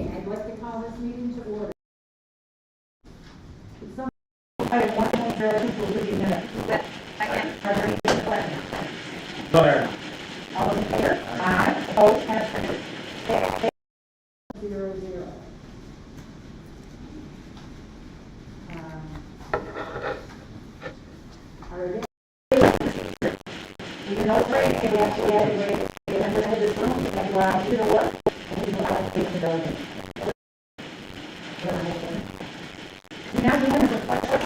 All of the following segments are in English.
morning. I'd like to call this meeting to order. Item 1.02 will give you minutes. Second. Are there any questions? No, there. All in favor? Aye. Opposed? Abstentions? 0-0. We know break, and we actually had to wait. We had this room, we had to go out to the work, and we go out to the building. Now we have a question.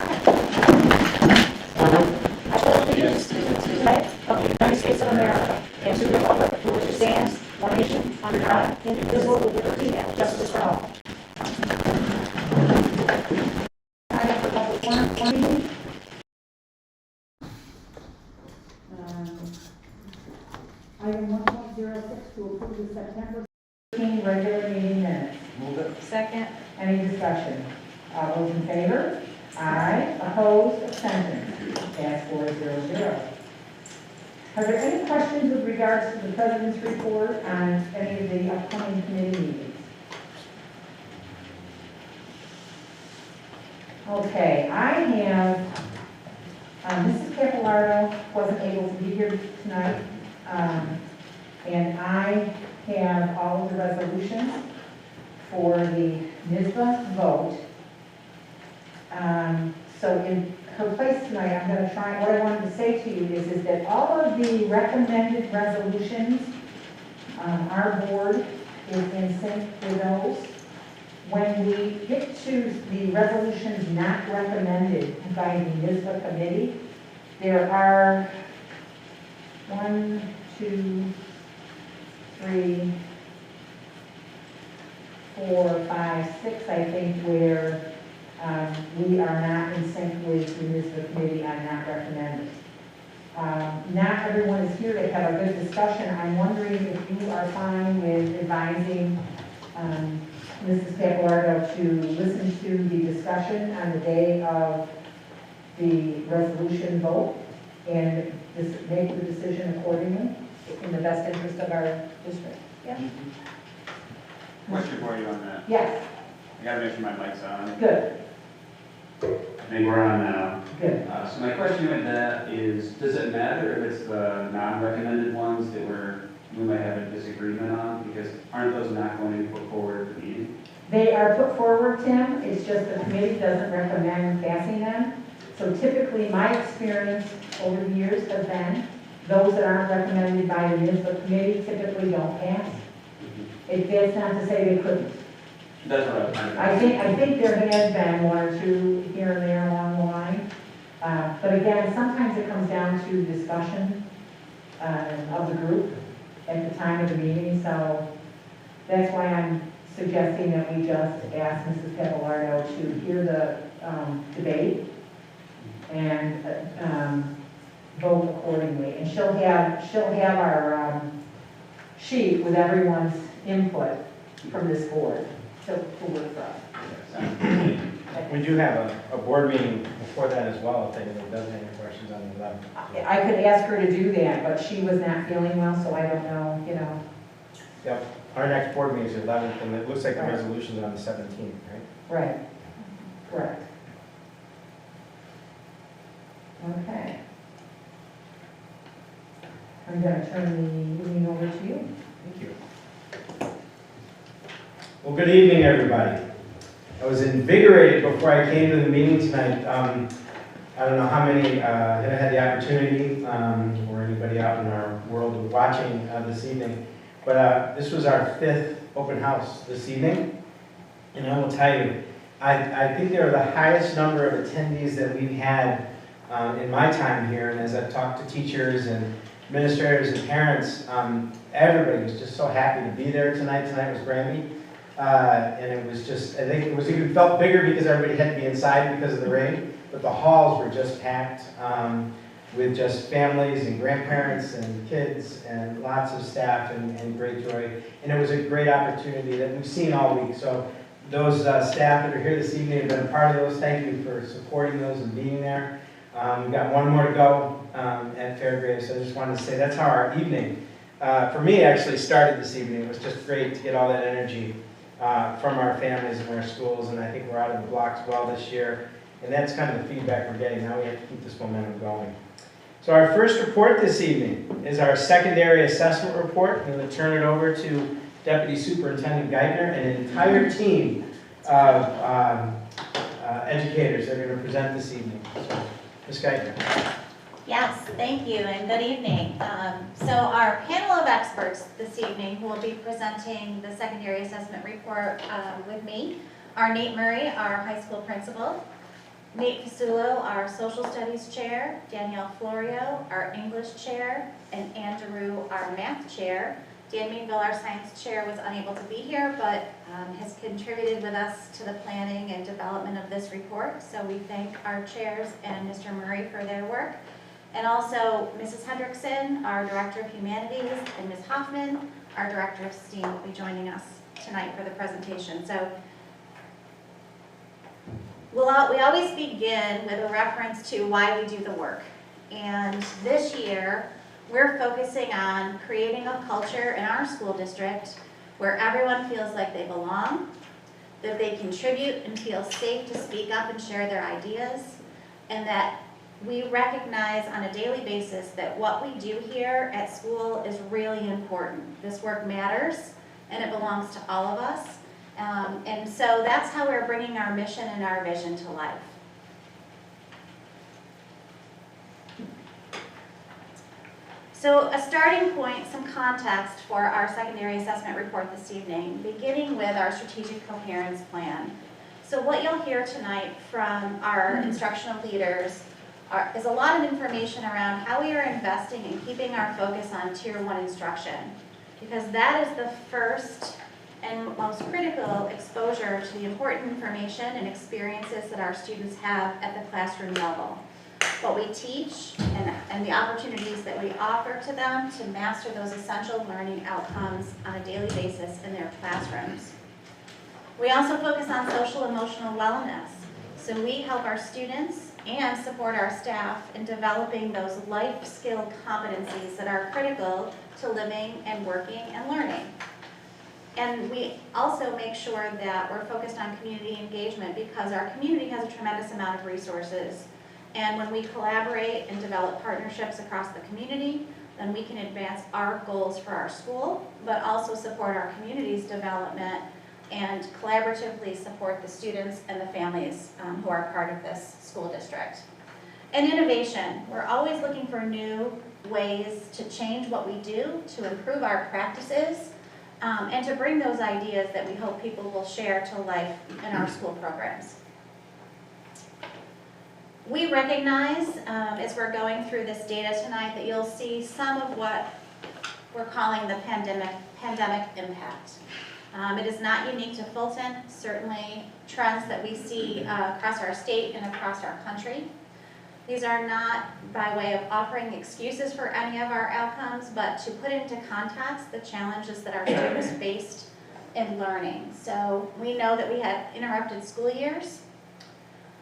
I pledge allegiance to the flag of the United States of America and to the republic for which it stands, one nation, under God, indivisible, with liberty and justice for all. Item for public forum. Item 1.06 to approve the September 15 regular meeting minutes. Move it. Second. Any discussion? All those in favor? Aye. Opposed? Abstentions? Pass 4-0-0. Are there any questions with regards to the President's report on any of the upcoming committee meetings? Okay, I have, Mrs. Capillardo wasn't able to be here tonight, and I have all of the resolutions for the NISBA vote. So in her place tonight, I'm going to try, what I wanted to say to you is that all of the recommended resolutions, our board is in sync with those. When we get to the resolutions not recommended by the NISBA committee, there are 1, 2, 3, 4, 5, 6, I think, where we are not in sync with the NISBA committee on not recommended. Not everyone is here to have a good discussion. I'm wondering if you are fine with advising Mrs. Capillardo to listen to the discussion on the day of the resolution vote and make the decision accordingly in the best interest of our district. Yeah? Question for you on that. Yes, I gotta make sure my mic's on. good, I think we're on now. good. So my question with that is, does it matter if it's the non-recommended ones that we might have a disagreement on? Because aren't those not going to be put forward at the meeting? They are put forward, Tim, it's just the committee doesn't recommend passing them. So typically, my experience over the years has been, those that aren't recommended by the NISBA committee typically don't pass. That's not to say they couldn't. That's what I was trying to. I think there has been 1 or 2 here and there along the line. But again, sometimes it comes down to discussion of the group at the time of the meeting. So that's why I'm suggesting that we just ask Mrs. Capillardo to hear the debate and vote accordingly. And she'll have our sheet with everyone's input from this board to work for us. We do have a board meeting before that as well, if anyone does have any questions on the 11th. I could ask her to do that, but she was not feeling well, so I don't know, you know. Yep, our next board meeting is the 11th, and it looks like the Right. resolution's on the 17th, right? Right, correct. Okay. I'm going to turn the meeting over to you. Thank you. Well, good evening, everybody. I was invigorated before I came to the meeting tonight. I don't know how many have had the opportunity, or anybody out in our world watching this evening, but this was our 5th open house this evening, and I will tell you, I think they are the highest number of attendees that we've had in my time here, and as I've talked to teachers and administrators and parents, everybody was just so happy to be there tonight. Tonight was Grammy. And it was just, I think it was even felt bigger because everybody had to be inside because of the rain, but the halls were just packed with just families and grandparents and kids and lots of staff and great joy. And it was a great opportunity that we've seen all week. So those staff that are here this evening have been a part of those. Thank you for supporting those and being there. We've got one more to go at Fairgrave, so I just wanted to say that's how our evening, for me, actually started this evening. It was just great to get all that energy from our families and our schools, and I think we're out of the blocks well this year. And that's kind of the feedback we're getting. Now we have to keep this momentum going. So our first report this evening is our secondary assessment report. I'm going to turn it over to Deputy Superintendent Geithner and an entire team of educators that are going to present this evening. So, Ms. Geithner. Yes, thank you, and good evening. So our panel of experts this evening who will be presenting the secondary assessment report with me are Nate Murray, our high school principal, Nate Fasulo, our social studies chair, Danielle Florio, our English chair, and Andrew, our math chair. Dan Meanville, our science chair, was unable to be here, but has contributed with us to the planning and development of this report. So we thank our chairs and Mr. Murray for their work. And also Mrs. Hendrickson, our Director of Humanities, and Ms. Hoffman, our Director of STEAM, will be joining us tonight for the presentation. So we always begin with a reference to why we do the work. And this year, we're focusing on creating a culture in our school district where everyone feels like they belong, that they contribute and feel safe to speak up and share their ideas, and that we recognize on a daily basis that what we do here at school is really important. This work matters, and it belongs to all of us. And so that's how we're bringing our mission and our vision to life. So a starting point, some context for our secondary assessment report this evening, beginning with our strategic coherence plan. So what you'll hear tonight from our instructional leaders is a lot of information around how we are investing in keeping our focus on Tier 1 instruction, because that is the first and most critical exposure to the important information and experiences that our students have at the classroom level. What we teach and the opportunities that we offer to them to master those essential learning outcomes on a daily basis in their classrooms. We also focus on social emotional wellness. So we help our students and support our staff in developing those life skill competencies that are critical to living and working and learning. And we also make sure that we're focused on community engagement because our community has a tremendous amount of resources. And when we collaborate and develop partnerships across the community, then we can advance our goals for our school, but also support our community's development and collaboratively support the students and the families who are part of this school district. And innovation, we're always looking for new ways to change what we do, to improve our practices, and to bring those ideas that we hope people will share to life in our school programs. We recognize, as we're going through this data tonight, that you'll see some of what we're calling the pandemic impact. It is not unique to Fulton, certainly trends that we see across our state and across our country. These are not by way of offering excuses for any of our outcomes, but to put into context the challenges that our students faced in learning. So we know that we had interrupted school years,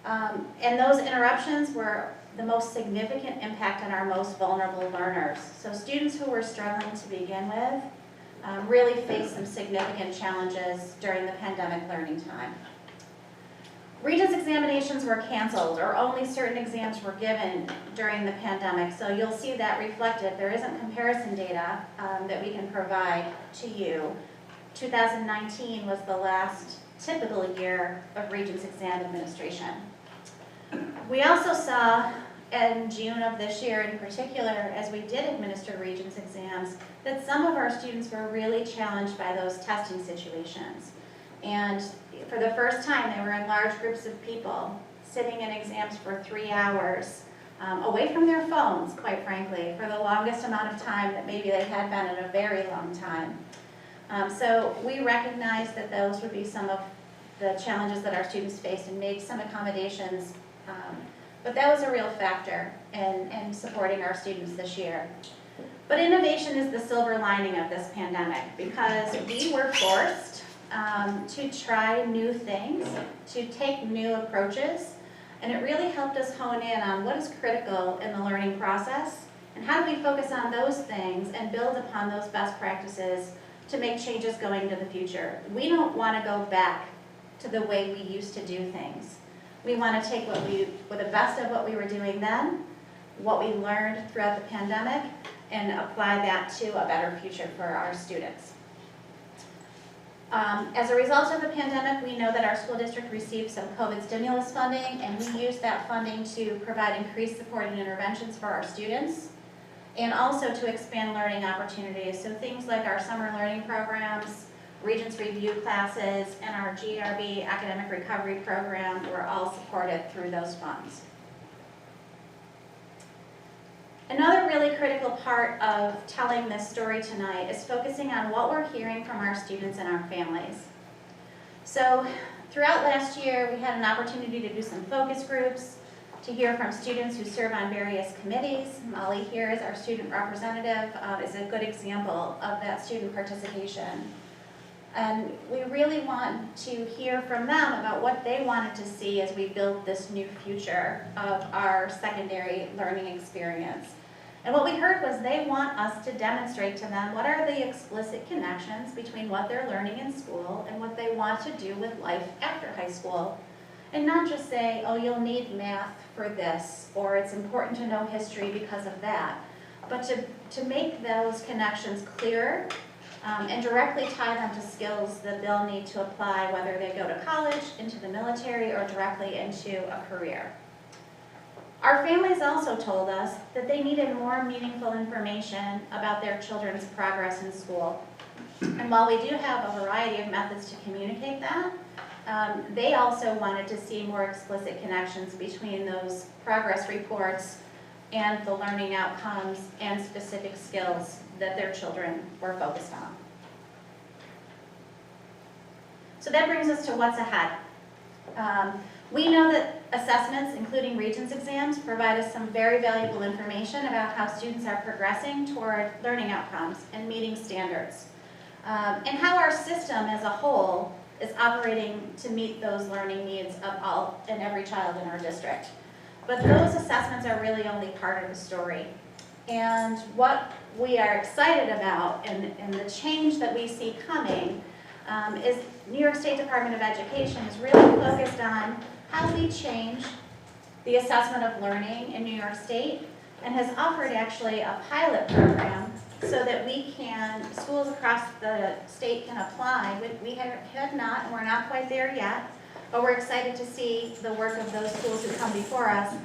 and those interruptions were the most significant impact on our most vulnerable learners. So students who were struggling to begin with really faced some significant challenges during the pandemic learning time. Regents examinations were canceled, or only certain exams were given during the pandemic, so you'll see that reflected. There isn't comparison data that we can provide to you. 2019 was the last typical year of Regents exam administration. We also saw in June of this year in particular, as we did administer Regents exams, that some of our students were really challenged by those testing situations. And for the first time, they were in large groups of people, sitting in exams for 3 hours, away from their phones, quite frankly, for the longest amount of time that maybe they had been in a very long time. So we recognized that those would be some of the challenges that our students faced and made some accommodations. But that was a real factor in supporting our students this year. But innovation is the silver lining of this pandemic because we were forced to try new things, to take new approaches, and it really helped us hone in on what is critical in the learning process and how do we focus on those things and build upon those best practices to make changes going into the future. We don't want to go back to the way we used to do things. We want to take the best of what we were doing then, what we learned throughout the pandemic, and apply that to a better future for our students. As a result of the pandemic, we know that our school district received some COVID stimulus funding, and we used that funding to provide increased support and interventions for our students, and also to expand learning opportunities. So things like our summer learning programs, Regents Review classes, and our GRB Academic Recovery Program were all supported through those funds. Another really critical part of telling this story tonight is focusing on what we're hearing from our students and our families. So throughout last year, we had an opportunity to do some focus groups, to hear from students who serve on various committees. Molly here is our student representative, is a good example of that student participation. And we really want to hear from them about what they wanted to see as we build this new future of our secondary learning experience. And what we heard was they want us to demonstrate to them what are the explicit connections between what they're learning in school and what they want to do with life after high school. And not just say, oh, you'll need math for this, or it's important to know history because of that, but to make those connections clearer and directly tie them to skills that they'll need to apply, whether they go to college, into the military, or directly into a career. Our families also told us that they needed more meaningful information about their children's progress in school. And while we do have a variety of methods to communicate that, they also wanted to see more explicit connections between those progress reports and the learning outcomes and specific skills that their children were focused on. So that brings us to what's ahead. We know that assessments, including Regents exams, provide us some very valuable information about how students are progressing toward learning outcomes and meeting standards, and how our system as a whole is operating to meet those learning needs of all and every child in our district. But those assessments are really only part of the story. And what we are excited about and the change that we see coming is New York State Department of Education is really focused on how we change the assessment of learning in New York State, and has offered actually a pilot program so that schools across the state can apply. We have not, and we're not quite there yet, but we're excited to see the work of those schools who come before us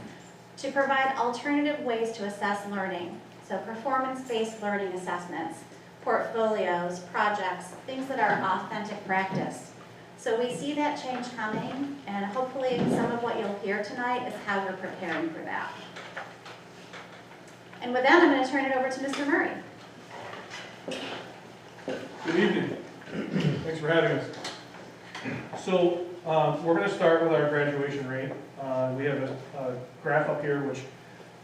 to provide alternative ways to assess learning. So performance-based learning assessments, portfolios, projects, things that are authentic practice. So we see that change coming, and hopefully some of what you'll hear tonight is how we're preparing for that. And with that, I'm going to turn it over to Mr. Murray. Good evening. Thanks for having us. So we're going to start with our graduation rate. We have a graph up here which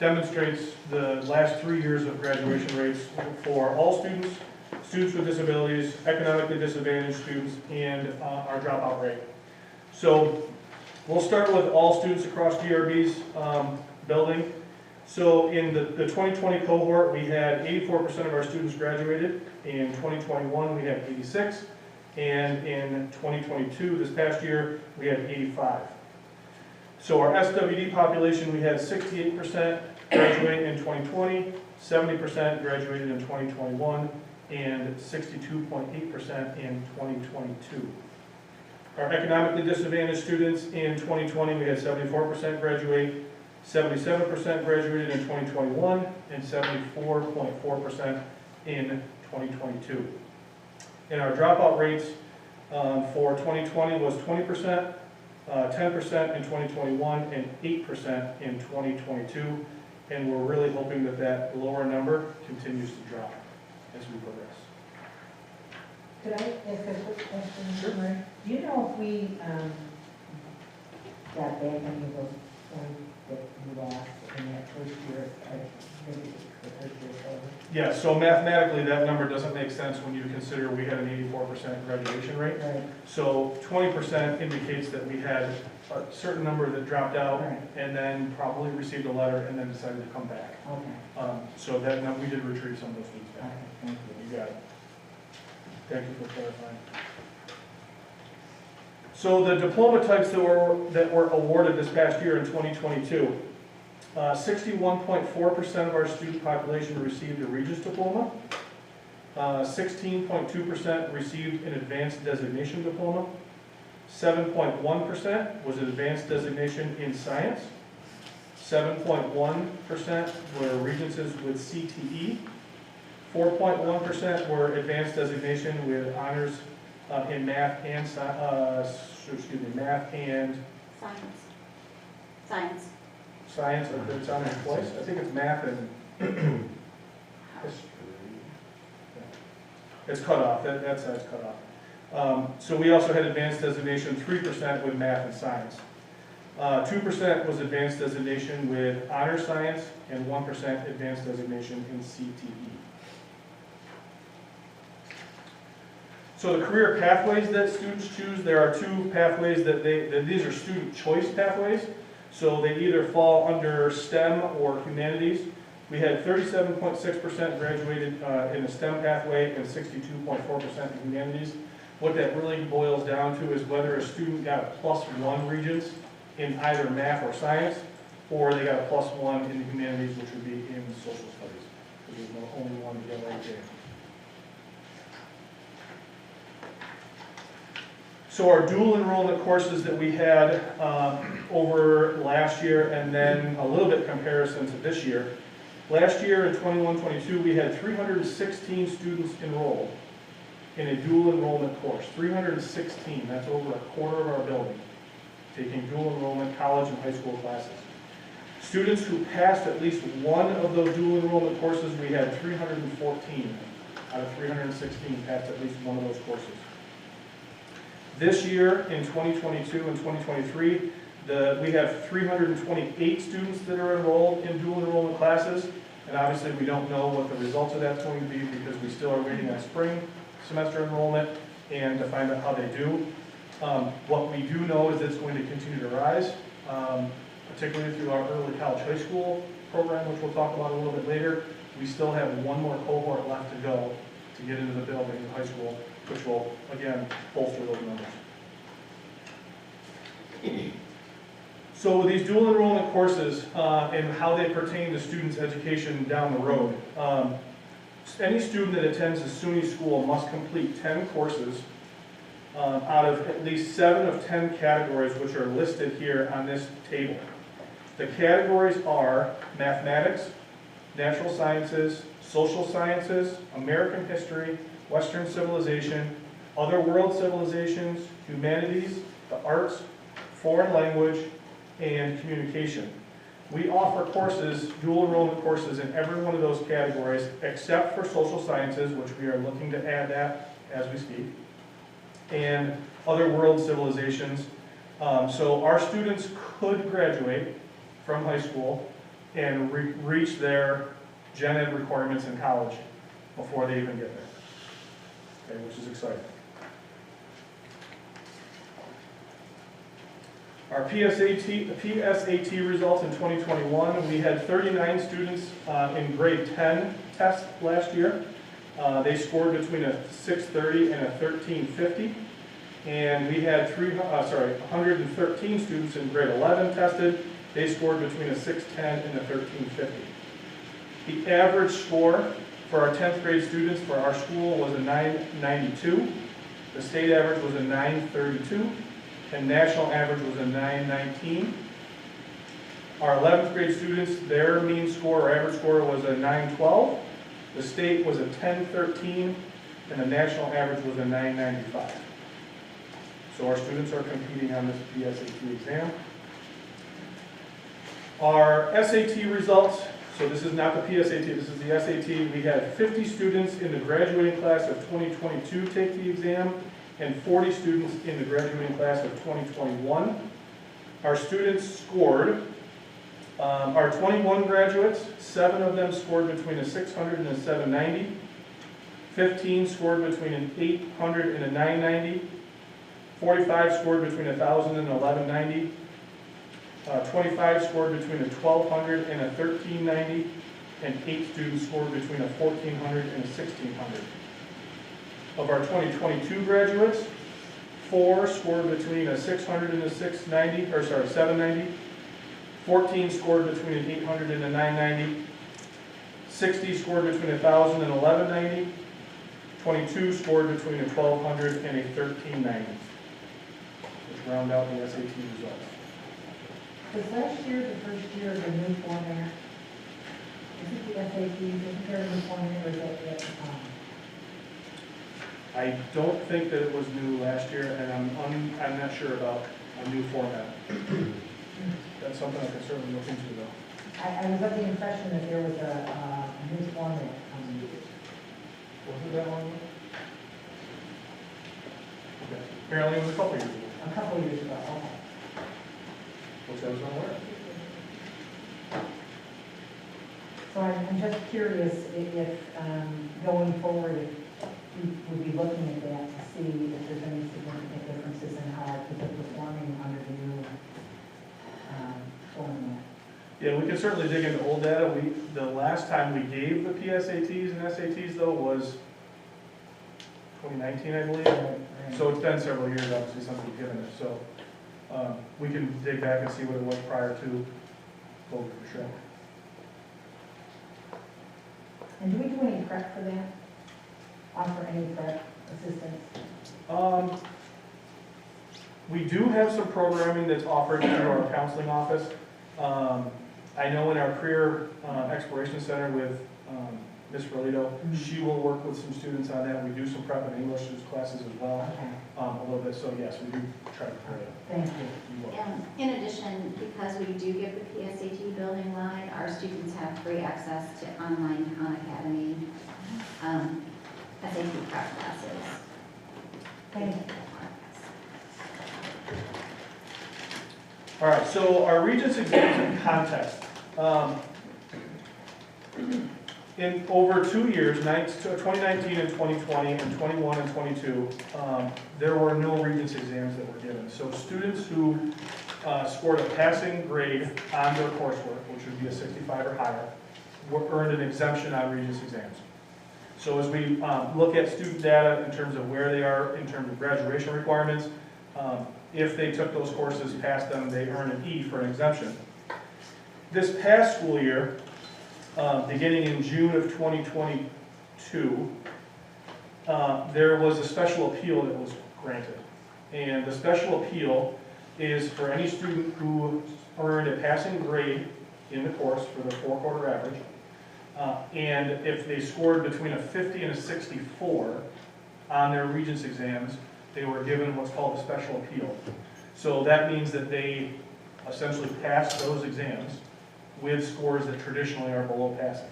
demonstrates the last 3 years of graduation rates for all students, students with disabilities, economically disadvantaged students, and our dropout rate. So we'll start with all students across DRB's building. So in the 2020 cohort, we had 84% of our students graduated. In 2021, we had 86. And in 2022, this past year, we had 85. So our SWD population, we had 68% graduate in 2020, 70% graduated in 2021, and 62.8% in 2022. Our economically disadvantaged students in 2020, we had 74% graduate, 77% graduated in 2021, and 74.4% in 2022. And our dropout rates for 2020 was 20%, 10% in 2021, and 8% in 2022. And we're really hoping that that lower number continues to drop as we progress. Could I ask a quick question, Mr. Murray? Do you know if we got back any of those points that you lost in that first year, maybe the first year over? Yeah, so mathematically, that number doesn't make sense when you consider we had an 84% graduation rate. Right. So 20% indicates that we had a certain number that dropped out, Right. and then probably received a letter and then decided to come back. Okay. So that we did retrieve some of those students back. Okay, thank you. You got it. Thank you for clarifying. So the diploma types that were awarded this past year in 2022, 61.4% of our student population received a Regents diploma. 16.2% received an advanced designation diploma. 7.1% was an advanced designation in science. 7.1% were Regencies with CTE. 4.1% were advanced designation with honors in math and math and Science. science. It's on there twice. I think it's math and history. It's cut off. That side's cut off. So we also had advanced designation 3% with math and science. 2% was advanced designation with honor science, and 1% advanced designation in CTE. So the career pathways that students choose, there are two pathways these are student choice pathways. So they either fall under STEM or humanities. We had 37.6% graduated in the STEM pathway and 62.4% in humanities. What that really boils down to is whether a student got a +1 Regents in either math or science, or they got a +1 in the humanities, which would be in social studies, because there's only one to get right there. So our dual enrollment courses that we had over last year, and then a little bit comparison to this year. Last year in 21-22, we had 316 students enrolled in a dual enrollment course. 316, that's over a quarter of our building, taking dual enrollment college and high school classes. Students who passed at least one of those dual enrollment courses, we had 314 out of 316 passed at least one of those courses. This year, in 2022 and 2023, we have 328 students that are enrolled in dual enrollment classes, and obviously we don't know what the results of that's going to be because we still are waiting on spring semester enrollment and to find out how they do. What we do know is it's going to continue to rise, particularly through our early college high school program, which we'll talk about a little bit later. We still have one more cohort left to go to get into the building in high school, which will, again, bolster those numbers. So with these dual enrollment courses and how they pertain to students' education down the road, any student that attends a SUNY school must complete 10 courses out of at least 7 of 10 categories which are listed here on this table. The categories are mathematics, natural sciences, social sciences, American history, Western civilization, other world civilizations, humanities, the arts, foreign language, and communication. We offer courses, dual enrollment courses in every one of those categories except for social sciences, which we are looking to add that as we speak, and other world civilizations. So our students could graduate from high school and reach their gen ed requirements in college before they even get there, okay, which is exciting. Our PSAT results in 2021, we had 39 students in grade 10 test last year. They scored between a 630 and a 1350. And we had 113 students in grade 11 tested. They scored between a 610 and a 1350. The average score for our 10th grade students for our school was a 992. The state average was a 932. And national average was a 919. Our 11th grade students, their mean score or average score was a 912. The state was a 1013, and the national average was a 995. So our students are competing on this PSAT exam. Our SAT results, so this is not the PSAT, this is the SAT. We had 50 students in the graduating class of 2022 take the exam, and 40 students in the graduating class of 2021. Our students scored, our 21 graduates, 7 of them scored between a 600 and a 790, 15 scored between an 800 and a 990, 45 scored between 1,000 and 1,190, 25 scored between a 1,200 and a 1,390, and 8 students scored between a 1,400 and a 1,600. Of our 2022 graduates, 4 scored between a 600 and a 790. 14 scored between an 800 and a 990. 60 scored between 1,000 and 1,190. 22 scored between a 1,200 and a 1,390, which round out the SAT results. Was last year the first year of the new format? Isn't the SAT, isn't there a new format, or is that yet to come? I don't think that it was new last year, and I'm not sure about a new format. That's something I can certainly look into, though. I was of the impression that there was a new format coming. Wasn't that one? Okay. Apparently it was a couple years ago, A couple of years ago, okay. which I was unaware of. So I'm just curious if going forward, if we would be looking at that to see if there's any significant differences in how our kids are performing under the new format. Yeah, we can certainly dig into old data. The last time we gave the PSATs and SATs though was 2019, I believe. Right. So it's been several years, obviously, since we've given it. So we can dig back and see what it was prior to COVID for sure. And do we do any prep for that? Offer any prep assistance? We do have some programming that's offered through our counseling office. I know in our career exploration center with Ms. Rolito, she will work with some students on that. We do some prep and English classes as well, Okay, a little bit. So yes, we do try to prepare it. thank you. In addition, because we do give the PSAT building line, our students have free access to online Khan Academy SAT prep classes. Thank you. All right, so our Regents exams in context. In over 2 years, 2019 and 2020, and 21 and 22, there were no Regents exams that were given. So students who scored a passing grade on their coursework, which would be a 65 or higher, earned an exemption on Regents exams. So as we look at student data in terms of where they are in terms of graduation requirements, if they took those courses, passed them, they earn an E for an exemption. This past school year, beginning in June of 2022, there was a special appeal that was granted. And the special appeal is for any student who earned a passing grade in the course for the 4-quarter average, and if they scored between a 50 and a 64 on their Regents exams, they were given what's called a special appeal. So that means that they essentially passed those exams with scores that traditionally are below passing.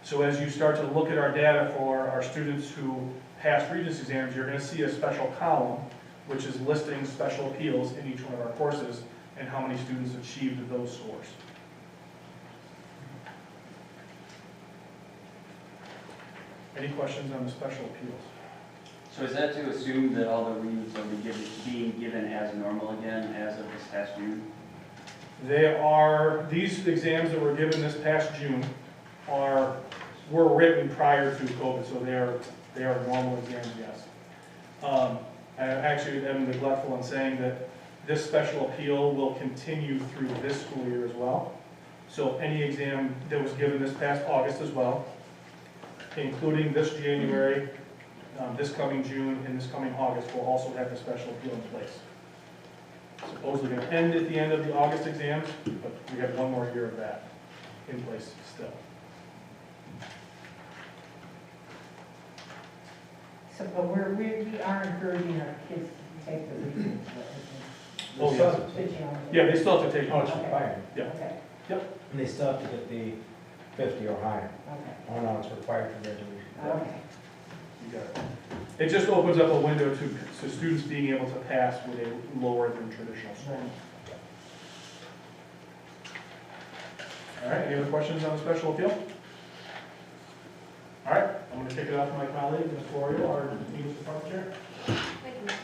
So as you start to look at our data for our students who passed Regents exams, you're going to see a special column which is listing special appeals in each one of our courses and how many students achieved those scores. Any questions on the special appeals? So is that to assume that all the reads will be being given as normal again as of this past June? These exams that were given this past June were written prior to COVID, so they are normal exams, yes. I actually am neglectful in saying that this special appeal will continue through this school year as well. So any exam that was given this past August as well, including this January, this coming June, and this coming August, will also have the special appeal in place. Supposedly going to end at the end of the August exams, but we have one more year of that in place still. So, but we are encouraging our kids to take the Regents. Oh, yes. Yeah, they still have to take. Oh, it's required. Yeah. Okay, And they still have to get the 50 or higher. okay, Oh, no, it's required for graduation. okay. You got it. It just opens up a window to students being able to pass with a lower than traditional score. Right. All right, any other questions on the special appeal? All right, I'm going to kick it off to my colleague, Ms. Florio, our English department chair. Thank you, Mr.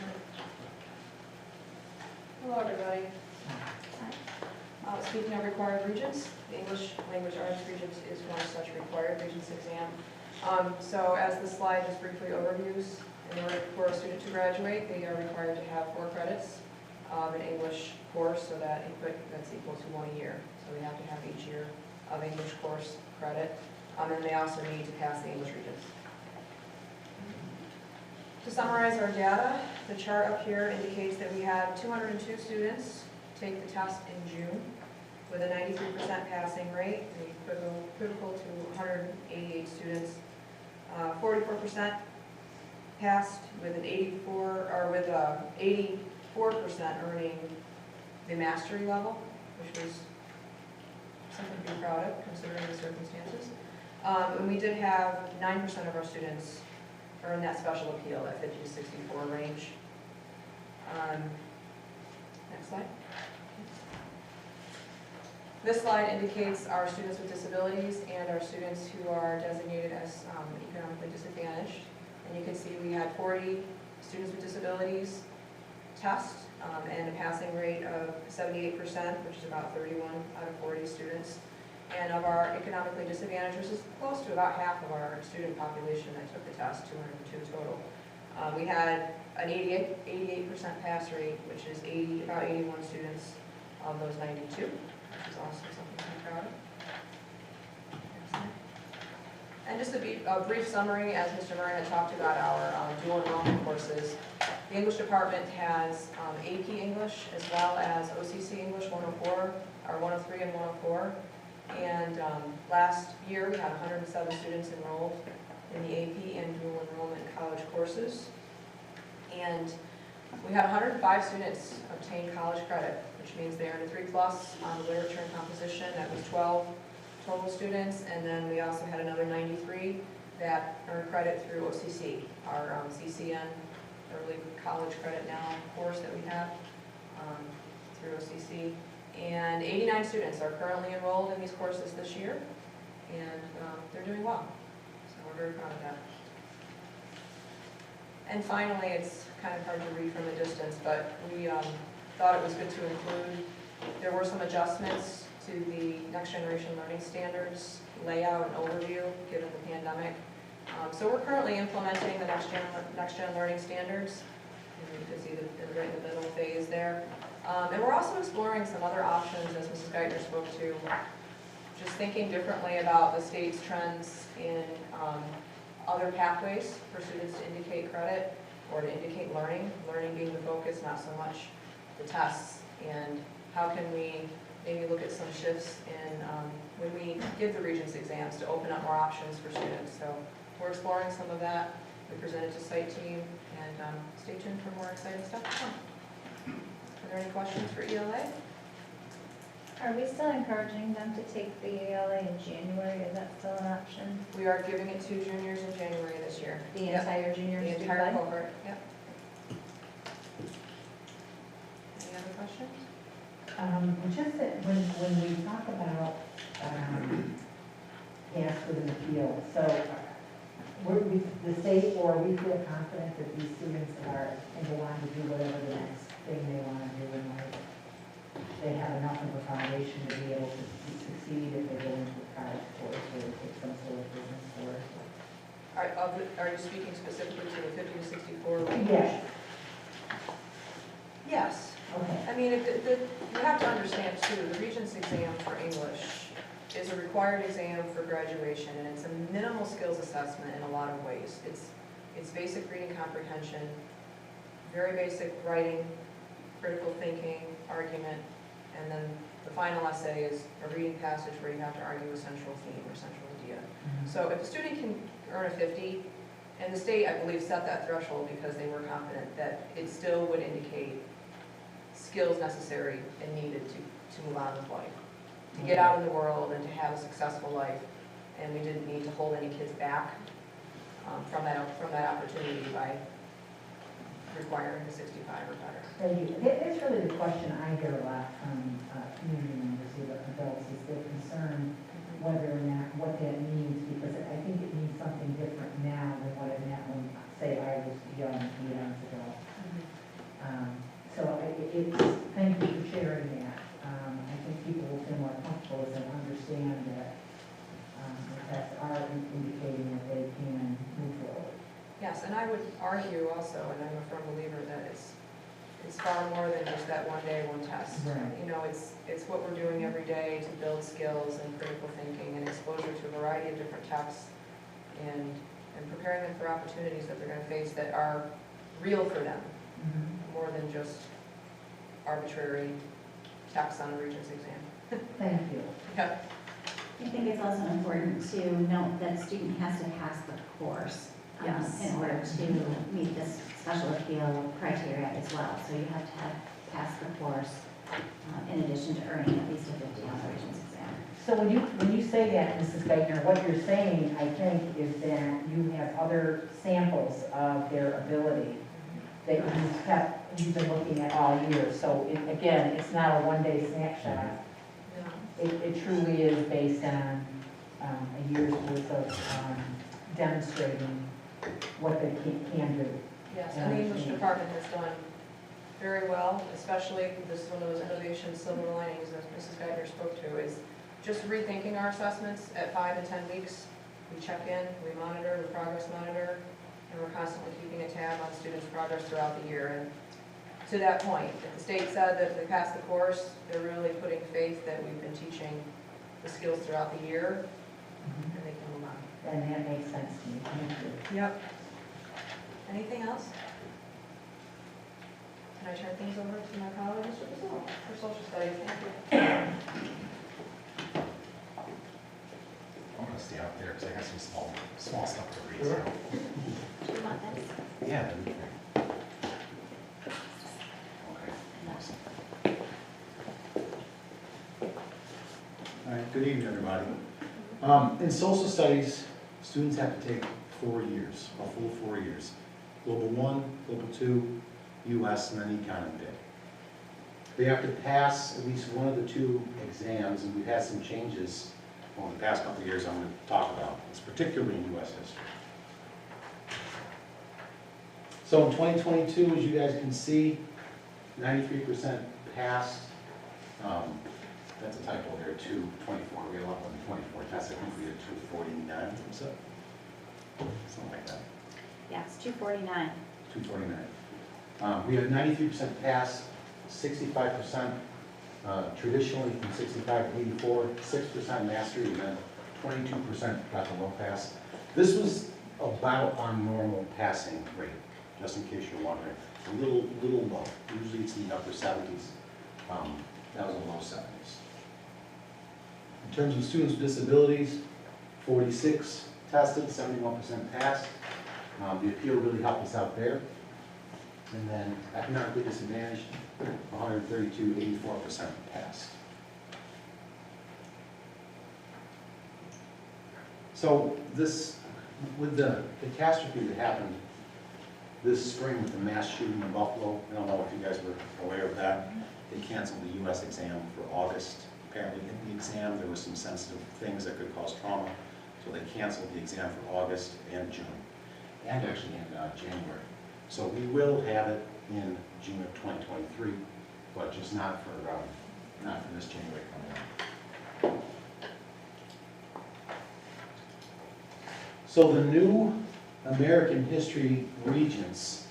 Hello, everybody. Speaking of required Regents, the English Language Arts Regents is one such required Regents exam. So as the slide just briefly overviews, in order for a student to graduate, they are required to have 4 credits of an English course, so that's equal to 1 year. So we have to have each year of English course credit. And they also need to pass the English Regents. To summarize our data, the chart up here indicates that we had 202 students take the test in June with a 93% passing rate, equivalent to 188 students. 44% passed with an 84% earning the mastery level, which was something to be proud of considering the circumstances. And we did have 9% of our students earn that special appeal, that 50 to 64 range. Next slide. This slide indicates our students with disabilities and our students who are designated as economically disadvantaged. And you can see we had 40 students with disabilities test and a passing rate of 78%, which is about 31 out of 40 students. And of our economically disadvantaged, which is close to about half of our student population that took the test, 202 total. We had an 88% pass rate, which is about 81 students of those 92, which is also something to be proud of. And just a brief summary, as Mr. Murray had talked about our dual enrollment courses. The English department has AP English as well as OCC English 104, or 103 and 104. And last year we had 107 students enrolled in the AP and dual enrollment college courses. And we had 105 students obtain college credit, which means they earned a 3+ on the literature and composition. That was 12 total students. And then we also had another 93 that earned credit through OCC, our CCN, early college credit now course that we have through OCC. And 89 students are currently enrolled in these courses this year, and they're doing well. So we're very proud of that. And finally, it's kind of hard to read from a distance, but we thought it was good to include, there were some adjustments to the Next Generation Learning Standards layout and overview given the pandemic. So we're currently implementing the Next Gen Learning Standards. And you can see right in the middle phase there. And we're also exploring some other options, as Mrs. Geithner spoke to, just thinking differently about the state's trends in other pathways for students to indicate credit or to indicate learning being the focus, not so much the tests. And how can we maybe look at some shifts in when we give the Regents exams to open up more options for students. So we're exploring some of that. We presented to site team, and stay tuned for more exciting stuff to come. Are there any questions for ELA? Are we still encouraging them to take the ELA in January? Is that still an option? We are giving it to juniors in January this year. The Yep. entire junior The student entire life? cohort, yep. Any other questions? Just that when we talk about pass with an appeal, so the state or we feel confident that these students can go on to do whatever the next thing they want to do in life. They have enough of a foundation to be able to succeed if they go into a college course or take some sort of business course. Are you speaking specifically to the 50 to 64 range? Yes. Yes. Okay. I mean, you have to understand too, the Regents exam for English is a required exam for graduation, and it's a minimal skills assessment in a lot of ways. It's basic reading comprehension, very basic writing, critical thinking, argument, and then the final essay is a reading passage where you have to argue a central theme or central idea. So if a student can earn a 50, and the state, I believe, set that threshold because they were confident that it still would indicate skills necessary and needed to move on with life, to get out in the world and to have a successful life. And we didn't need to hold any kids back from that opportunity by requiring a 65 or better. Thank you. That's really the question I hear a lot from community members who are adults, is they're concerned whether or not what that means, because I think it means something different now than what it meant when, say, I was young, years ago. So thank you for sharing that. I think people will feel more comfortable and understand that the tests are indicating that they I would argue also, and I'm a firm believer, that it's far more than just that one day, one test. Right. You know, it's what we're doing every day to build skills and critical thinking and exposure to a variety of different texts and preparing them for opportunities that they're going to face that are real for them, more than just arbitrary text on a Regents exam. Thank you. Yeah. I think it's also important to note that student has to pass the course Yes. in order to meet this special appeal criteria as well. So you have to have passed the course in addition to earning at least a 50 on the Regents exam. So when you say that, Mrs. Wagner, what you're saying, I think, is that you have other samples of their ability that you've been looking at all year. So again, it's not a one-day snapshot. It truly is based on a year's worth of demonstrating what they can do. Yes, and the English department has done very well, especially, this is one of those innovation silver linings that Mrs. Gardner spoke to, is just rethinking our assessments at 5 and 10 weeks. We check in, we monitor, we progress monitor, and we're constantly keeping a tab on students' progress throughout the year. And to that point, if the state said that they passed the course, they're really putting faith that we've been teaching the skills throughout the year, and they can move on. And that makes sense to me. Thank you. Yep. Anything else? Can I turn things over to my colleague, Mr. Psat, for social studies? Thank you. I'm gonna stay out there because I got some small stuff to read. So. Do you want this? Yeah. that'd be great. Okay. Awesome. All right. Good evening, everybody. In social studies, students have to take 4 years, a full 4 years. Global 1, Global 2, US, and then Econ and Big. They have to pass at least one of the 2 exams, and we've had some changes over the past couple of years I'm going to talk about. It's particularly in US history. So in 2022, as you guys can see, 93% passed. That's a typo there, 224. We had a lot more than 24 tests. I think we had 249 or so. Something like that. Yeah, it's 249. 249. We have 93% pass, 65% traditionally from 65 to 84, 6% mastery, and then 22% got the low pass. This was about our normal passing rate, just in case you're wondering. A little low. Usually it's in the upper 70s. That was in the low 70s. In terms of students with disabilities, 46 tested, 71% passed. The appeal really helped us out there. And then economically disadvantaged, 132, 84% passed. So this, with the catastrophe that happened this spring with the mass shooting in Buffalo, I don't know if you guys were aware of that. They canceled the US exam for August. Apparently in the exam there were some sensitive things that could cause trauma, so they canceled the exam for August and June, and actually in January. So we will have it in June of 2023, but just not for this January coming up. So the new American History Regents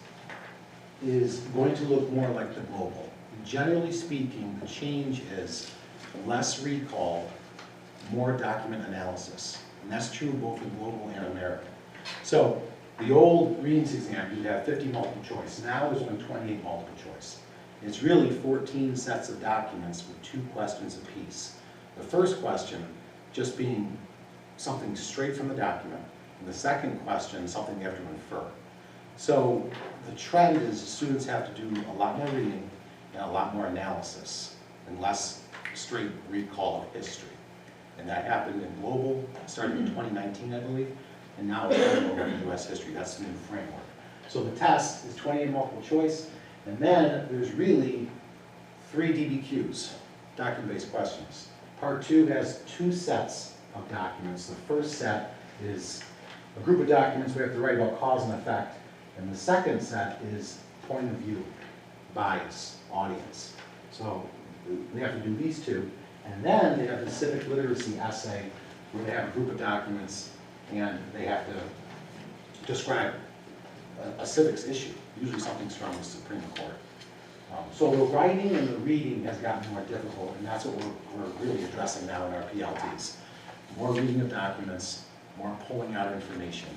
is going to look more like the global. Generally speaking, the change is less recall, more document analysis. And that's true both in global and American. So the old Regents exam, you'd have 50 multiple choice. Now there's only 28 multiple choice. It's really 14 sets of documents with 2 questions apiece. The first question just being something straight from the document, and the second question, something you have to infer. So the trend is students have to do a lot more reading and a lot more analysis and less straight recall of history. And that happened in global, started in 2019, I believe, and now it's going over to US history. That's the new framework. So the test is 28 multiple choice, and then there's really 3 DBQs, document-based questions. Part 2 has 2 sets of documents. The first set is a group of documents we have to write about cause and effect, and the second set is point of view, bias, audience. So they have to do these 2, and then they have the civic literacy essay where they have a group of documents and they have to describe a civics issue, usually something from the Supreme Court. So the writing and the reading has gotten more difficult, and that's what we're really addressing now in our PLTs. More reading of documents, more pulling out information,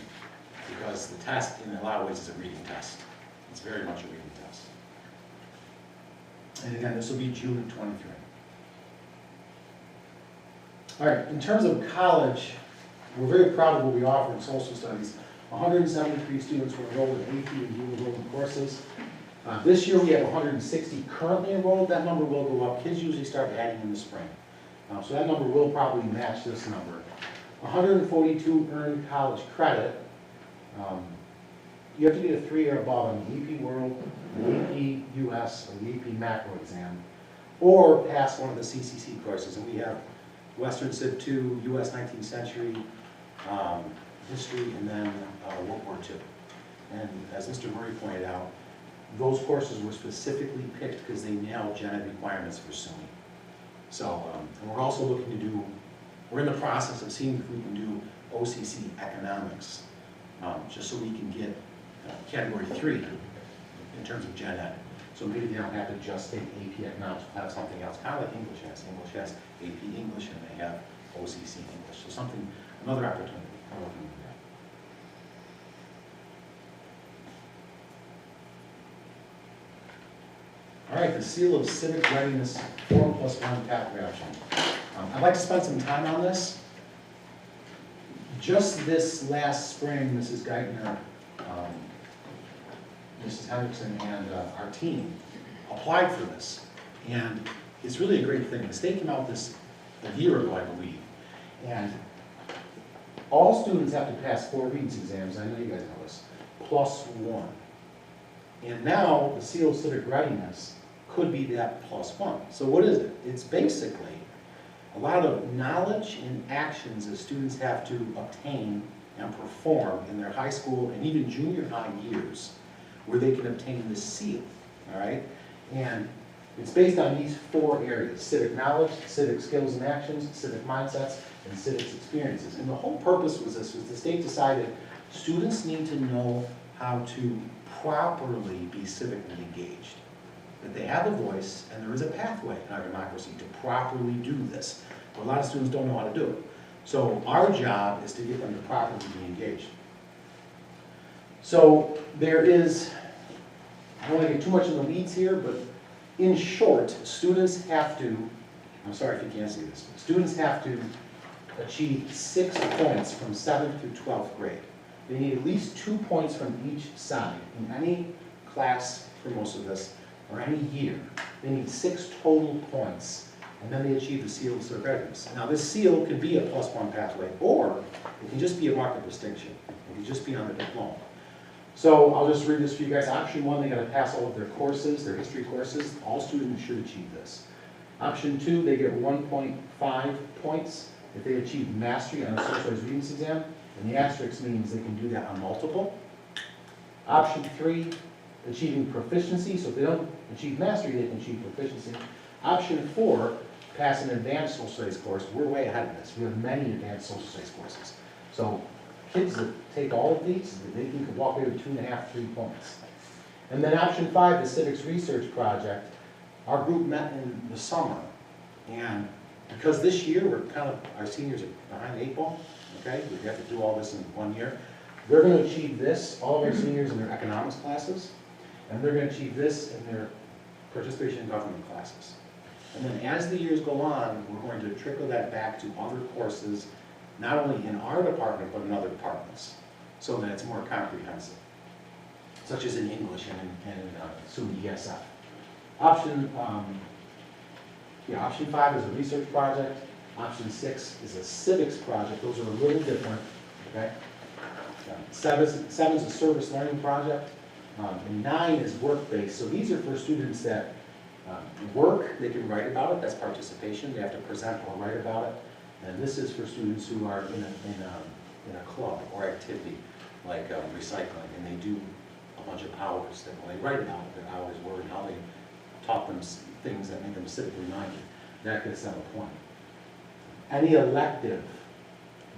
because the test, in a lot of ways, is a reading test. It's very much a reading test. And again, this will be June of '23. All right, in terms of college, we're very proud of what we offer in social studies. 173 students were enrolled in AP and dual enrollment courses. This year we have 160 currently enrolled. That number will go up. Kids usually start adding in the spring. So that number will probably match this number. 142 earned college credit. You have to get a 3 or above on the AP World, the AP US, or the AP Macro exam, or pass one of the CCC courses. And we have Western Civ 2, US 19th century, history, and then World War II. And as Mr. Murray pointed out, those courses were specifically picked because they nailed gen ed requirements for SUNY. So, and we're also looking to do, we're in the process of seeing if we can do OCC economics, just so we can get category 3 in terms of gen ed. So maybe they don't have to just take AP economics, we'll have something else, kind of like English has. English has AP English and they have OCC English. So something, another opportunity. I'm looking at that. All right, the seal of civic readiness 4+1 pathway option. I'd like to spend some time on this. Just this last spring, Mrs. Geithner, Mrs. Hendrickson, and our team applied for this. And it's really a great thing. The state came out this a year ago, I believe. And all students have to pass 4 readings exams, I know you guys know this, +1. And now the seal of civic readiness could be that +1. So what is it? It's basically a lot of knowledge and actions that students have to obtain and perform in their high school and even junior high years where they can obtain this seal, all right? And it's based on these 4 areas: civic knowledge, civic skills and actions, civic mindsets, and civics experiences. And the whole purpose was this, was the state decided students need to know how to properly be civically engaged. That they have a voice, and there is a pathway in our democracy to properly do this. But a lot of students don't know how to do it. So our job is to get them to properly be engaged. So there is, I don't want to get too much in the weeds here, but in short, students have to, I'm sorry if you can't see this, but students have to achieve 6 points from 7th through 12th grade. They need at least 2 points from each side in any class for most of this, or any year. They need 6 total points, and then they achieve the seal of civic readiness. Now this seal can be a +1 pathway, or it can just be a mark of distinction. It can just be on the diploma. So I'll just read this for you guys. Option 1, they gotta pass all of their courses, their history courses. All students should achieve this. Option 2, they get 1.5 points if they achieve mastery on a socialized readings exam, and the asterisk means they can do that on multiple. Option 3, achieving proficiency, so if they don't achieve mastery, they can achieve proficiency. Option 4, pass an advanced social studies course. We're way ahead of this. We have many advanced social studies courses. So kids that take all of these, they can walk away with 2.5, 3 points. And then option 5, the civics research project. Our group met in the summer, and because this year we're kind of, our seniors are behind the 8 ball, okay? We have to do all this in 1 year. They're going to achieve this, all of our seniors in their economics classes, and they're going to achieve this in their participation in government classes. And then as the years go on, we're going to trickle that back to other courses, not only in our department, but in other departments, so that it's more comprehensive, such as in English and SUNY ESF. Option 5 is a research project. Option 6 is a civics project. Those are a little different, okay? 7 is a service learning project. And 9 is work-based. So these are for students that work, they can write about it, that's participation. They have to present or write about it. And this is for students who are in a club or activity, like recycling, and they do a bunch of hours. That when they write about it, their hours were and how they taught them things that make them civically minded. That gets them a point. Any elective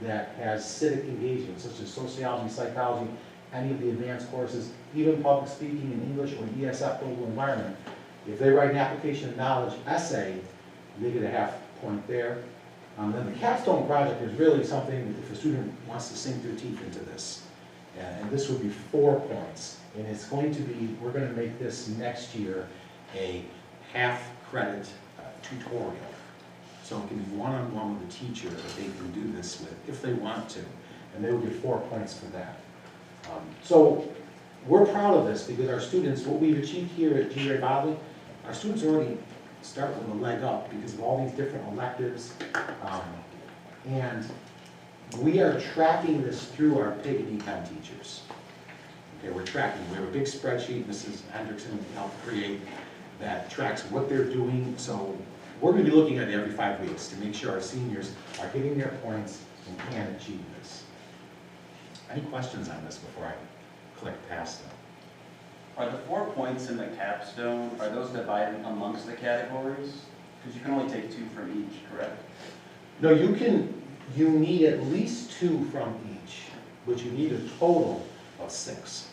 that has civic engagement, such as sociology, psychology, any of the advanced courses, even public speaking in English or ESF global environment. If they write an application of knowledge essay, they get a half point there. Then the Capstone Project is really something, if a student wants to sink their teeth into this, and this would be 4 points. And it's going to be, we're going to make this next year a half credit tutorial. So it can be one-on-one with a teacher that they can do this with if they want to. And they will get 4 points for that. So we're proud of this because our students, what we've achieved here at G. Ray Bodley, our students already start with a leg up because of all these different electives. And we are tracking this through our PIG and econ teachers. Okay, we're tracking. We have a big spreadsheet Mrs. Hendrickson helped create that tracks what they're doing. So we're going to be looking at it every 5 weeks to make sure our seniors are hitting their points and can achieve this. Any questions on this before I click past them? Are the 4 points in the capstone, are those divided amongst the categories? Because you can only take 2 from each, correct? No, you need at least 2 from each, but you need a total of 6.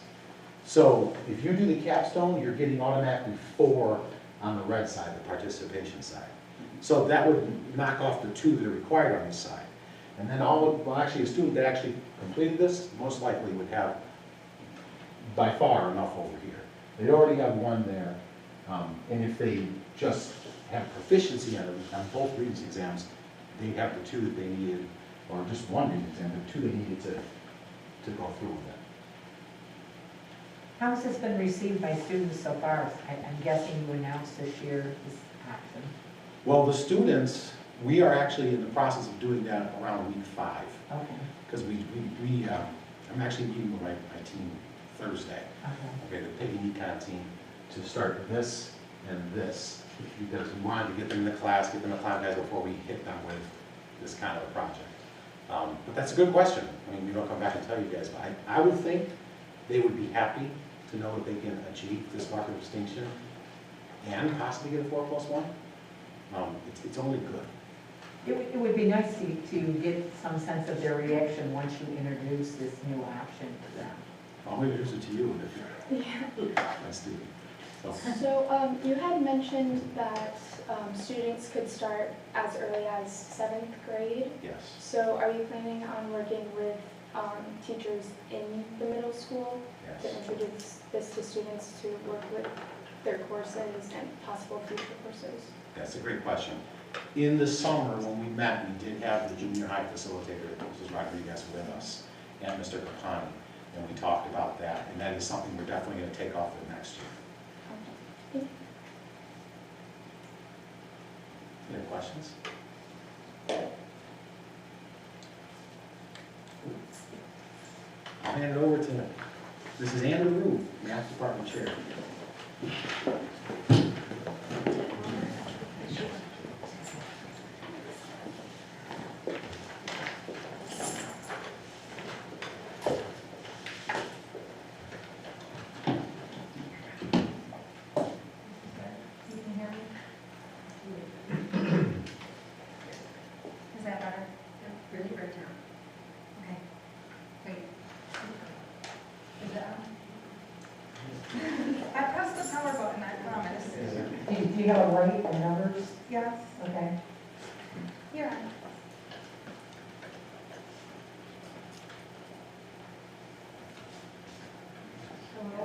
So if you do the capstone, you're getting automatically 4 on the red side, the participation side. So that would knock off the 2 that are required on this side. And then actually a student that actually completed this most likely would have by far enough over here. They already have 1 there. And if they just have proficiency on both reading exams, they have the 2 that they needed, or just 1 reading exam, the 2 they needed to go through with it. How has this been received by students so far? I'm guessing you announced this year this action. Well, the students, we are actually in the process of doing that around week 5. Okay. Because I'm actually meeting with my team Thursday. Okay, the PIG and econ team, to start this and this, because we wanted to get them in the class, get them in class guys before we hit them with this kind of a project. But that's a good question. I mean, we don't come back and tell you guys, but I would think they would be happy to know that they can achieve this mark of distinction and possibly get a 4+1. It's only good. It would be nice to get some sense of their reaction once you introduce this new option to them. I'll introduce it to you if you're my student. So you had mentioned that students could start as early as 7th grade. Yes. So are you planning on working with teachers in the middle school Yes. to introduce this to students to work with their courses and possible future courses? That's a great question. In the summer, when we met, we did have the junior high facilitator, Mrs. Rodriguez, with us, and Mr. Capani, and we talked about that, and that is something we're definitely going to take off for next year. Okay. Any questions? I'll hand it over to Mrs. Andrew Rue, Math Department Chair. Is that better? Really right now. Okay. Wait. Is that on? I pressed the power button, I promise. Do you have a rate and numbers? Yes. Okay. Here. Hello?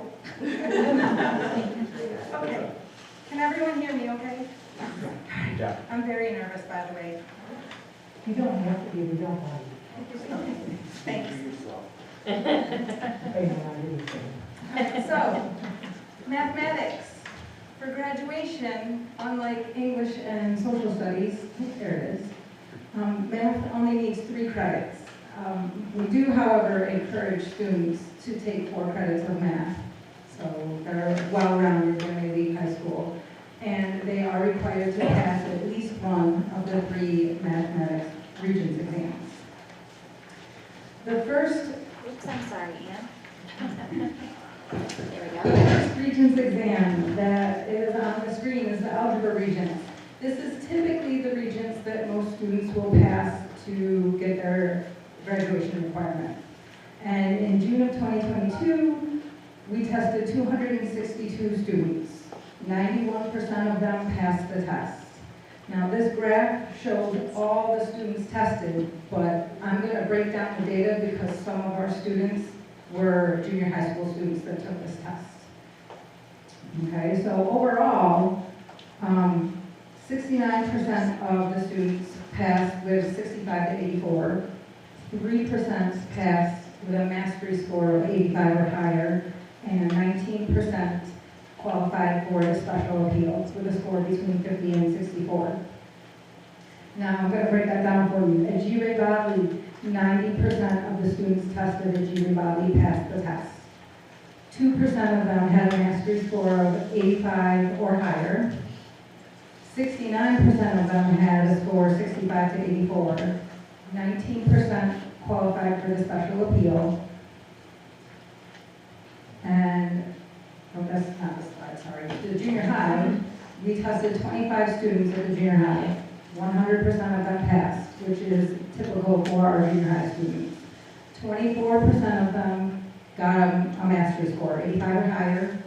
Okay. Can everyone hear me okay? Yeah. I'm very nervous, by the way. You don't have to be, we don't want you. Thanks. Hey, no, I didn't say. So, mathematics. For graduation, unlike English and social studies, there it is, math only needs 3 credits. We do, however, encourage students to take 4 credits of math. So they're well-rounded when they leave high school. And they are required to pass at least one of the 3 mathematics Regents exams. The first Oops, I'm sorry, Ann. There we The go. first Regents exam that is on the screen is the Algebra Regents. This is typically the Regents that most students will pass to get their graduation requirement. And in June of 2022, we tested 262 students. 91% of them passed the test. Now, this graph shows all the students tested, but I'm going to break down the data because some of our students were junior high school students that took this test. Okay, so overall, 69% of the students passed with 65 to 84, 3% passed with a mastery score of 85 or higher, and 19% qualified for the special appeals with a score between 50 and 64. Now, I'm going to break that down for you. At Hvac, 90% of the students tested at Hvac passed the test. 2% of them had a mastery score of 85 or higher. 69% of them had a score 65 to 84. 19% qualified for the special appeal. And, oh, that's not the slide, sorry. The junior high, we tested 25 students at the junior high. 100% of them passed, which is typical for our junior high students. 24% of them got a mastery score, 85 or higher.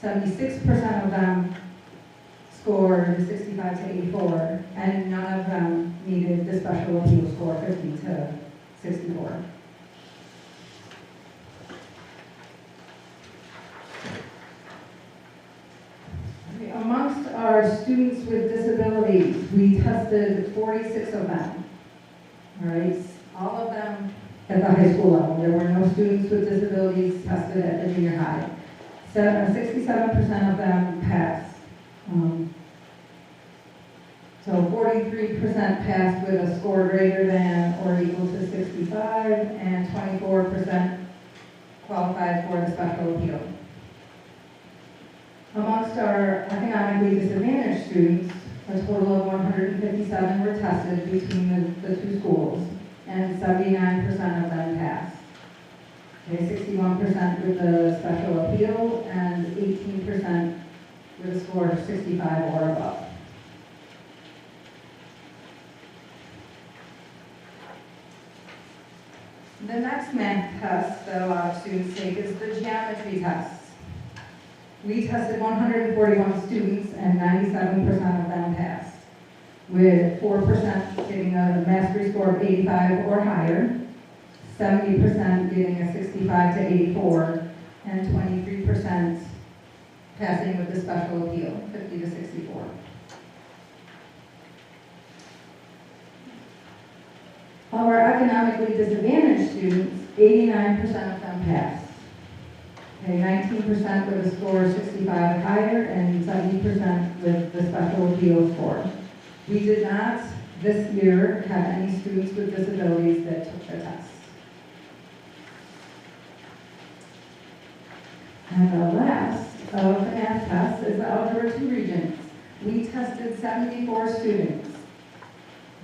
76% of them scored 65 to 84, and none of them needed the special appeal score 50 to 64. Amongst our students with disabilities, we tested 46 of them. All right, all of them at the high school level. There were no students with disabilities tested at the junior high. 67% of them passed. So 43% passed with a score greater than or equal to 65, and 24% qualified for the special appeal. Amongst our economically disadvantaged students, a total of 157 were tested between the two schools, and 79% of them passed. Okay, 61% with the special appeal, and 18% with a score of 65 or above. The next math test that a lot of students take is the geometry test. We tested 141 students and 97% of them passed, with 4% getting a mastery score of 85 or higher, 70% getting a 65 to 84, and 23% passing with the special appeal, 50 to 64. Of our economically disadvantaged students, 89% of them passed. Okay, 19% with a score of 65 or higher, and 70% with the special appeal score. We did not, this year, have any students with disabilities that took the test. And the last of the math tests is the Algebra 2 Regents. We tested 74 students.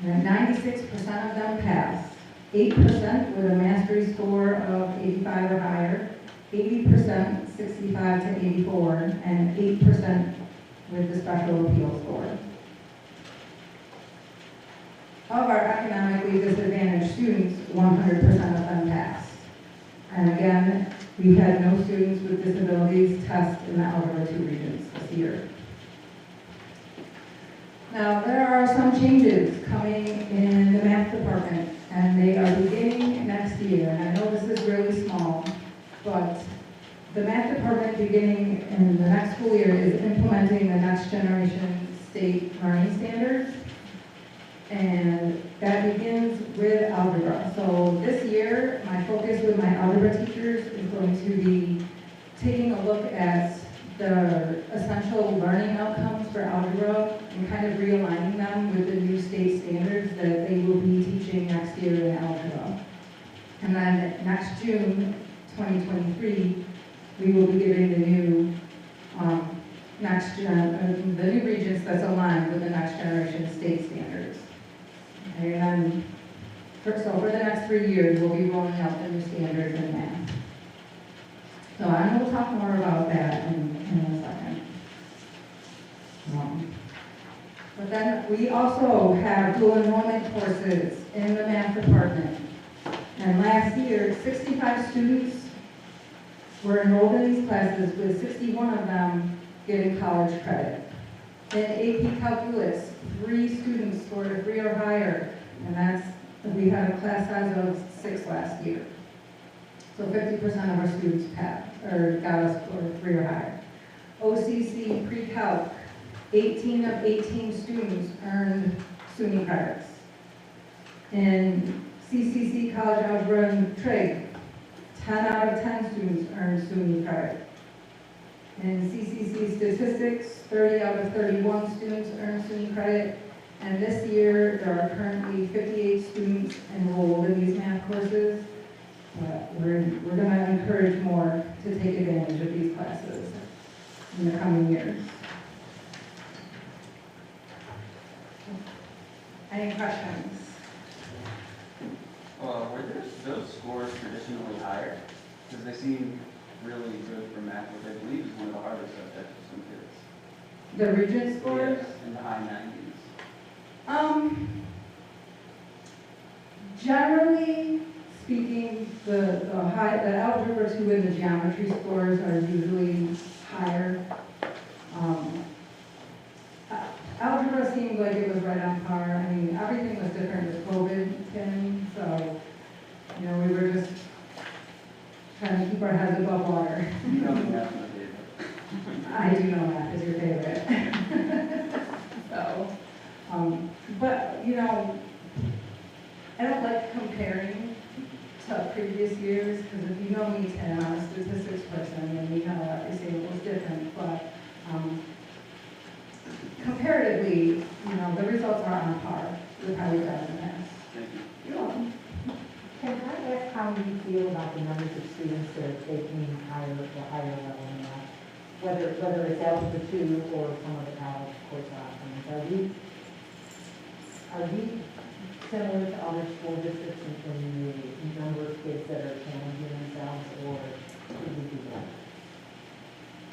And 96% of them passed. 8% with a mastery score of 85 or higher, 80% 65 to 84, and 8% with the special appeal score. Of our economically disadvantaged students, 100% of them passed. And again, we had no students with disabilities test in the Algebra 2 Regents this year. Now, there are some changes coming in the math department, and they are beginning next year. And I know this is really small, but the math department beginning in the next school year is implementing the next generation state learning standards. And that begins with algebra. So this year, my focus with my algebra teachers is going to be taking a look at the essential learning outcomes for algebra and kind of realigning them with the new state standards that they will be teaching next year in algebra. And then next June, 2023, we will be giving the new the new regents that's aligned with the next generation state standards. Okay, and then for the next 3 years, we'll be rolling out the new standards in math. So I will talk more about that in a second. But then we also have dual enrollment courses in the math department. And last year, 65 students were enrolled in these classes, with 61 of them getting college credit. In AP Calculus, 3 students scored a 3 or higher, and we had a class size of 6 last year. So 50% of our students passed, or got us for 3 or higher. OCC Pre-Calc, 18 of 18 students earned SUNY credits. In CCC College Algebra and Trig, 10 out of 10 students earned SUNY credit. In CCC Statistics, 30 out of 31 students earned SUNY credit. And this year, there are currently 58 students enrolled in these math courses. We're going to encourage more to take advantage of these classes in the coming years. Any questions? Were those scores traditionally higher? Because they seem really good for math, which I believe is one of the hardest subjects for some kids. The Regent scores? Yes, in the high 90s. Generally speaking, the Algebra 2 and the geometry scores are usually higher. Algebra seemed like it was right on par. I mean, everything was different with COVID, Tim, so, you know, we were just trying to keep our heads above water. You don't think that's my favorite. I do know math is your favorite. So, but, you know, I don't like comparing to previous years, because if you know me, Tim, I'm a statistics person, and we know every single was different, but comparatively, you know, the results are on par with how we've done in the past. Thank you. You're welcome. Can I ask how you feel about the numbers of students that are taking higher level in math? Whether it's Algebra 2 or some of the college course offerings, are we similar to other school districts in the number of kids that are challenging themselves, or should we do that?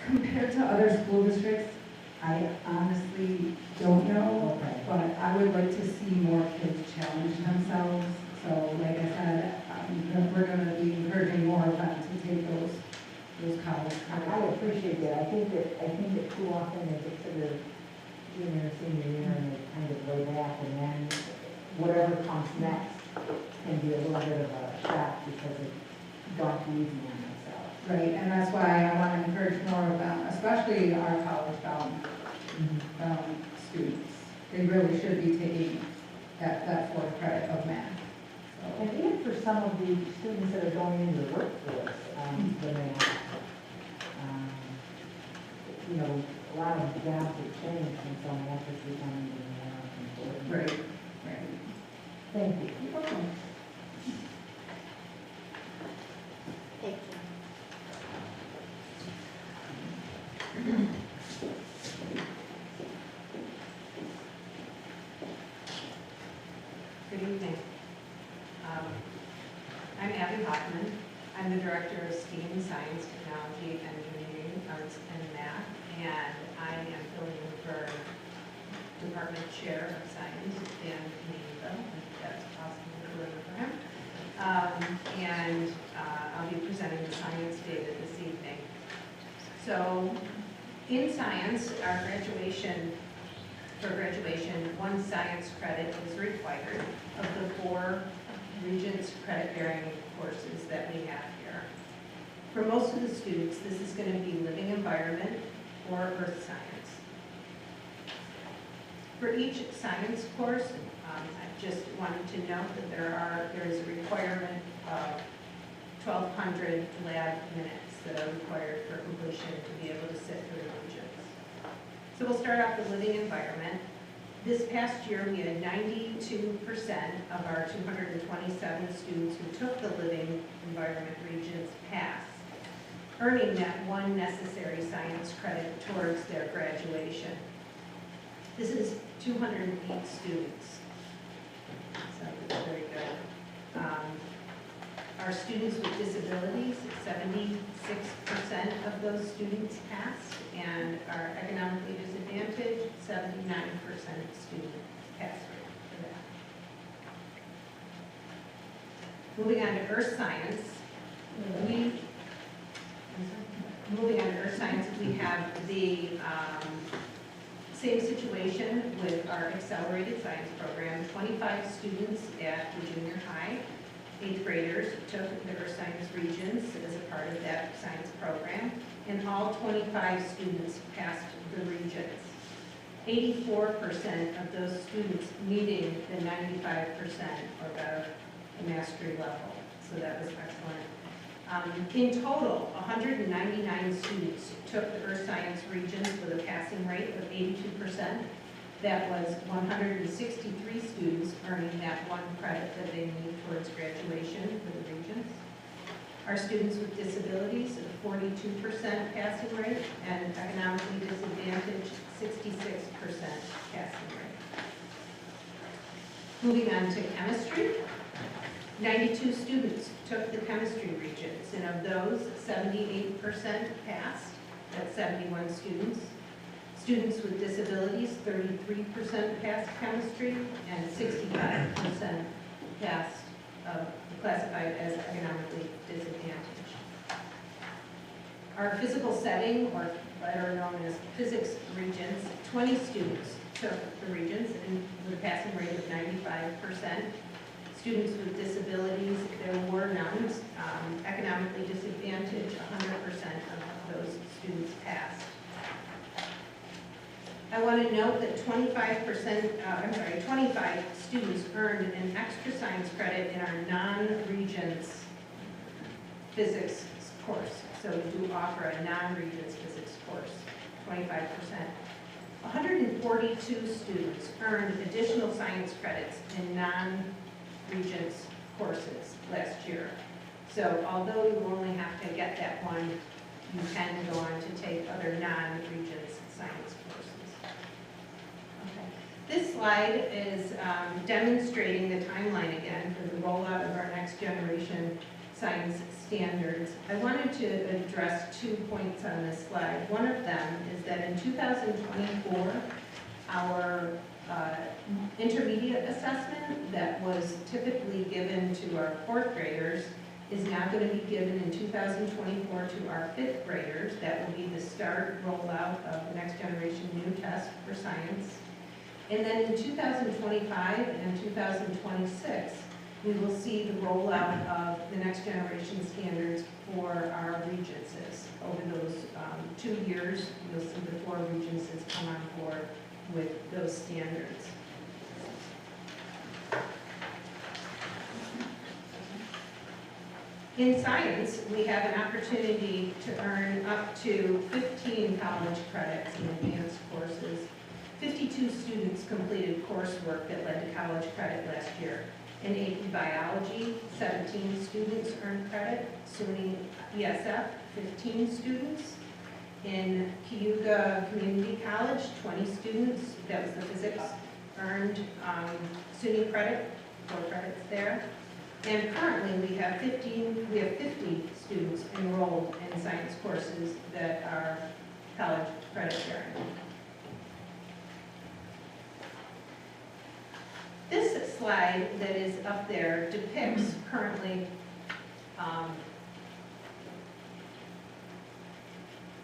Compared to other school districts, I honestly don't know, Okay. but I would like to see more kids challenge themselves. So like I said, we're going to be encouraging more of them to take those college I credits. appreciate that. I think that too often they get to the junior, senior year and they kind of lay back, and then whatever comes next can be a little bit of a shock because they've gone too easy on themselves. Right, and that's why I want to encourage more of them, especially our college-bound students. They really should be taking that 4th credit of math. So, And even for some of the students that are going into the workforce, the math, you know, a lot of jobs have changed, and so math is becoming more important. right, right. Thank you. You're welcome. Thank you. Good evening. I'm Abby Hoffman. I'm the Director of STEAM, Science, Technology, Engineering, Arts, and Math, and I am filling in for Department Chair of Science, Dan Caneva, if that's possible to deliver for him. And I'll be presenting the science data this evening. So, in science, for graduation, 1 science credit is required of the 4 Regents credit-bearing courses that we have here. For most of the students, this is going to be living environment or earth science. For each science course, I just wanted to note that there is a requirement of 1,200 lab minutes that are required for completion to be able to sit for the Regents. So we'll start off with living environment. This past year, we had 92% of our 227 students who took the living environment Regents pass, earning that 1 necessary science credit towards their graduation. This is 208 students, so it's very good. Our students with disabilities, 76% of those students passed, and our economically disadvantaged, 79% student pass rate for Moving on to earth science, we have the same situation with our accelerated science program. 25 students at the junior high, 8th graders took the earth science regions as a part of that science program, and all 25 students passed the regions. 84% of those students meeting the 95% or better mastery level, so that was excellent. In total, 199 students took the earth science regions with a passing rate of 82%. That was 163 students earning that one credit that they need towards graduation for the regions. Our students with disabilities, a 42% passing rate, and economically disadvantaged, 66% passing rate. Moving on to chemistry, 92 students took the chemistry regions, and of those, 78% passed. That's 71 students. Students with disabilities, 33% passed chemistry, and 65% passed, classified as economically disadvantaged. Our physical setting, or better known as physics regions, 20 students took the regions and with a passing rate of 95%. Students with disabilities, there were none. Economically disadvantaged, 100% of those students passed. I want to note that 25 students earned an extra science credit in our non-Regents physics course. So we do offer a non-Regents physics course, 25%. 142 students earned additional science credits in non-Regents courses last year. So although you only have to get that one, you can go on to take other non-Regents science courses. Okay. This slide is demonstrating the timeline again for the rollout of our next generation science standards. I wanted to address 2 points on this slide. One of them is that in 2024, our intermediate assessment that was typically given to our 4th graders is now going to be given in 2024 to our 5th graders. That will be the start rollout of the next generation new test for science. And then in 2025 and 2026, we will see the rollout of the next generation standards for our regencies. Over those 2 years, you'll see the 4 regencies come on board with those standards. In science, we have an opportunity to earn up to 15 college credits in advanced courses. 52 students completed coursework that led to college credit last year. In AP Biology, 17 students earned credit. SUNY ESF, 15 students. In Cayuga Community College, 20 students, that was the physics, earned SUNY credit, 4 credits there. And currently we have 50 students enrolled in science courses that are college credit bearing. This slide that is up there depicts currently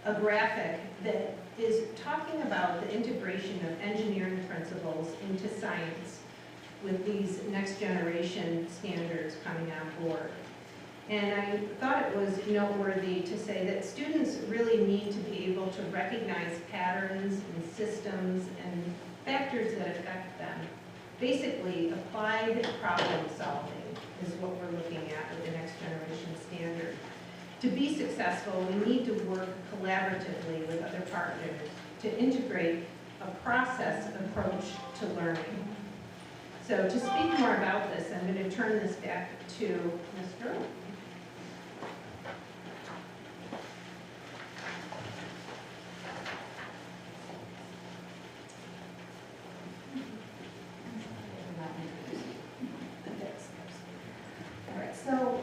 a graphic that is talking about the integration of engineering principles into science with these next generation standards coming on board. And I thought it was noteworthy to say that students really need to be able to recognize patterns and systems and factors that affect them. Basically, applied problem solving is what we're looking at with the next generation standard. To be successful, we need to work collaboratively with other partners to integrate a process approach to learning. So to speak more about this, I'm going to turn this back to Mr. All right, so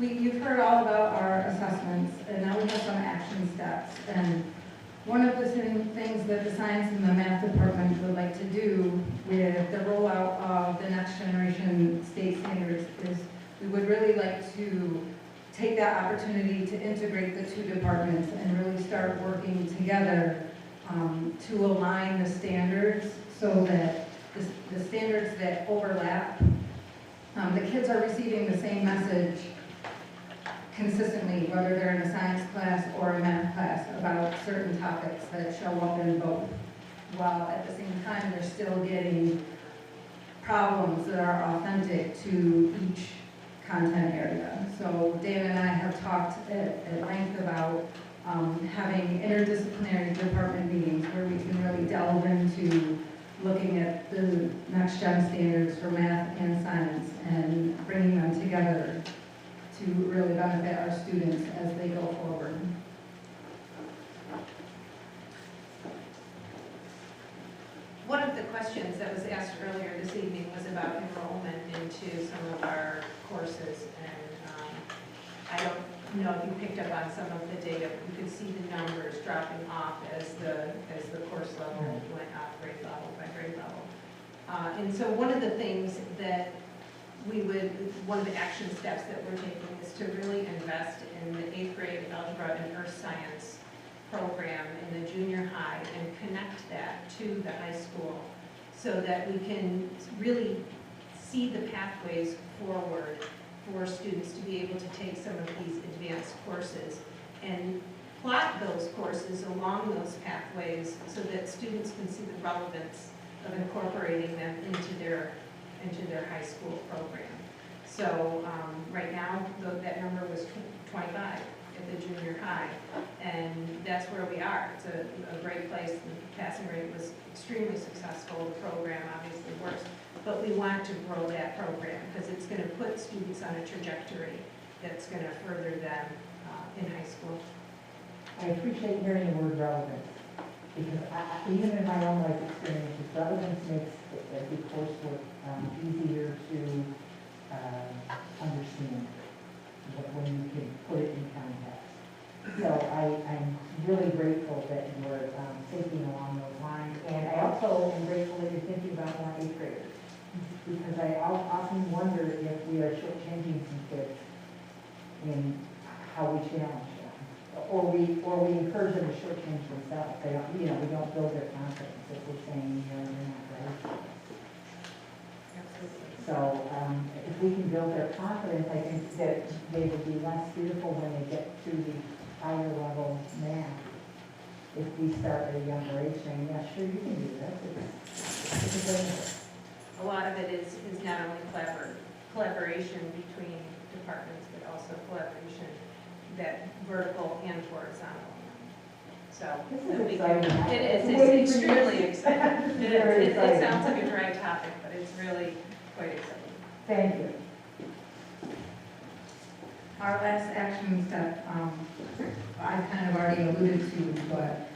you've heard all about our assessments, and now we have some action steps. And one of the things that the science and the math department would like to do with the rollout of the next generation state standards is take that opportunity to integrate the two departments and really start working together to align the standards so that the standards that overlap, the kids are receiving the same message consistently, whether they're in a science class or a math class, about certain topics that show up in both, while at the same time they're still getting problems that are authentic to each content area. So Dan and I have talked at length about having interdisciplinary department meetings where we can really delve into looking at the next gen standards for math and science and bringing them together to really benefit our students as they go forward. One of the questions that was asked earlier this evening was about enrollment into some of our courses, and I don't know if you picked up on some of the data. You could see the numbers dropping off as the course level went up, grade level by grade level. And so one of the things that one of the action steps that we're taking is to really invest in the 8th grade algebra and earth science program in the junior high and connect that to the high school so that we can really see the pathways forward for students to be able to take some of these advanced courses and plot those courses along those pathways so that students can see the relevance of incorporating them into their high school program. So right now, that number was 25 at the junior high, and that's where we are. It's a great place. The passing rate was extremely successful. The program obviously works, but we want to grow that program because it's going to put students on a trajectory that's going to further them in high school. I appreciate hearing the word relevance, because even in my own life experiences, relevance makes the coursework easier to understand when you can put it in context. So I'm really grateful that you're thinking along those lines, and I also am grateful that you're thinking about more 8th graders, because I often wonder if we are shortchanging some kids in how we challenge them, or we encourage them to shortchange themselves. They don't, we don't build their confidence if we're saying, you're not ready. So if we can build their confidence, I think that they will be less fearful when they get to the higher level math. If we start at a younger age saying, yeah, sure, you can do this. It's a benefit. A lot of it is not only collaboration between departments, but also collaboration that vertical and horizontal. So This is exciting. it's extremely exciting. Very It exciting. sounds like a dry topic, but it's really quite exciting. Thank you. Our last action step, I kind of already alluded to, but,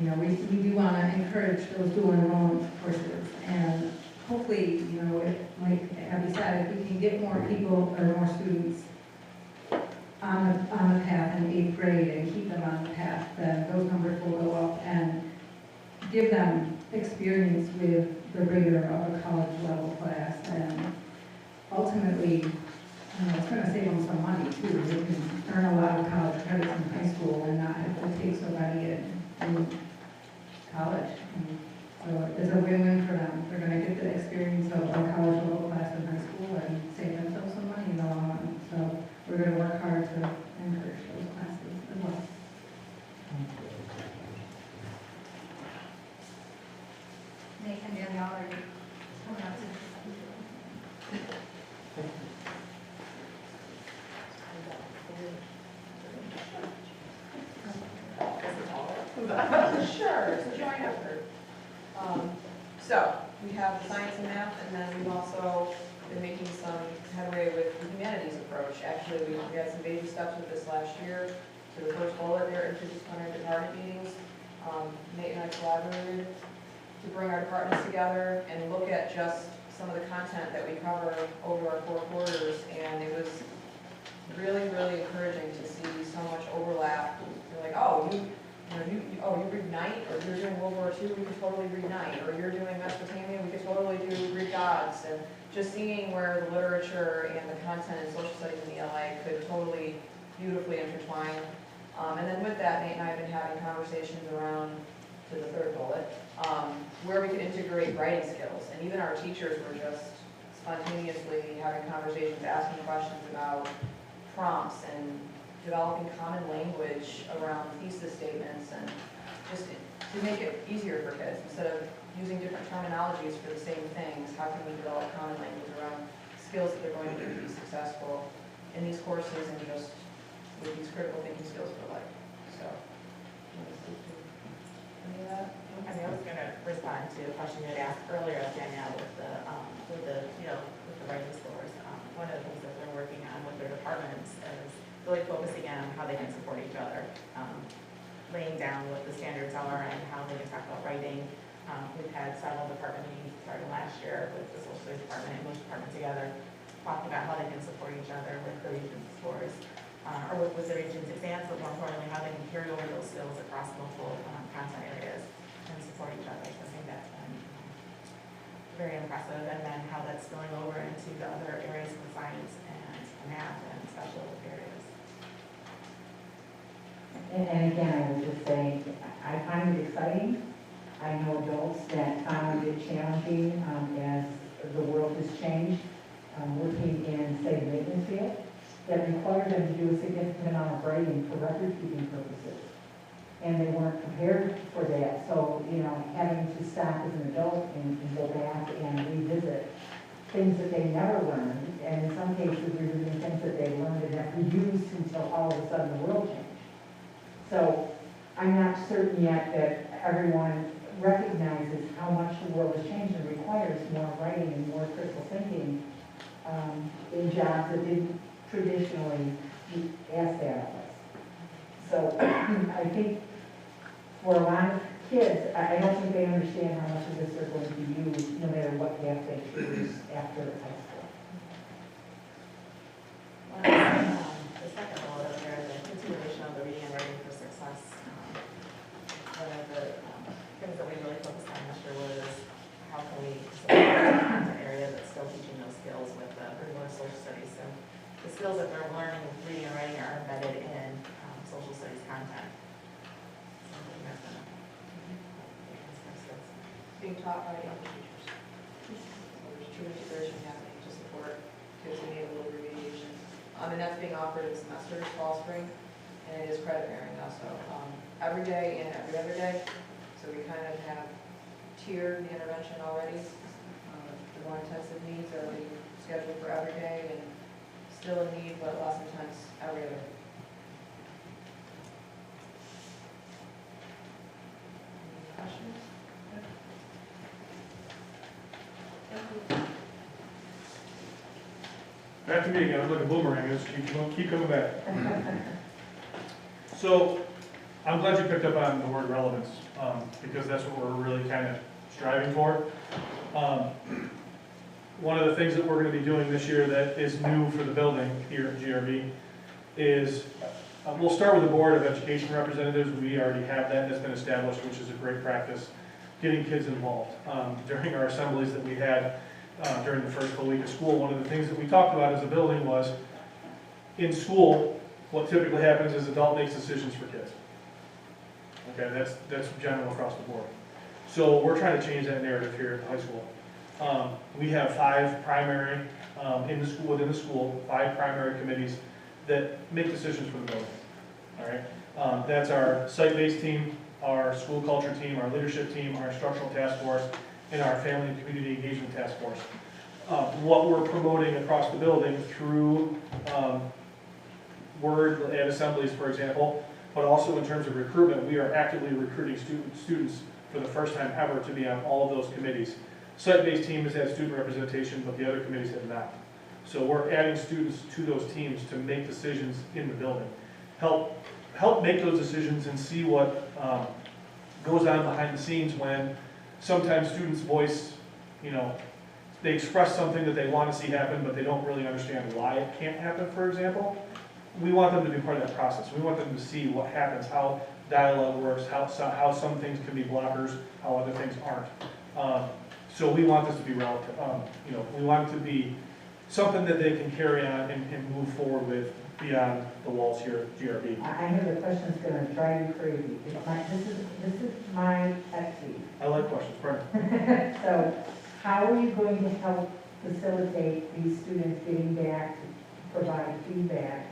we do want to encourage those dual enrollment courses. And hopefully, like Abby said, if we can get more people or more students on the path in 8th grade and keep them on the path, then those numbers will go up and give them experience with the rigor of a college level class. And ultimately, it's going to save them some money too. They can earn a lot of college credits in high school and not have to take so many in college. And so it's a win-win for them. They're going to get the experience of a college level class in high school and save themselves some money in the long run. So we're going to work hard to encourage those classes as well. Nathan, Danielle, are you coming up to? Sure, it's a joint effort. So, we have the science and math, and then we've also been making some headway with the humanities approach. Actually, we had some baby steps with this last year. So the first bullet there, interdisciplinary department meetings. Nate and I collaborated to bring our departments together and look at just some of the content that we cover over our 4 quarters, and it was really, really encouraging to see so much overlap. You're like, oh, you read Knight, or you're doing World War II, we could totally read Knight, or you're doing Mesopotamia, we could totally do Greek gods, and just seeing where the literature and the content in social studies in the LA could totally beautifully intertwined. And then with that, Nate and I have been having conversations around, to the third bullet, where we could integrate writing skills. And even our teachers were just spontaneously having conversations, asking questions about prompts and developing common language around thesis statements, and just to make it easier for kids. Instead of using different terminologies for the same things, how can we develop common language around skills that they're going to do to be successful in these courses and just with these critical thinking skills for life. So, any of that? I mean, I was gonna respond to a question you had asked earlier, Danielle, with the writing scores. One of the things that they're working on with their departments is really focusing on how they can support each other, laying down what the standards are and how they can talk about writing. We've had several department meetings starting last year with the social studies department and English department together, talking about how they can support each other with the region's scores, or with the region's exams, but more importantly, how they can carry over those skills across multiple content areas and support each other. So I think that's been very impressive, and then how that's spilling over into the other areas of science and math and special areas. And again, I would just say, I find it exciting. I know adults that find it challenging as the world has changed, working in, say, the maintenance field, that require them to do a significant amount of writing for record-keeping purposes. And they weren't prepared for that. So, you know, having to stop as an adult and go back and revisit things that they never learned, and in some cases revisiting things that they learned and never used until all of a sudden the world changed. So I'm not certain yet that everyone recognizes how much the world has changed and requires more writing and more critical thinking in jobs that didn't traditionally ask that of us. So I think for a lot of kids, I don't think they understand how much of this they're going to use no matter what path they choose after high school. The second bullet there, the continuation of the reading and writing for success. One of the things that we really focused on this year was how can we support the content area that's still teaching those skills with the particular social studies. So the skills that they're learning with reading and writing are embedded in social studies content. So I think that's been Being taught by other teachers. So there's true integration happening to support kids being able to remediation. And that's being offered in semesters, fall, spring, and it is credit bearing also. Every day and every other day. So we kind of have tiered the intervention already. The more intensive needs are being scheduled for every day and still in need, but less intense every other. Any questions? Back to me again, I'm like a boomerang, just keep coming back. So, I'm glad you picked up on the word relevance, because that's what we're really kind of striving for. One of the things that we're going to be doing this year that is new for the building here at GRB is, we'll start with the Board of Education Representatives. We already have that, that's been established, which is a great practice, getting kids involved. During our assemblies that we had during the first full week of school, one of the things that we talked about as a building was, in school, what typically happens is adult makes decisions for kids. Okay, that's general across the board. So we're trying to change that narrative here at the high school. We have 5 primary, within the school, 5 primary committees that make decisions for the building. All right, that's our site-based team, our school culture team, our leadership team, our instructional task force, and our family and community engagement task force. What we're promoting across the building through Word at assemblies, for example, but also in terms of recruitment, we are actively recruiting students for the first time ever to be on all of those committees. Site-based team has had student representation, but the other committees have not. So we're adding students to those teams to make decisions in the building. Help make those decisions and see what goes on behind the scenes when sometimes students voice, they express something that they want to see happen, but they don't really understand why it can't happen, for example. We want them to be part of that process. We want them to see what happens, how dialogue works, how some things can be blockers, how other things aren't. So we want this to be relative. We want it to be something that they can carry on and move forward with beyond the walls here at GRB. I have a question that's gonna drive you crazy. This is my pet peeve. I like questions, Brenda. So how are you going to help facilitate these students getting back, provide feedback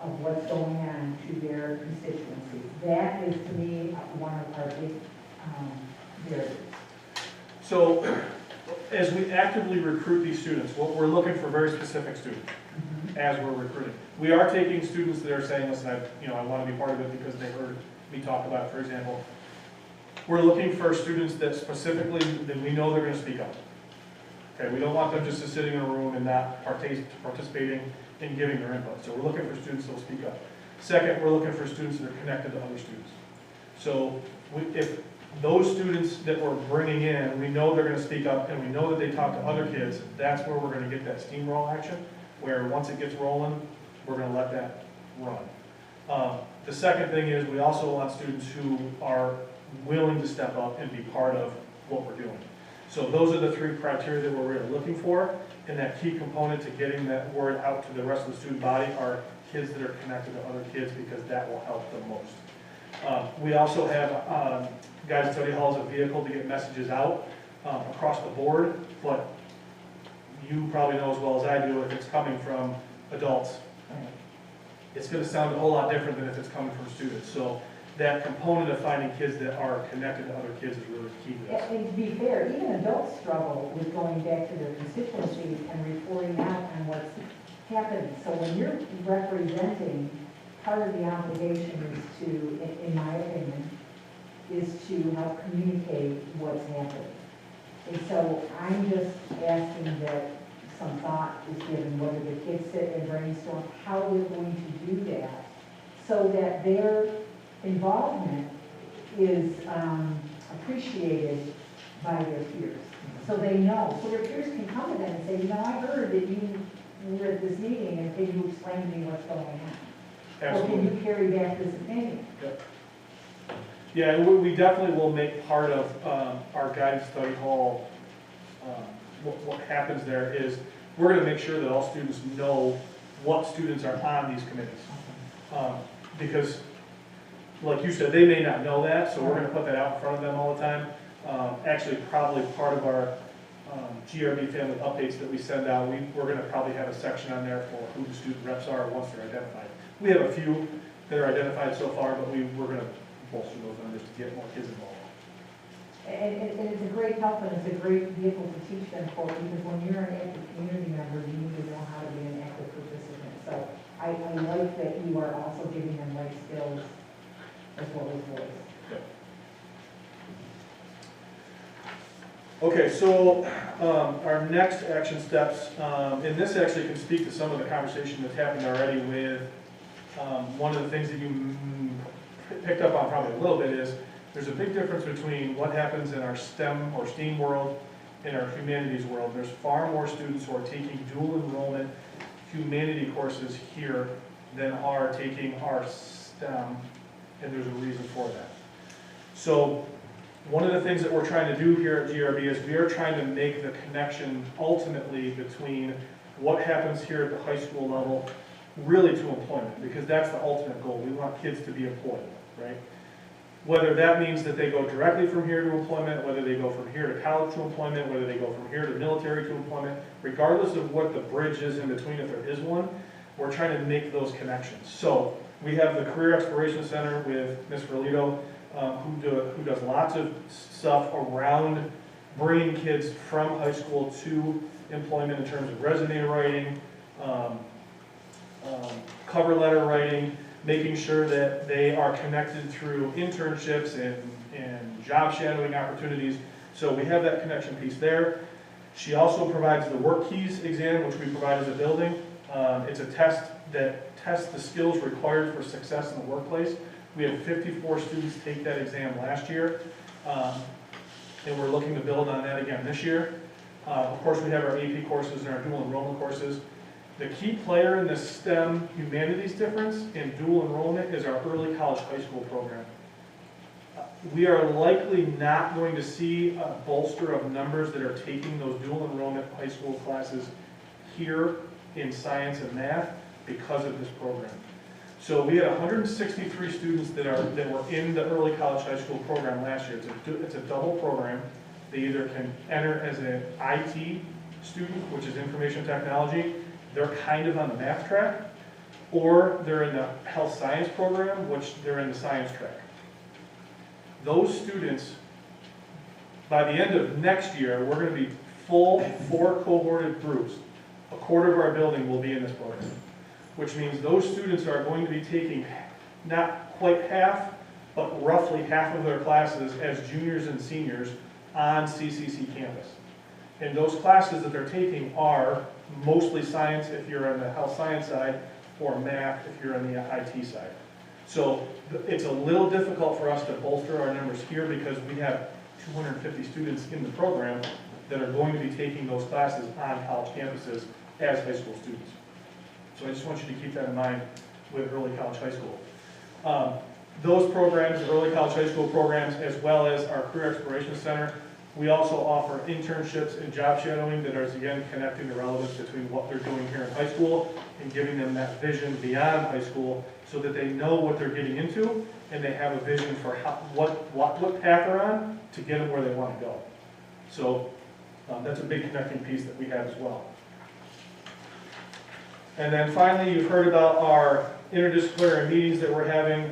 of what's going on to their constituencies? That is to me one of our big barriers. So as we actively recruit these students, we're looking for very specific students as we're recruiting. We are taking students that are saying, listen, I want to be part of it because they heard me talk about it, for example. We're looking for students that specifically, that we know they're going to speak up. Okay, we don't want them just sitting in a room and not participating in giving their input. So we're looking for students that will speak up. Second, we're looking for students that are connected to other students. So if those students that we're bringing in, we know they're going to speak up and we know that they talk to other kids, that's where we're going to get that steamroll action, where once it gets rolling, we're going to let that run. The second thing is we also want students who are willing to step up and be part of what we're doing. So those are the three criteria that we're really looking for, and that key component to getting that word out to the rest of the student body are kids that are connected to other kids, because that will help the most. We also have Guided Study Hall as a vehicle to get messages out across the board, but you probably know as well as I do if it's coming from adults. It's going to sound a whole lot different than if it's coming from students. So that component of finding kids that are connected to other kids is really key to this. And to be fair, even adults struggle with going back to their constituencies and reporting out on what's happening. So when you're representing, part of the obligation is to, in my opinion, is to help communicate what's happening. And so I'm just asking that some thought is given, whether the kids sit and brainstorm how they're going to do that, so that their involvement is appreciated by their peers. So they know, so their peers can come to them and say, you know, I heard that you were at this meeting, and can you explain to me what's going on? Absolutely. Or can you carry back this opinion? Yep. Yeah, and we definitely will make part of our Guided Study Hall, what happens there is we're going to make sure that all students know what students are on these committees. Because, like you said, they may not know that, so we're going to put that out in front of them all the time. Actually, probably part of our GRB family updates that we send out, we're going to probably have a section on there for who the student reps are once they're identified. We have a few that are identified so far, but we're going to bolster those numbers to get more kids involved. And it's a great help, and it's a great vehicle to teach them for, because when you're an active community member, you need to know how to be an active participant. So I like that you are also giving them life skills as well as voice. Yep. Okay, so our next action steps, and this actually can speak to some of the conversation that's happened already with one of the things that you picked up on probably a little bit is there's a big difference between what happens in our STEM or STEAM world and our humanities world. There's far more students who are taking dual enrollment humanity courses here than are taking our STEM, and there's a reason for that. So one of the things that we're trying to do here at GRB is we are trying to make the connection ultimately between what happens here at the high school level really to employment, because that's the ultimate goal. We want kids to be employed, right? Whether that means that they go directly from here to employment, whether they go from here to college to employment, whether they go from here to military to employment, regardless of what the bridge is in between, if there is one, we're trying to make those connections. So we have the Career Exploration Center with Ms. Verlito, who does lots of stuff around bringing kids from high school to employment in terms of resume writing, cover letter writing, making sure that they are connected through internships and job shadowing opportunities. So we have that connection piece there. She also provides the Workkeys Exam, which we provide as a building. It's a test that tests the skills required for success in the workplace. We had 54 students take that exam last year, and we're looking to build on that again this year. Of course, we have our AP courses and our dual enrollment courses. The key player in the STEM humanities difference in dual enrollment is our early college high school program. We are likely not going to see a bolster of numbers that are taking those dual enrollment high school classes here in science and math because of this program. So we had 163 students that were in the early college high school program last year. It's a double program. They either can enter as an IT student, which is information technology, they're kind of on the math track, or they're in the health science program, which they're in the science track. Those students, by the end of next year, we're going to be full 4 cohorted groups. A quarter of our building will be in this program, which means those students are going to be taking not quite half, but roughly half of their classes as juniors and seniors on CCC campus. And those classes that they're taking are mostly science if you're on the health science side, or math if you're on the IT side. So it's a little difficult for us to bolster our numbers here because we have 250 students in the program that are going to be taking those classes on college campuses as high school students. So I just want you to keep that in mind with early college high school. Those programs, the early college high school programs, as well as our Career Exploration Center, we also offer internships and job shadowing that are, again, connecting the relevance between what they're doing here in high school and giving them that vision beyond high school so that they know what they're getting into and they have a vision for what path they're on to get them where they want to go. So that's a big connecting piece that we have as well. And then finally, you've heard about our interdisciplinary meetings that we're having.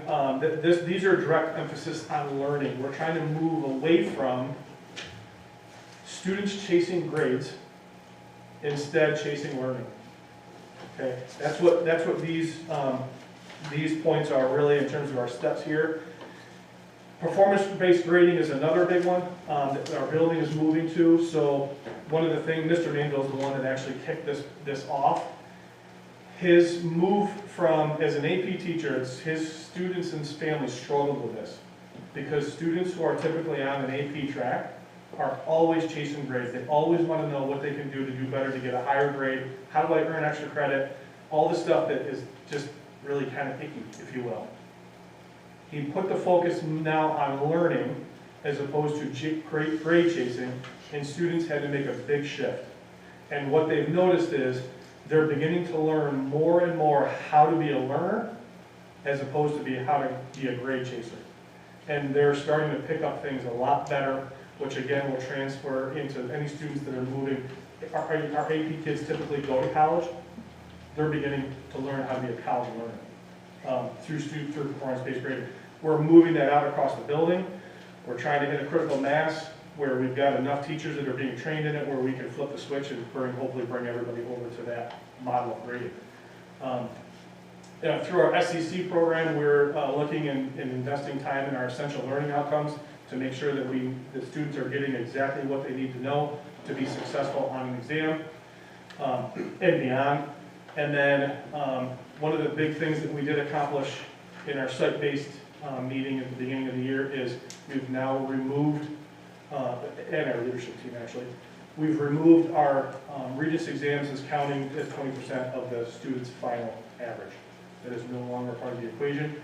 These are direct emphasis on learning. We're trying to move away from students chasing grades, instead chasing learning. Okay, that's what these points are really in terms of our steps here. Performance-based grading is another big one that our building is moving to. So one of the things, Mr. Manville is the one that actually kicked this off. His move from, as an AP teacher, his students and his family struggled with this because students who are typically on an AP track are always chasing grades. They always want to know what they can do to do better to get a higher grade. How do I earn extra credit? All the stuff that is just really kind of icky, if you will. He put the focus now on learning as opposed to grade chasing, and students had to make a big shift. And what they've noticed is they're beginning to learn more and more how to be a learner as opposed to how to be a grade chaser. And they're starting to pick up things a lot better, which again will transfer into any students that are moving. Our AP kids typically go to college. They're beginning to learn how to be a college learner through performance-based grading. We're moving that out across the building. We're trying to hit a critical mass where we've got enough teachers that are being trained in it where we can flip the switch and hopefully bring everybody over to that model of grading. Through our SEC program, we're looking and investing time in our essential learning outcomes to make sure that the students are getting exactly what they need to know to be successful on an exam and beyond. And then one of the big things that we did accomplish in our site-based meeting at the beginning of the year is we've now removed, and our leadership team actually, we've removed our Regents exams as counting as 20% of the student's final average. That is no longer part of the equation.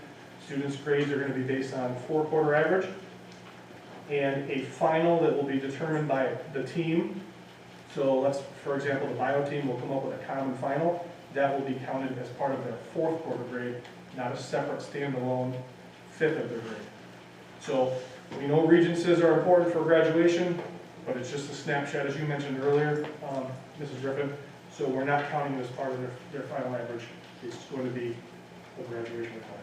Students' grades are going to be based on 4-quarter average and a final that will be determined by the team. So for example, the bio team will come up with a common final. That will be counted as part of their 4th-quarter grade, not a separate standalone 5th of their grade. So we know Regencies are important for graduation, but it's just a snapshot, as you mentioned earlier, Mrs. Griffin. So we're not counting it as part of their final average. It's going to be a graduation requirement.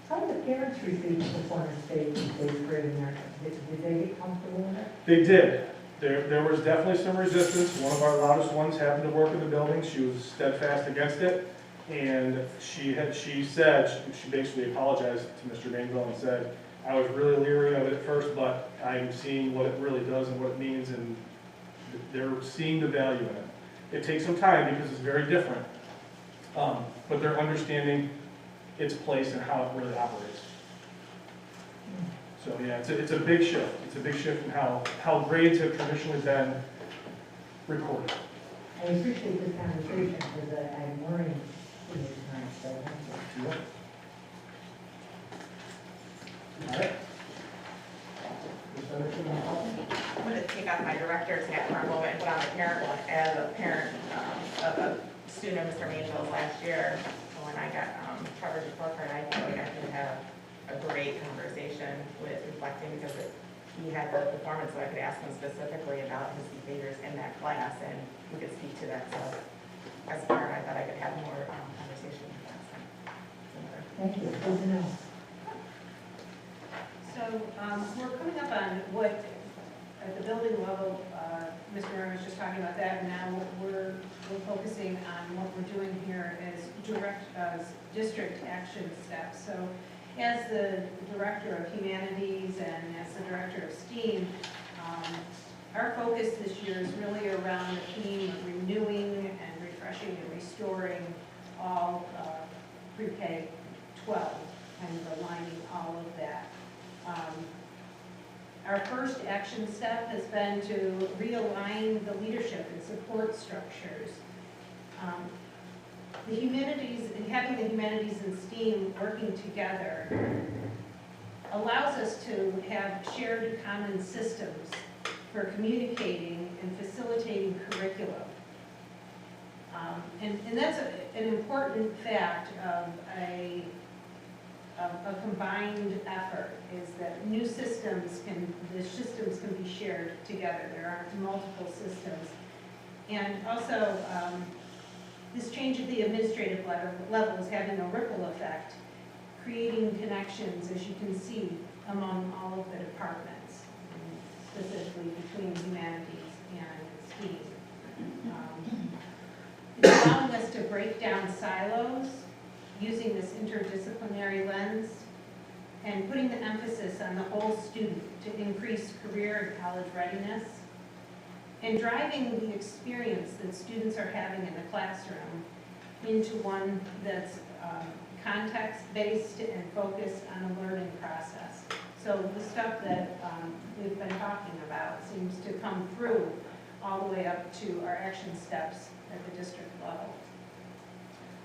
How did the parents receive performance-based grading there? Did they get comfortable with it? They did. There was definitely some resistance. One of our loudest ones happened to work in the building. She was steadfast against it. And she basically apologized to Mr. Manville and said, I was really leery of it at first, but I'm seeing what it really does and what it means, and they're seeing the value in it. It takes some time because it's very different, but they're understanding its place and how it really operates. So yeah, it's a big shift. It's a big shift in how grades have traditionally been recorded. I appreciate this conversation because I'm learning things tonight, so thank you. All right. I'm going to take off my director's hat for a moment and put on the parent one as a parent of a student of Mr. Mangel's last year, when I got Trevor's report card, I feel like I could have a great conversation with reflecting, because he had the performance, so I could ask him specifically about his behaviors in that class, and we could speak to that. So as a parent, I thought I could have more conversation with that. Thank you. Good to know. So we're coming up on what, at the building level, Mr. Murray was just talking about that, and now we're focusing on what we're doing here as district action steps. So as the director of humanities and as the director of STEAM, our focus this year is really around the theme of renewing and refreshing and restoring all pre-K 12, kind of aligning all of that. Our first action step has been to realign the leadership and support structures. The humanities, and having the humanities and STEAM working together allows us to have shared common systems for communicating and facilitating curriculum. And that's an important fact of a combined effort, is that new systems the systems can be shared together. There aren't multiple systems. And also, this change at the administrative level is having a ripple effect, creating connections, as you can see, among all of the departments, specifically between humanities and STEAM. It's allowing us to break down silos, using this interdisciplinary lens, and putting the emphasis on the whole student to increase career and college readiness, and driving the experience that students are having in the classroom into one that's context-based and focused on the learning process. So the stuff that we've been talking about seems to come through all the way up to our action steps at the district level.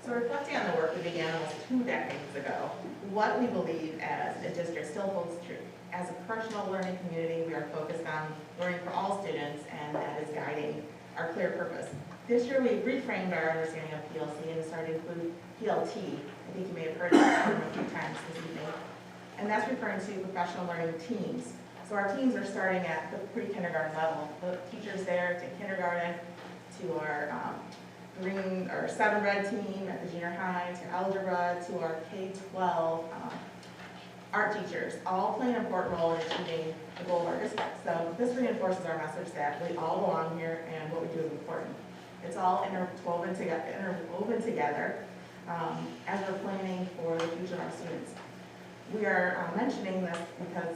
So reflecting on the work we began almost 2 decades ago, what we believe as a district still holds true. As a professional learning community, we are focused on learning for all students, and that is guiding our clear purpose. This year, we reframed our understanding of PLC and started to include PLT. I think you may have heard that term a few times this evening. And that's referring to professional learning teams. So our teams are starting at the pre-kindergarten level. The teachers there to kindergarten, to our green or 7 red team at the junior high, to algebra, to our K-12 art teachers, all play an important role in achieving the goal of our district. So this reinforces our message that we all belong here and what we do is important. It's all interwoven together as we're planning for the future of our students. We are mentioning this because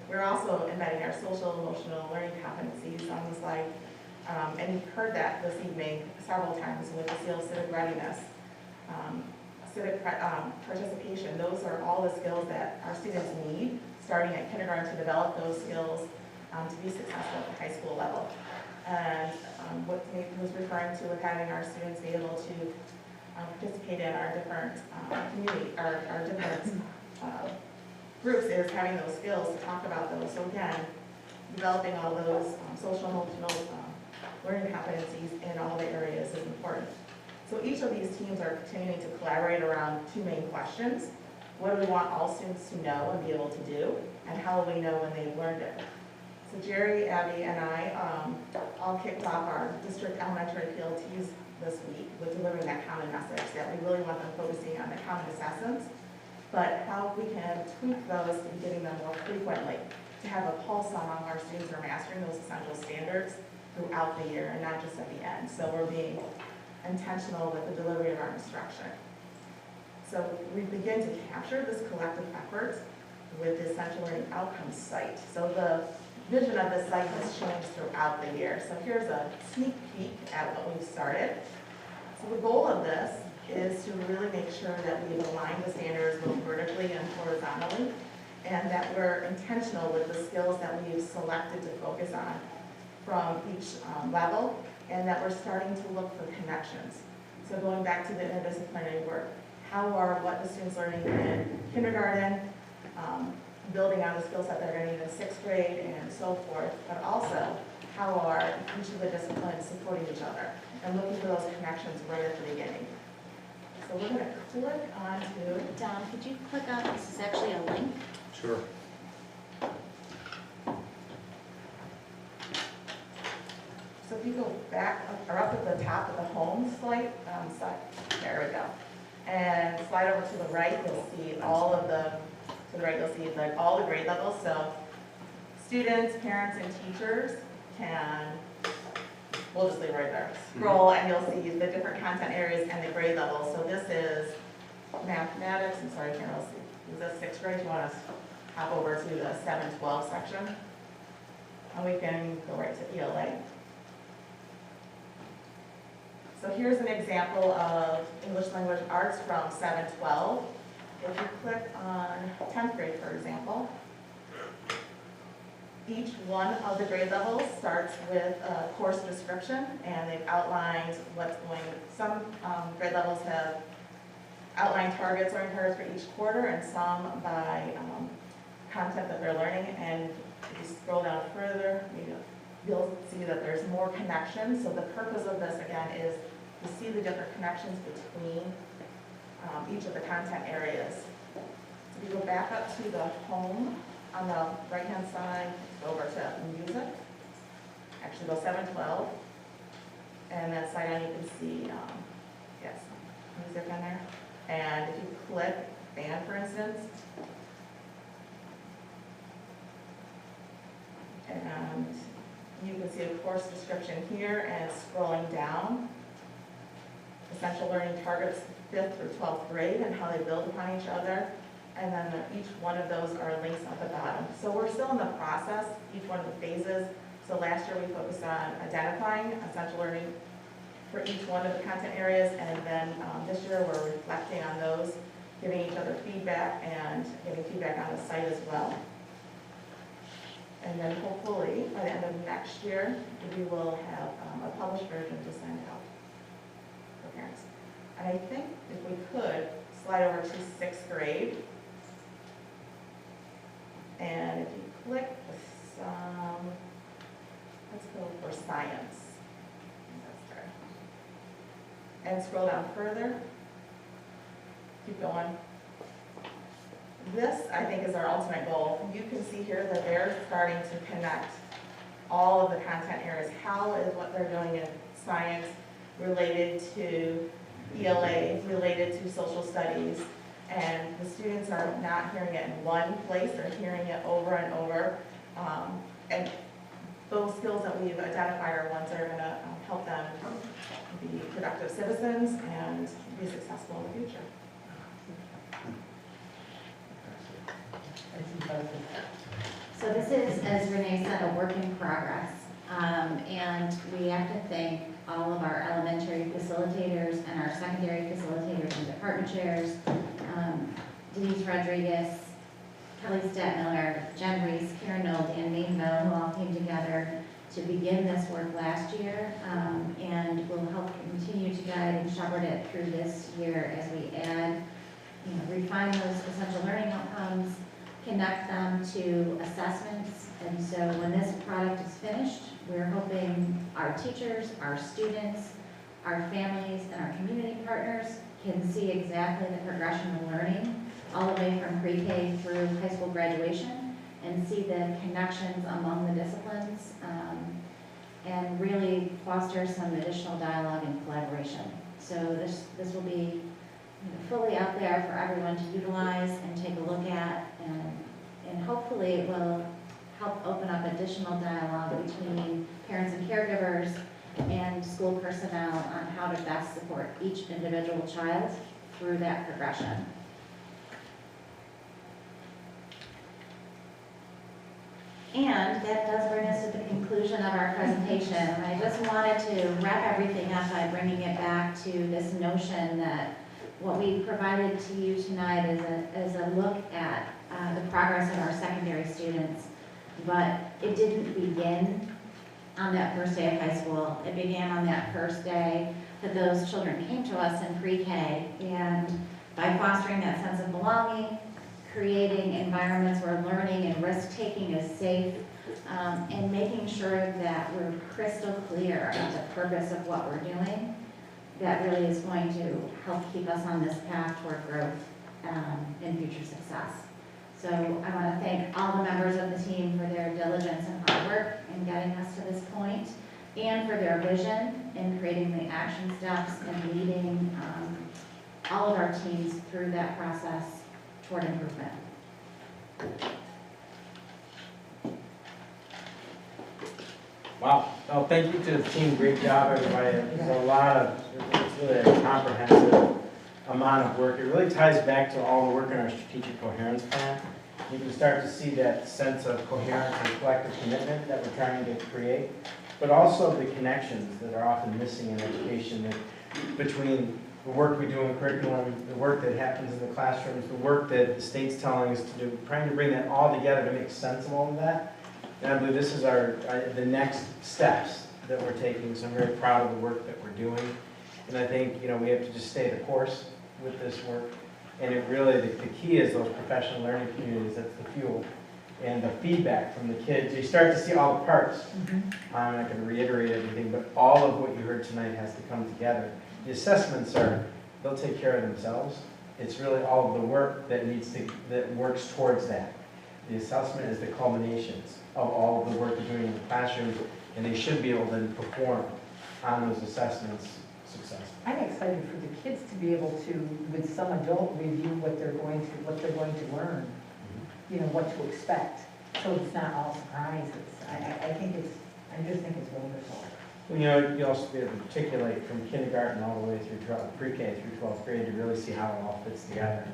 we're also embedding our social emotional learning competencies on the slide. And you've heard that this evening several times with the seal of civic readiness, civic participation. Those are all the skills that our students need, starting at kindergarten, to develop those skills to be successful at the high school level. And what Nate was referring to with having our students be able to participate in our different our different groups is having those skills to talk about those. So again, developing all those social emotional learning competencies in all the areas is important. So each of these teams are continuing to collaborate around 2 main questions. What do we want all students to know and be able to do? And how will we know when they've learned it? So Jerry, Abby, and I all kicked off our district elementary PLTs this week with delivering that common message that we really want them focusing on the common assessments, but how we can tweak those and getting them more frequently to have a pulse on all our students who are mastering those essential standards throughout the year and not just at the end. So we're being intentional with the delivery of our instruction. So we begin to capture this collective effort with the essential learning outcomes site. So the vision of this site has changed throughout the year. So here's a sneak peek at what we've started. So the goal of this is to really make sure that we've aligned the standards both vertically and horizontally, and that we're intentional with the skills that we've selected to focus on from each level, and that we're starting to look for connections. So going back to the interdisciplinary work, what the students learning in kindergarten, building on the skill set that they're going to need in 6th grade and so forth, but also how are each of the disciplines supporting each other and looking for those connections right at the beginning. So we're going to click onto, Don, could you click on, this is actually a link. Sure. so if you go back or up at the top of the home slide, there we go. And slide over to the right, you'll see all of the, to the right, you'll see like all the grade levels. So students, parents, and teachers can, we'll just leave right there. Scroll and you'll see the different content areas and the grade levels. So this is mathematics, I'm sorry, I can't really see. Is this sixth grade? You want us to hop over to the 7-12 section? And we can go right to ELA. So here's an example of English Language Arts from 7-12. If you click on 10th grade, for example, each one of the grade levels starts with a course description, and they've outlined what's going, some grade levels have outlined targets or targets for each quarter, and some by content that they're learning. And if you scroll down further, you'll see that there's more connections. So the purpose of this, again, is to see the different connections between each of the content areas. So if you go back up to the home on the right-hand side, go over to music, actually go 7-12, and then side down you can see, yes, music in there. And if you click band, for instance, and you can see a course description here, and scrolling down, essential learning targets 5th through 12th grade and how they build upon each other. And then each one of those are links at the bottom. So we're still in the process, each one of the phases. So last year we focused on identifying essential learning for each one of the content areas, and then this year we're reflecting on those, giving each other feedback and giving feedback on the site as well. And then hopefully by the end of next year, we will have a published version to send out for parents. And I think if we could slide over to 6th grade, and if you click some, let's go for science. And scroll down further. Keep going. This, I think, is our ultimate goal. You can see here that they're starting to connect all of the content areas. How is what they're doing in science related to ELA, related to social studies, and the students are not hearing it in one place, they're hearing it over and over. And those skills that we've identified are ones that are going to help them be productive citizens and be successful in the future. So this is, as Renee said, a work in progress. And we have to thank all of our elementary facilitators and our secondary facilitators and department chairs, Denise Rodriguez, Kelly Stettmiller, Jen Reese, Karen Nold, and Maine Mel, who all came together to begin this work last year, and will help continue to guide and shepherd it through this year as we add, refine those essential learning outcomes, connect them to assessments. And so when this product is finished, we're hoping our teachers, our students, our families, and our community partners can see exactly the progression of learning all the way from pre-K through high school graduation, and see the connections among the disciplines, and really foster some additional dialogue and collaboration. So this will be fully out there for everyone to utilize and take a look at, and hopefully it will help open up additional dialogue between parents and caregivers and school personnel on how to best support each individual child through that progression. And that does bring us to the conclusion of our presentation. I just wanted to wrap everything up by bringing it back to this notion that what we provided to you tonight is a look at the progress of our secondary students, but it didn't begin on that first day of high school. It began on that first day that those children came to us in pre-K, and by fostering that sense of belonging, creating environments where learning and risk-taking is safe, and making sure that we're crystal clear of the purpose of what we're doing, that really is going to help keep us on this path toward growth and future success. So I want to thank all the members of the team for their diligence and hard work in getting us to this point, and for their vision in creating the action steps and leading all of our teams through that process toward improvement. Wow, well, thank you to the team, great job, everybody. It's really a comprehensive amount of work. It really ties back to all the work in our strategic coherence plan. You can start to see that sense of coherence and collective commitment that we're trying to create, but also the connections that are often missing in education between the work we do in curriculum, the work that happens in the classrooms, the work that the state's telling us to do, trying to bring that all together to make sense of all of that. And I believe this is the next steps that we're taking, so I'm very proud of the work that we're doing. And I think, we have to just stay the course with this work. And it really, the key is those professional learning communities, that's the fuel. And the feedback from the kids, you start to see all the parts. I'm not going to reiterate everything, but all of what you heard tonight has to come together. The assessments they'll take care of themselves. It's really all of the work that works towards that. The assessment is the culminations of all of the work they're doing in the classroom, and they should be able to perform on those assessments successfully. I'm excited for the kids to be able to, with some adult, review what they're going to learn, what to expect, so it's not all surprises. I just think it's wonderful. You also be able to articulate from kindergarten all the way through pre-K through 12th grade to really see how it all fits together.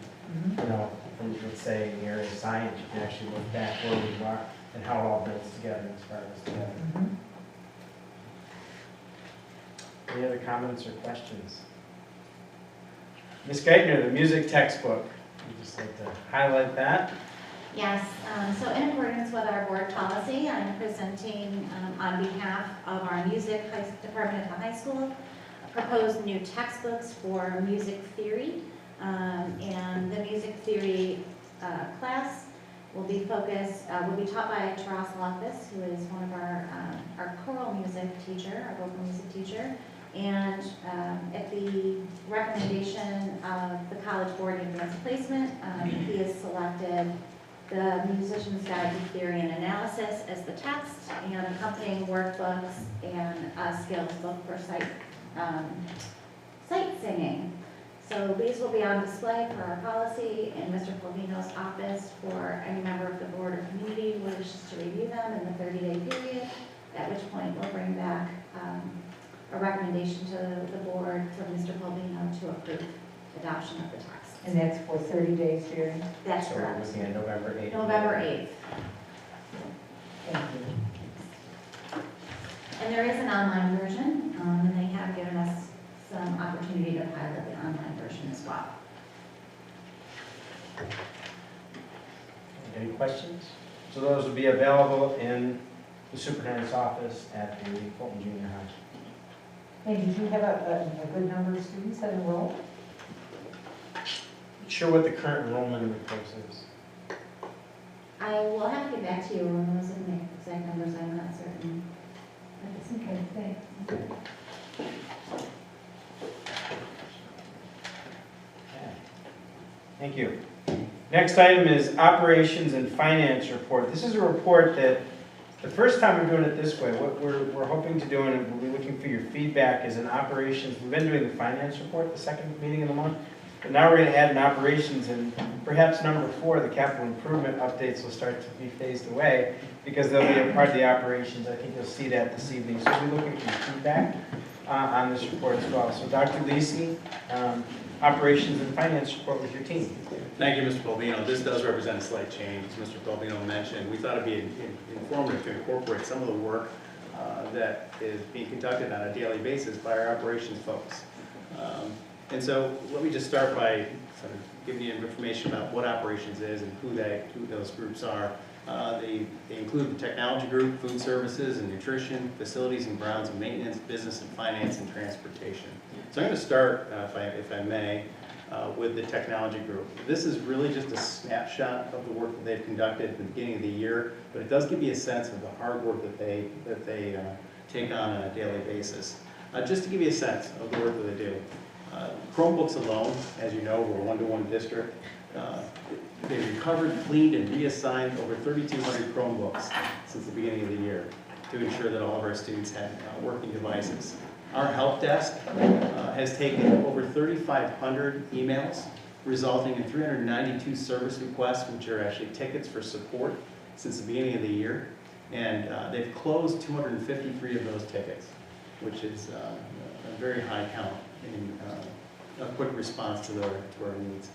From, let's say, in the area of science, you can actually look back where we are and how it all builds together and spirals together. Any other comments or questions? Ms. Geithner, the music textbook. I'd just like to highlight that. Yes, so in accordance with our board policy, I'm presenting on behalf of our music department at the high school, proposed new textbooks for music theory. And the music theory class will be taught by Taras Loftus, who is one of our choral music teacher, our vocal music teacher. And at the recommendation of the College Board of Advanced Placement, he has selected the Musician's Guide to Theory and Analysis as the text, and accompanying workbooks and a skills book for sight singing. So these will be on display for our policy in Mr. Polvino's office for any member of the board or community who wishes to review them in the 30-day period, at which point we'll bring back a recommendation to the board for Mr. Polvino to approve adoption of the text. And that's for 30 days here? That's So we're correct. looking at November 8th. November 8th. Thank you. And there is an online version, and they have given us some opportunity to pilot the online version as well. Any questions? So those will be available in the superintendent's office at the Fulton Junior High. Hey, did you have a good number of students that enrolled? Not sure what the current enrollment in the course is. I will have to get back to you on those exact numbers, I'm not certain. Okay, thanks. Okay. Thank you. Next item is operations and finance report. This is a report that the first time we're doing it this way, what we're hoping to do, and we'll be looking for your feedback, is in operations. We've been doing the finance report, the second meeting of the month, but now we're going to add an operations, and perhaps number 4, the capital improvement updates will start to be phased away because they'll be a part of the operations. I think you'll see that this evening. So we'll be looking for your feedback on this report as well. So Dr. Lisi, operations and finance report with your team. Thank you, Mr. Polvino. This does represent a slight change, as Mr. Polvino mentioned. We thought it'd be informative to incorporate some of the work that is being conducted on a daily basis by our operations folks. And so let me just start by sort of giving you information about what operations is and who those groups are. They include the technology group, food services and nutrition, facilities and grounds and maintenance, business and finance and transportation. So I'm going to start, if I may, with the technology group. This is really just a snapshot of the work that they've conducted at the beginning of the year, but it does give you a sense of the hard work that they take on a daily basis. Just to give you a sense of the work that they do. Chromebooks alone, as you know, we're a one-to-one district. They recovered, cleaned, and reassigned over 3,200 Chromebooks since the beginning of the year to ensure that all of our students had working devices. Our help desk has taken over 3,500 emails, resulting in 392 service requests, which are actually tickets for support since the beginning of the year. And they've closed 253 of those tickets, which is a very high count in a quick response to our needs.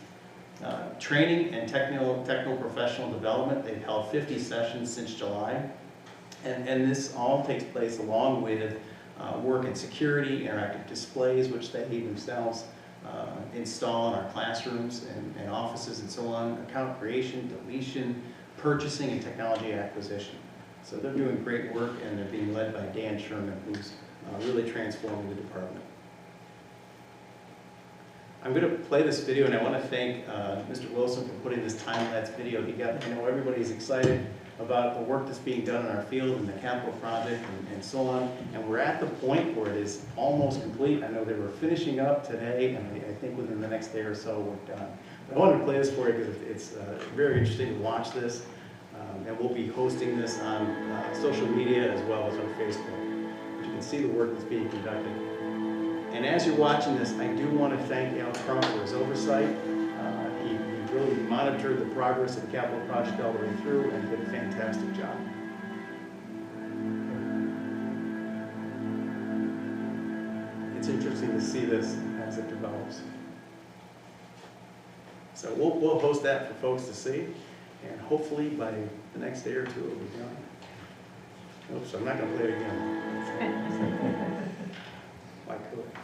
Training and technical professional development, they've held 50 sessions since July. And this all takes place along with work in security, interactive displays, which they themselves install in our classrooms and offices and so on, account creation, deletion, purchasing, and technology acquisition. So they're doing great work, and they're being led by Dan Sherman, who's really transforming the department. I'm going to play this video, and I want to thank Mr. Wilson for putting this time-lapse video together. I know everybody's excited about the work that's being done in our field and the capital project and so on. And we're at the point where it is almost complete. I know they were finishing up today, and I think within the next day or so we're done. But I wanted to play this for you because it's very interesting to watch this. And we'll be hosting this on social media as well as on Facebook. But you can see the work that's being conducted. And as you're watching this, I do want to thank Al Crump for his oversight. He really monitored the progress of the capital project all the way through and did a fantastic job. It's interesting to see this as it develops. So we'll host that for folks to see, and hopefully by the next day or two it'll be done. Oops, I'm not going to play it again. Why could I?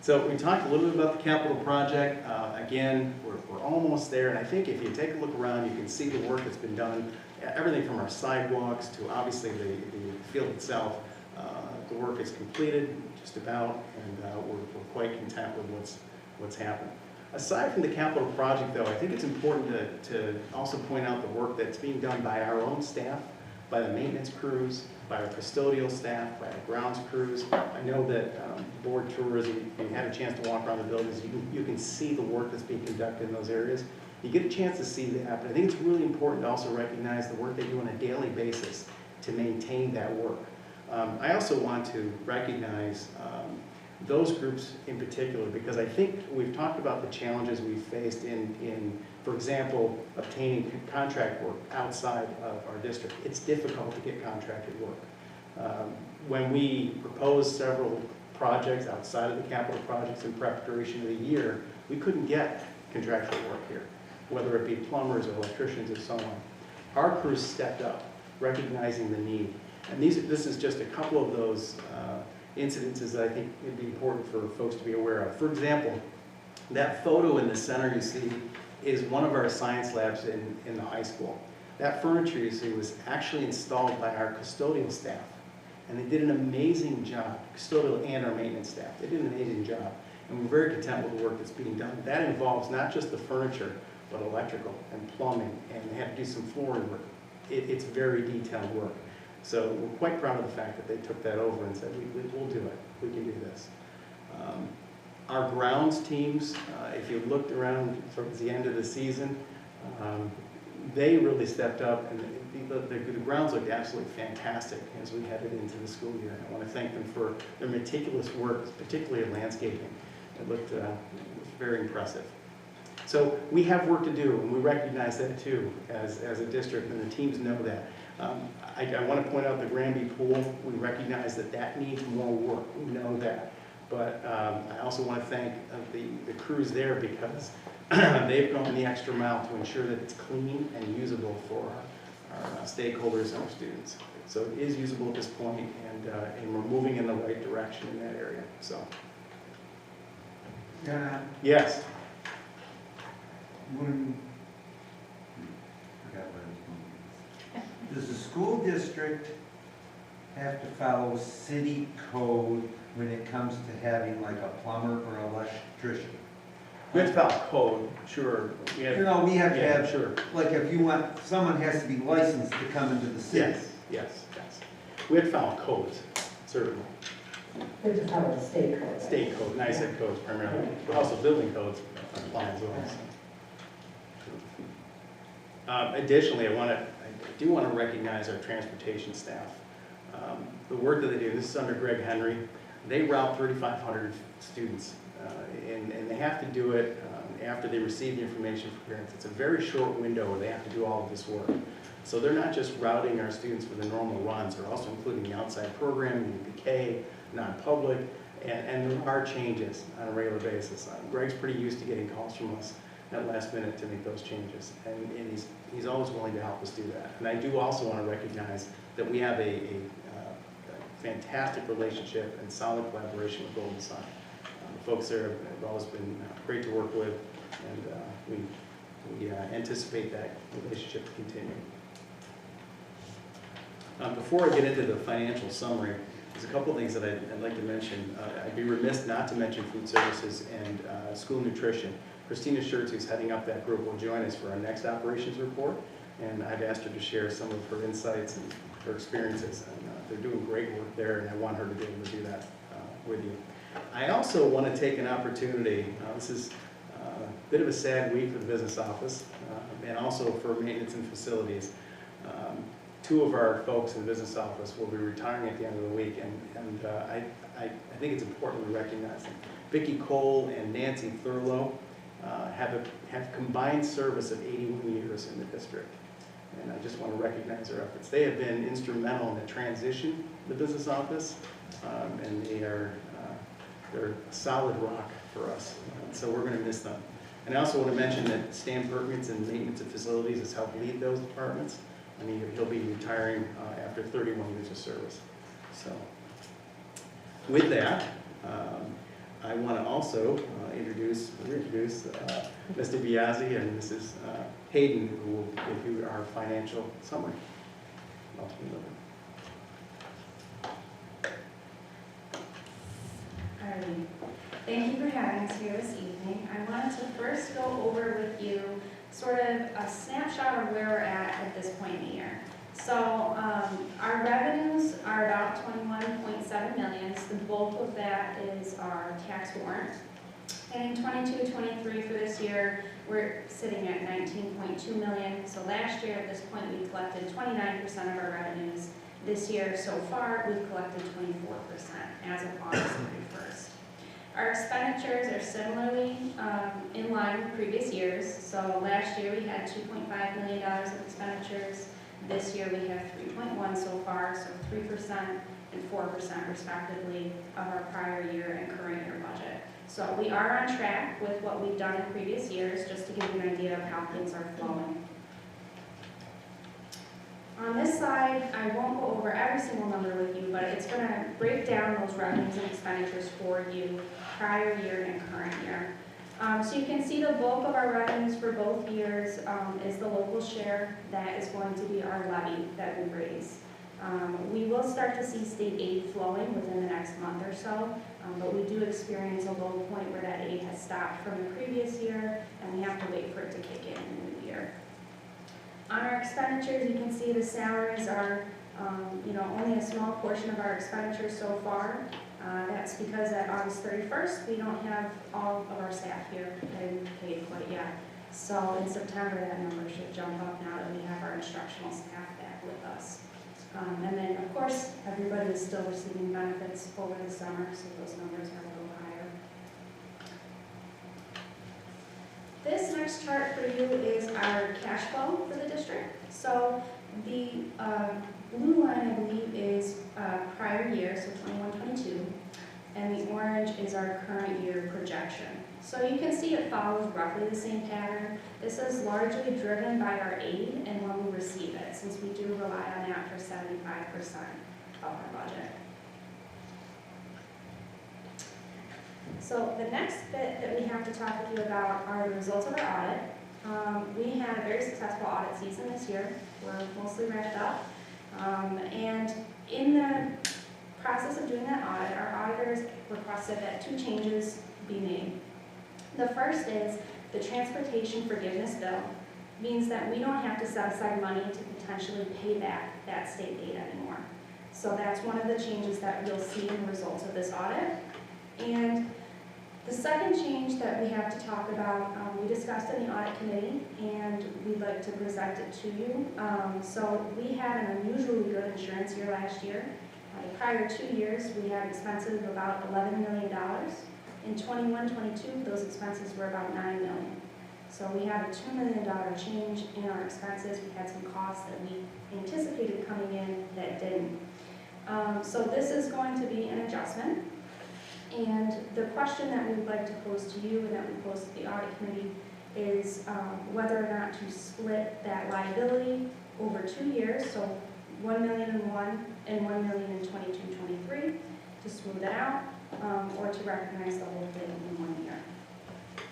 So we talked a little bit about the capital project. Again, we're almost there, and I think if you take a look around, you can see the work that's been done. Everything from our sidewalks to obviously the field itself. The work is completed, just about, and we're quite content with what's happened. Aside from the capital project, though, I think it's important to also point out the work that's being done by our own staff, by the maintenance crews, by our custodial staff, by our grounds crews. I know that board tours, if you had a chance to walk around the buildings, you can see the work that's being conducted in those areas. You get a chance to see that, but I think it's really important to also recognize the work they do on a daily basis to maintain that work. I also want to recognize those groups in particular, because I think we've talked about the challenges we've faced in, for example, obtaining contract work outside of our district. It's difficult to get contracted work. When we proposed several projects outside of the capital projects in preparation of the year, we couldn't get contractual work here, whether it be plumbers or electricians or so on. Our crews stepped up, recognizing the need. And this is just a couple of those incidences that I think it'd be important for folks to be aware of. For example, that photo in the center you see is one of our science labs in the high school. That furniture you see was actually installed by our custodial staff. And they did an amazing job, custodial and our maintenance staff. They did an amazing job. And we're very content with the work that's being done. That involves not just the furniture, but electrical and plumbing, and they had to do some flooring work. It's very detailed work. So we're quite proud of the fact that they took that over and said, we'll do it, we can do this. Our grounds teams, if you looked around towards the end of the season, they really stepped up, and the grounds looked absolutely fantastic as we headed into the school year. I want to thank them for their meticulous work, particularly in landscaping. It looked very impressive. So we have work to do, and we recognize that too as a district, and the teams know that. I want to point out the Granby pool. We recognize that needs more work. We know that. But I also want to thank the crews there, because they've gone the extra mile to ensure that it's clean and usable for our stakeholders and our students. So it is usable at this point, and we're moving in the right direction in that area. So. Yeah. Yes. Does the school district have to follow city code when it comes to having like a plumber or electrician? We have to follow code, sure. We have- You know, we have to yeah, have, sure. like if you want, someone has to be licensed to come into the city. Yes. We have to follow codes, certainly. They just have a state code. State code, and I said codes primarily, but also building codes apply as well. Additionally, I do want to recognize our transportation staff. The work that they do, this is under Greg Henry, they route 3,500 students, and they have to do it after they receive the information from parents. It's a very short window where they have to do all of this work. So they're not just routing our students for the normal runs, they're also including the outside programming, UPK, non-public, and there are changes on a regular basis. Greg's pretty used to getting calls from us at last minute to make those changes, and he's always willing to help us do that. And I do also want to recognize that we have a fantastic relationship and solid collaboration with Golden Sun. The folks there have always been great to work with, and we anticipate that relationship to continue. Before I get into the financial summary, there's a couple of things that I'd like to mention. I'd be remiss not to mention food services and school nutrition. Christina Schertz, who's heading up that group, will join us for our next operations report, and I've asked her to share some of her insights and her experiences, and they're doing great work there, and I want her to be able to do that with you. I also want to take an opportunity, this is a bit of a sad week for the business office, and also for maintenance and facilities. Two of our folks in the business office will be retiring at the end of the week, and I think it's important to recognize them. Vicki Cole and Nancy Thurlow have combined service of 81 years in the district, and I just want to recognize their efforts. They have been instrumental in the transition of the business office, and they're a solid rock for us, so we're going to miss them. And I also want to mention that Stan Perkins in maintenance and facilities has helped lead those departments. I mean, he'll be retiring after 31 years of service. So, with that, I want to also reintroduce Mr. Biazzi and Mrs. Hayden, who will give you our financial summary. I'll turn it over. Alrighty. Thank you for having us here this evening. I wanted to first go over with you sort of a snapshot of where we're at this point in the year. So our revenues are about $21.7 million. So the bulk of that is our tax warrant. And in 22-23 for this year, we're sitting at $19.2 million. So last year at this point, we collected 29% of our revenues. This year so far, we've collected 24% as of August 31st. Our expenditures are similarly in line with previous years. So last year we had $2.5 million of expenditures. This year we have 3.1 so far, so 3% and 4% respectively of our prior year and current year budget. So we are on track with what we've done in previous years, just to give you an idea of how things are flowing. On this slide, I won't go over every single number with you, but it's going to break down those revenues and expenditures for you, prior year and current year. So you can see the bulk of our revenues for both years is the local share. That is going to be our levy that we raise. We will start to see state aid flowing within the next month or so, but we do experience a low point where that aid has stopped from the previous year, and we have to wait for it to kick in the new year. On our expenditures, you can see the salaries are only a small portion of our expenditures so far. That's because at August 31st, we don't have all of our staff here and paid quite yet. So in September, that number should jump up now that we have our instructional staff back with us. And then, of course, everybody is still receiving benefits over the summer, so those numbers are a little higher. This next chart for you is our cash flow for the district. So the blue line, I believe, is prior year, so 21-22, and the orange is our current year projection. So you can see it follows roughly the same pattern. This is largely driven by our aid and when we receive it, since we do rely on that for 75% of our budget. So the next bit that we have to talk with you about are the results of our audit. We had a very successful audit season this year. We're mostly wrapped up. And in the process of doing that audit, our auditors requested that 2 changes be made. The first is the transportation forgiveness bill means that we don't have to set aside money to potentially pay back that state aid anymore. So that's one of the changes that you'll see in the results of this audit. And the second change that we have to talk about, we discussed in the audit committee, and we'd like to present it to you. So we had an unusually good insurance year last year. The prior 2 years, we had expenses of about $11 million. In 21-22, those expenses were about $9 million. So we had a $2 million change in our expenses. We had some costs that we anticipated coming in that didn't. So this is going to be an adjustment. And the question that we would like to pose to you and that we pose to the audit committee is whether or not to split that liability over 2 years, so $1 million in one and $1 million in 22-23 to smooth it out, or to recognize the whole thing in 1 year.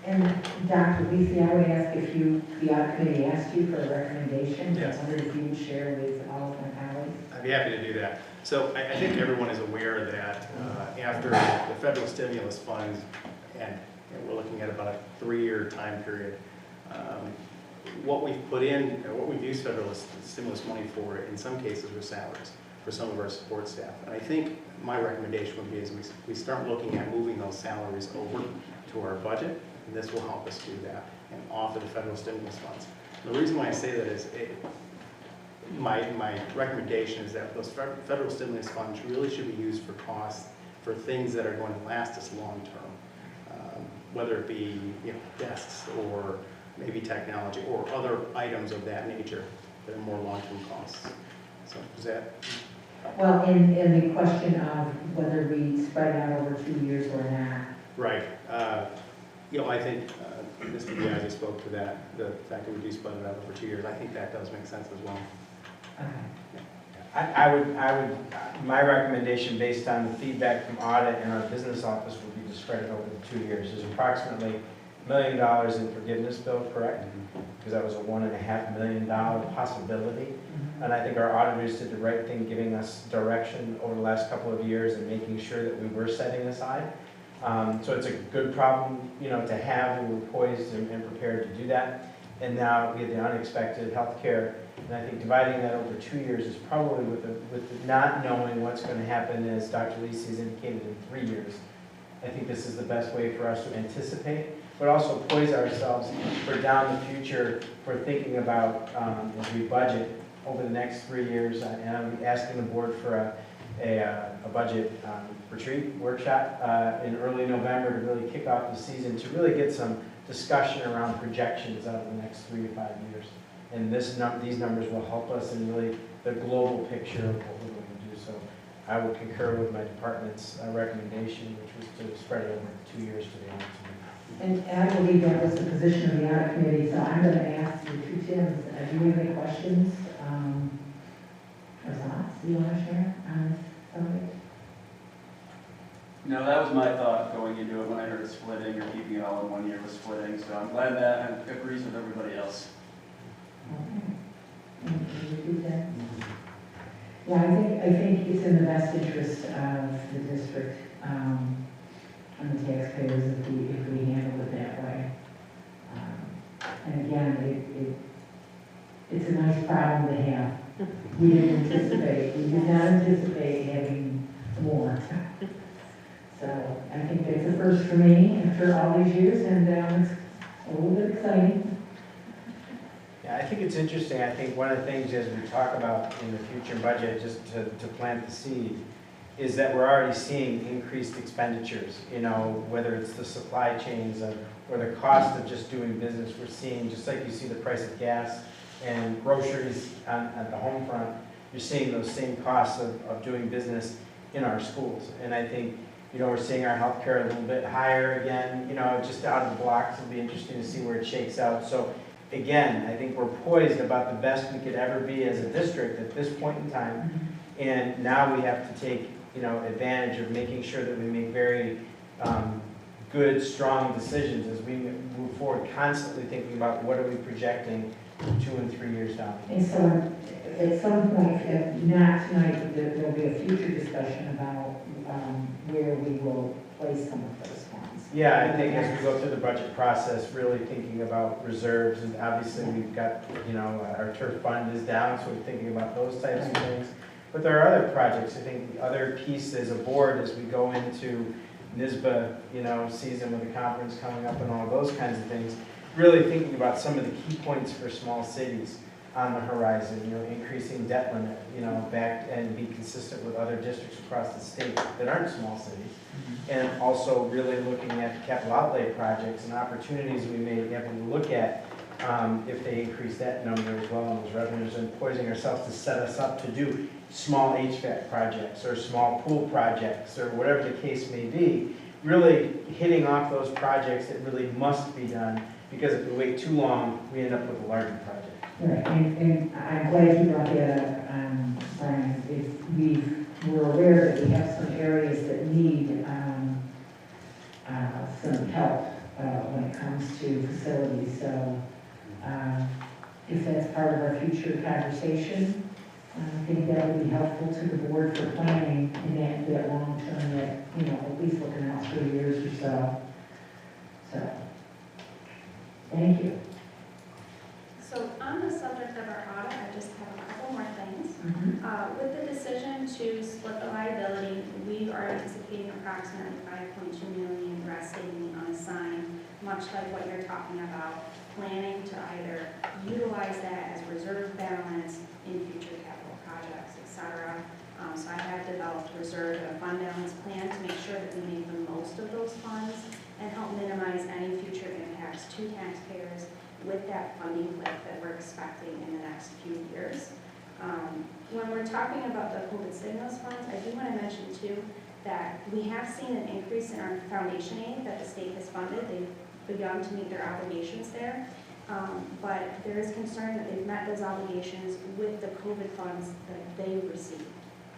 And Dr. Lisi, I would ask if the audit committee asked you for a recommendation. Yes. I wondered if you would share with all of my colleagues. I'd be happy to do that. So I think everyone is aware that after the federal stimulus funds, and we're looking at about a 3-year time period, what we've put in, what we've used federal stimulus money for, in some cases, were salaries for some of our support staff. And I think my recommendation would be is we start looking at moving those salaries over to our budget, and this will help us do that and offer the federal stimulus funds. The reason why I say that is my recommendation is that those federal stimulus funds really should be used for costs for things that are going to last us long term, whether it be desks or maybe technology or other items of that nature that are more long-term costs. So is that? Well, in the question of whether we spread it out over 2 years or not. Right. I think Mr. Biaggi spoke to that, the fact that we do spread it out over 2 years. I think that does make sense as well. Okay. My recommendation based on the feedback from audit and our business office would be to spread it over the 2 years. There's approximately $1 million in forgiveness bill, correct? Because that was a $1.5 million possibility. And I think our auditors did the right thing, giving us direction over the last couple of years and making sure that we were setting aside. So it's a good problem, to have, and we're poised and prepared to do that. And now we have the unexpected healthcare, and I think dividing that over 2 years is probably with the not knowing what's going to happen, as Dr. Lisi has indicated, in 3 years. I think this is the best way for us to anticipate, but also poise ourselves for down the future for thinking about as we budget over the next 3 years. And I'm asking the board for a budget retreat workshop in early November to really kick off the season, to really get some discussion around projections out of the next 3 to 5 years. And these numbers will help us in really the global picture of what we're going to do. So I would concur with my department's recommendation, which was to spread it over 2 years to the end. And I believe that was the position of the audit committee, so I'm going to ask the two Tims, do you have any questions or thoughts you want to share on this subject? No, that was my thought going into it when I heard splitting or keeping it all in 1 year with splitting, so I'm glad that agrees with everybody else. Okay. And you do that? Yeah, I think it's in the best interest of the district and the taxpayers if we handle it that way. And again, it's a nice problem to have. We did not anticipate having more. So I think that's a first for me after all these years, and it's a little bit exciting. Yeah, I think it's interesting. I think one of the things as we talk about in the future budget, just to plant the seed, is that we're already seeing increased expenditures, whether it's the supply chains or the cost of just doing business. We're seeing, just like you see the price of gas and groceries at the home front, you're seeing those same costs of doing business in our schools. And I think, we're seeing our healthcare a little bit higher again, just out of the blocks. It'll be interesting to see where it shakes out. So again, I think we're poised about the best we could ever be as a district at this point in time. And now we have to take, advantage of making sure that we make very good, strong decisions as we move forward, constantly thinking about what are we projecting 2 and 3 years down. And so at some point, if not tonight, there'll be a future discussion about where we will place some of those funds. Yeah, I think as we go through the budget process, really thinking about reserves, and obviously we've got, you know, our turf fund is down, so we're thinking about those types of things. But there are other projects. I think the other piece as a board, as we go into NISBA, you know, season with the conference coming up and all those kinds of things, really thinking about some of the key points for small cities on the horizon, you know, increasing debt limit, you know, back and be consistent with other districts across the state that aren't small cities. And also really looking at capital outlay projects and opportunities we may be able to look at if they increase that number as well and those revenues, and poising ourselves to set us up to do small HVAC projects or small pool projects or whatever the case may be, really hitting off those projects that really must be done, because if we wait too long, we end up with a larger project. Right, and I'm glad you brought that up, Brian. We're aware that we have some areas that need some help when it comes to facilities, so if that's part of our future conversation, I think that would be helpful to the board for planning in that long term, that, you know, at least looking out 3 years or so. So, thank you. So on the subject of our audit, I just have a couple more things. With the decision to split the liability, we are anticipating approximately $5.2 million resting in the unassigned, much like what you're talking about, planning to either utilize that as reserve balance in future capital projects, etc. So I have developed reserve and a fund balance plan to make sure that we make the most of those funds and help minimize any future impacts to taxpayers with that funding cliff that we're expecting in the next few years. When we're talking about the COVID stimulus funds, I do want to mention too that we have seen an increase in our foundation aid that the state has funded. They've begun to meet their obligations there, but there is concern that they've met those obligations with the COVID funds that they received.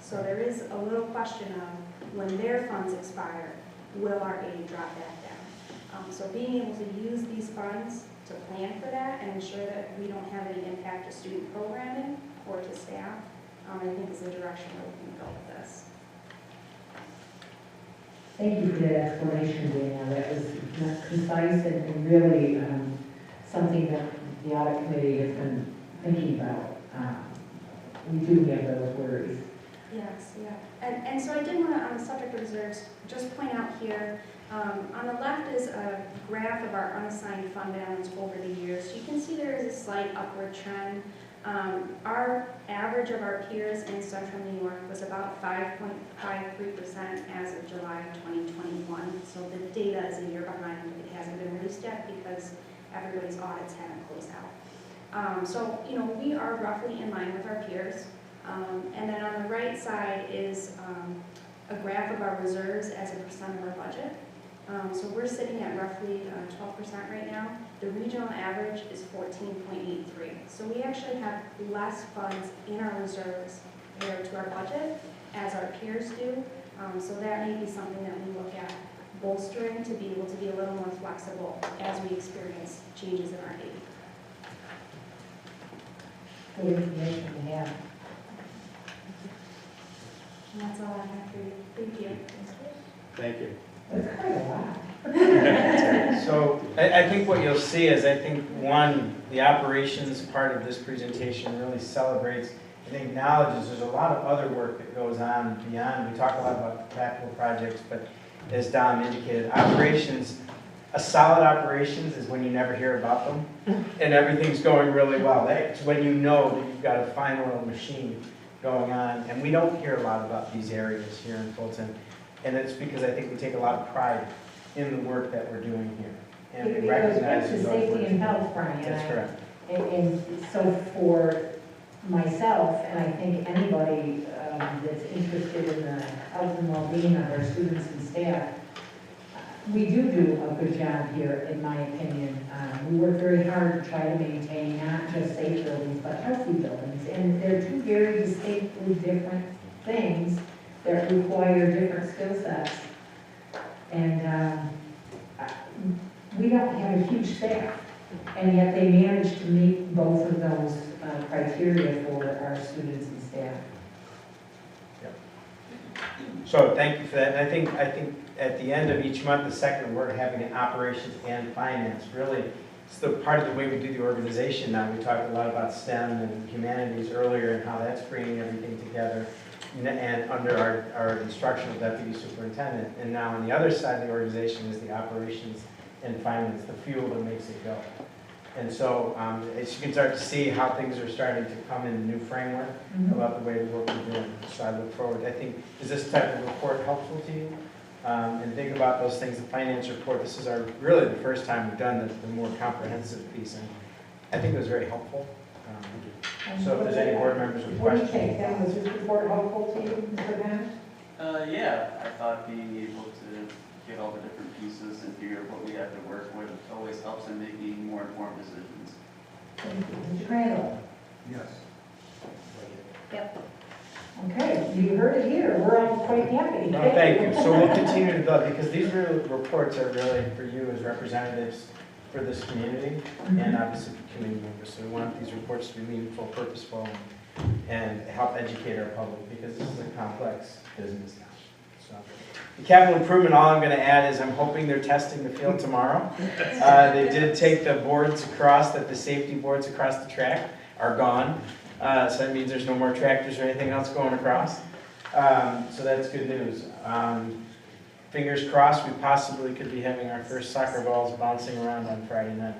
So there is a little question of when their funds expire, will our aid drop back down? So being able to use these funds to plan for that and ensure that we don't have any impact to student programming or to staff, I think is the direction we're looking to go with this. Thank you for that explanation, Danielle. That was concise and really something that the audit committee has been thinking about. We do have those worries. Yes, yeah. And so I did want to, on the subject of reserves, just point out here, on the left is a graph of our unassigned fund balance over the years. You can see there is a slight upward trend. Our average of our peers in Central New York was about 5.53% as of July of 2021. So the data is a year behind. It hasn't been released yet because everybody's audits haven't closed out. So, you know, we are roughly in line with our peers. And then on the right side is a graph of our reserves as a percent of our budget. So we're sitting at roughly 12% right now. The regional average is 14.83. So we actually have less funds in our reserves compared to our budget as our peers do. So that may be something that we look at bolstering to be able to be a little more flexible as we experience changes in our aid. Good information to have. And that's all I have for you. Thank you. Thank you. That's quite a lot. So I think what you'll see is, I think, one, the operations part of this presentation really celebrates and acknowledges there's a lot of other work that goes on beyond. We talk a lot about capital projects, but as Dom indicated, operations, a solid operations is when you never hear about them and everything's going really well. It's when you know that you've got a fine oiled machine going on, and we don't hear a lot about these areas here in Fulton. And it's because I think we take a lot of pride in the work that we're doing here. And we recognize the safety and health, Brian. That's correct. And so for myself, and I think anybody that's interested in the health and well-being of our students and staff, we do a good job here, in my opinion. We work very hard to try to maintain not just safe buildings, but healthy buildings. And they're two very distinctly different things that require different skill sets. And we don't have a huge staff. And yet they managed to meet both of those criteria for our students and staff. So thank you for that. And I think at the end of each month, the second, we're having an operations and finance. Really, it's the part of the way we do the organization now. We talked a lot about STEM and humanities earlier and how that's bringing everything together. And under our instructional deputy superintendent. And now on the other side of the organization is the operations and finance, the fuel that makes it go. And so as you can start to see how things are starting to come in a new framework about the way the work we're doing. So I look forward. I think, is this type of report helpful to you? And think about those things, the finance report. This is really the first time we've done the more comprehensive piece. And I think it was very helpful. So if there's any board members with What do you questions. think? Then was this report helpful to you, Mr. Bennett? Yeah, I thought being able to get all the different pieces and figure out what we have to work with always helps in making more informed decisions. Thank you. Mr. Crandall? Yes. Yep. Okay, you heard it here. We're all quite happy. No, thank you. So we'll continue to build, because these reports are really for you as representatives for this community and obviously for community members. So we want these reports to be meaningful, purposeful, and help educate our public, because this is a complex business now. So the capital improvement, all I'm going to add is I'm hoping they're testing the field tomorrow. They did take the boards across, that the safety boards across the track are gone. So that means there's no more tractors or anything else going across. So that's good news. Fingers crossed, we possibly could be having our first soccer balls bouncing around on Friday night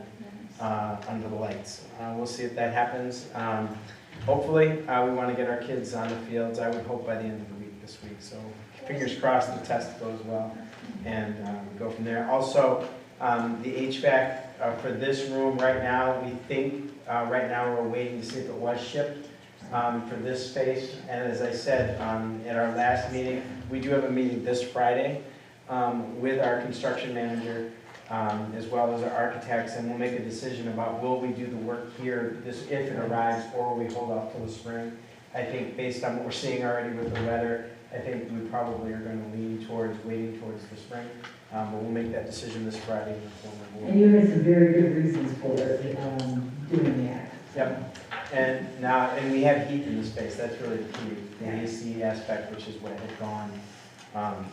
under the lights. We'll see if that happens. Hopefully, we want to get our kids on the fields, I would hope by the end of the week this week. So fingers crossed the test goes well and go from there. Also, the HVAC for this room right now, we think right now we're waiting to see if it was shipped for this space. And as I said at our last meeting, we do have a meeting this Friday with our construction manager as well as our architects, and we'll make a decision about will we do the work here if it arrives, or will we hold off till the spring. I think based on what we're seeing already with the weather, I think we probably are going to lean towards waiting towards the spring. But we'll make that decision this Friday. And you had some very good reasons for doing that. Yep. And we have heat in the space. That's really the key. The AC aspect, which is what had gone,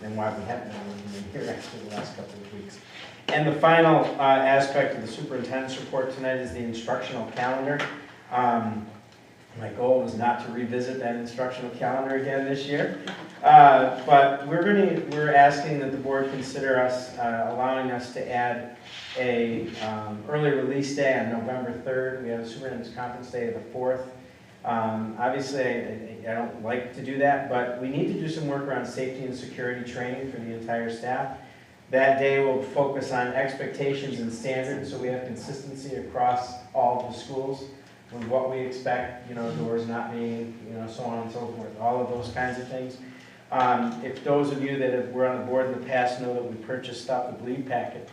and why we haven't been here actually the last couple of weeks. And the final aspect of the superintendent's report tonight is the instructional calendar. My goal was not to revisit that instructional calendar again this year, but we're asking that the board consider us allowing us to add a early release day on November 3rd. We have a superintendent's conference day of the 4th. Obviously, I don't like to do that, but we need to do some work around safety and security training for the entire staff. That day will focus on expectations and standards, so we have consistency across all of the schools with what we expect, doors not being, so on and so forth, all of those kinds of things. If those of you that were on the board in the past know that we purchased Stop the Bleed packet,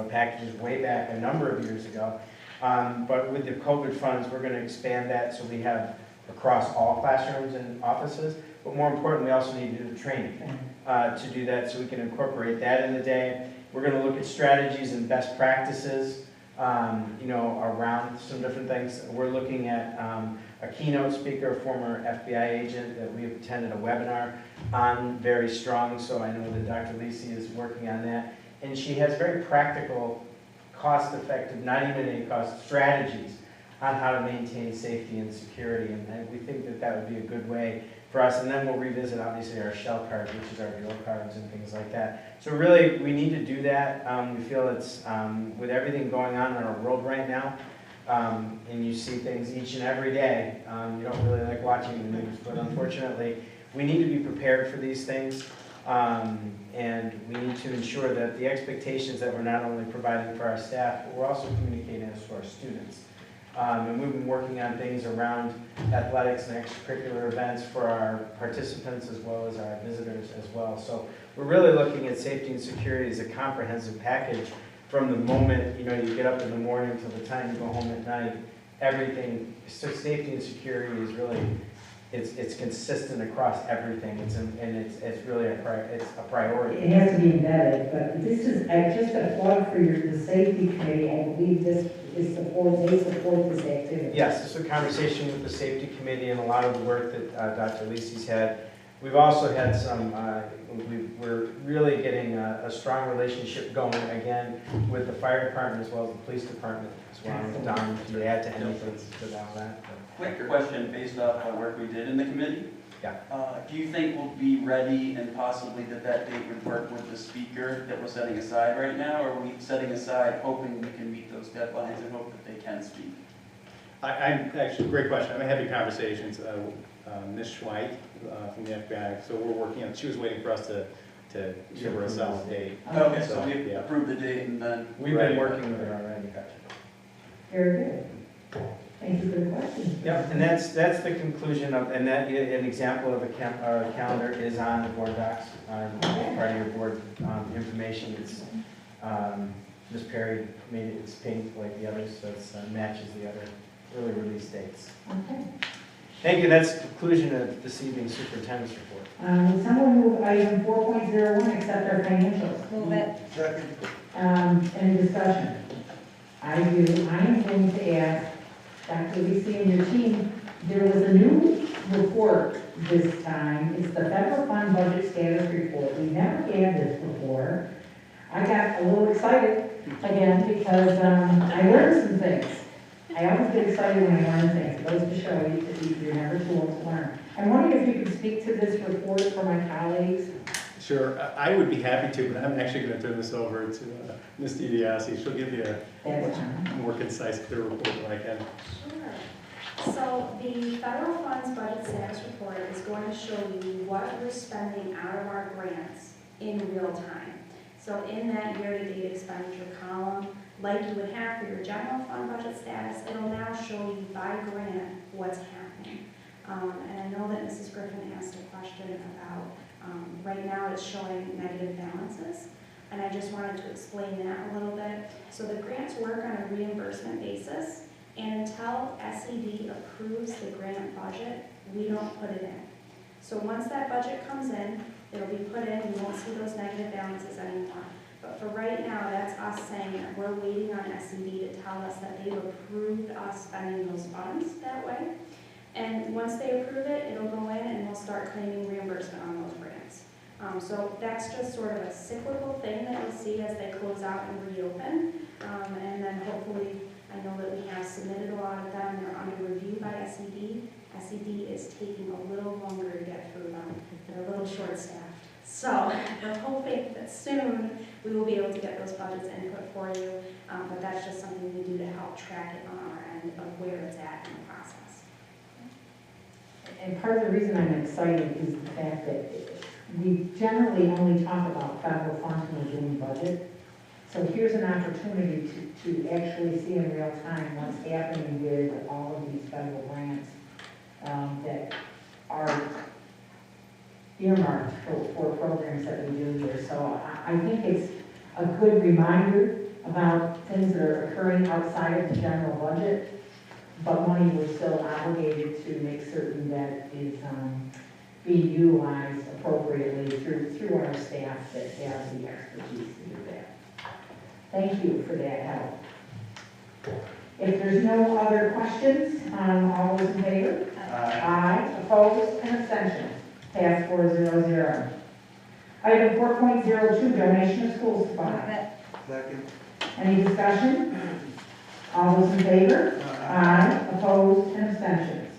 packages way back a number of years ago. But with the COVID funds, we're going to expand that so we have across all classrooms and offices. But more importantly, we also need to do the training to do that so we can incorporate that in the day. We're going to look at strategies and best practices, around some different things. We're looking at a keynote speaker, a former FBI agent that we attended a webinar on, very strong. So I know that Dr. Lisi is working on that. And she has very practical, cost-effective, not even any cost, strategies on how to maintain safety and security. And we think that that would be a good way for us. And then we'll revisit, obviously, our shell cards, which is our drill cards and things like that. So really, we need to do that. We feel it's, with everything going on in our world right now, and you see things each and every day, you don't really like watching the news, but unfortunately, we need to be prepared for these things. And we need to ensure that the expectations that we're not only providing for our staff, but we're also communicating this to our students. And we've been working on things around athletics and extracurricular events for our participants as well as our visitors as well. So we're really looking at safety and security as a comprehensive package from the moment, you get up in the morning till the time you go home at night. Everything, so safety and security is really it's consistent across everything, it's really it's a priority. It has to be embedded, but this is, just a plug for the safety committee, I believe this is they support this activity. Yes, this is a conversation with the safety committee and a lot of the work that Dr. Lisi's had. We've also had some, we're really getting a strong relationship going again with the fire department as well as the police department as well. Don, if you add to anything to all that. Quick question based off the work we did in the committee. Yeah. Do you think we'll be ready and possibly that date would work with the speaker that we're setting aside right now? Or are we setting aside hoping we can meet those deadlines and hope that they can speak? I'm actually, great question. I'm having conversations with Ms. Hvac from the Hvac, so we're working on, she was waiting for us to give her a solid date. Okay, so we approved the date and then. We've been working with her already. Very good. Thank you for the question. Yep, and that's the conclusion of, and that an example of a calendar is on the board docs, part of your board information. It's Ms. Perry made it, it's pink like the others, so it matches the other early release dates. Okay. Thank you. That's the conclusion of this evening's superintendent's report. Would someone move item 4.01, accept our financials? Move it. Second. Any discussion? I do. I am going to ask Dr. Lisi and your team, there was a new report this time. It's the federal fund budget status report. We never had this before. I got a little excited again because I learned some things. I always get excited when I learn things. It goes to show you're never too old to learn. I'm wondering if you could speak to this report for my colleagues. Sure, I would be happy to, but I'm actually going to turn this over to Ms. DiBiase. She'll give you a more concise, clear report than I can. Sure. So the federal funds budget status report is going to show you what we're spending out of our grants in real time. So in that year-to-date expenditure column, like you would have for your general fund budget status, it'll now show you by grant what's happening. And I know that Mrs. Griffin asked a question about, right now it's showing negative balances, and I just wanted to explain that a little bit. So the grants work on a reimbursement basis, and until SED approves the grant budget, we don't put it in. So once that budget comes in, it'll be put in, you won't see those negative balances anymore. But for right now, that's us saying that we're waiting on SED to tell us that they've approved us spending those funds that way. And once they approve it, it'll go in and we'll start claiming reimbursement on those grants. So that's just sort of a cyclical thing that we'll see as they close out and reopen. And then hopefully, I know that we have submitted a lot of them. They're under review by SED. SED is taking a little longer to get through them. They're a little short-staffed. So we're hoping that soon we will be able to get those budgets input for you. But that's just something we do to help track it on our end of where it's at in the process. And part of the reason I'm excited is the fact that we generally only talk about federal funds when we're doing budget. So here's an opportunity to actually see in real time what's happening with all of these federal grants that are earmarked for programs that we do here. So I think it's a good reminder about things that are occurring outside of the general budget, but money we're still obligated to make certain that is being utilized appropriately through our staff that have the expertise to do that. Thank you for that help. If there's no other questions, all those in favor? Aye. Opposed and abstentions? Pass 400. Item 4.02, donation of school supplies. Second. Any discussion? All those in favor? Aye. Opposed and abstentions?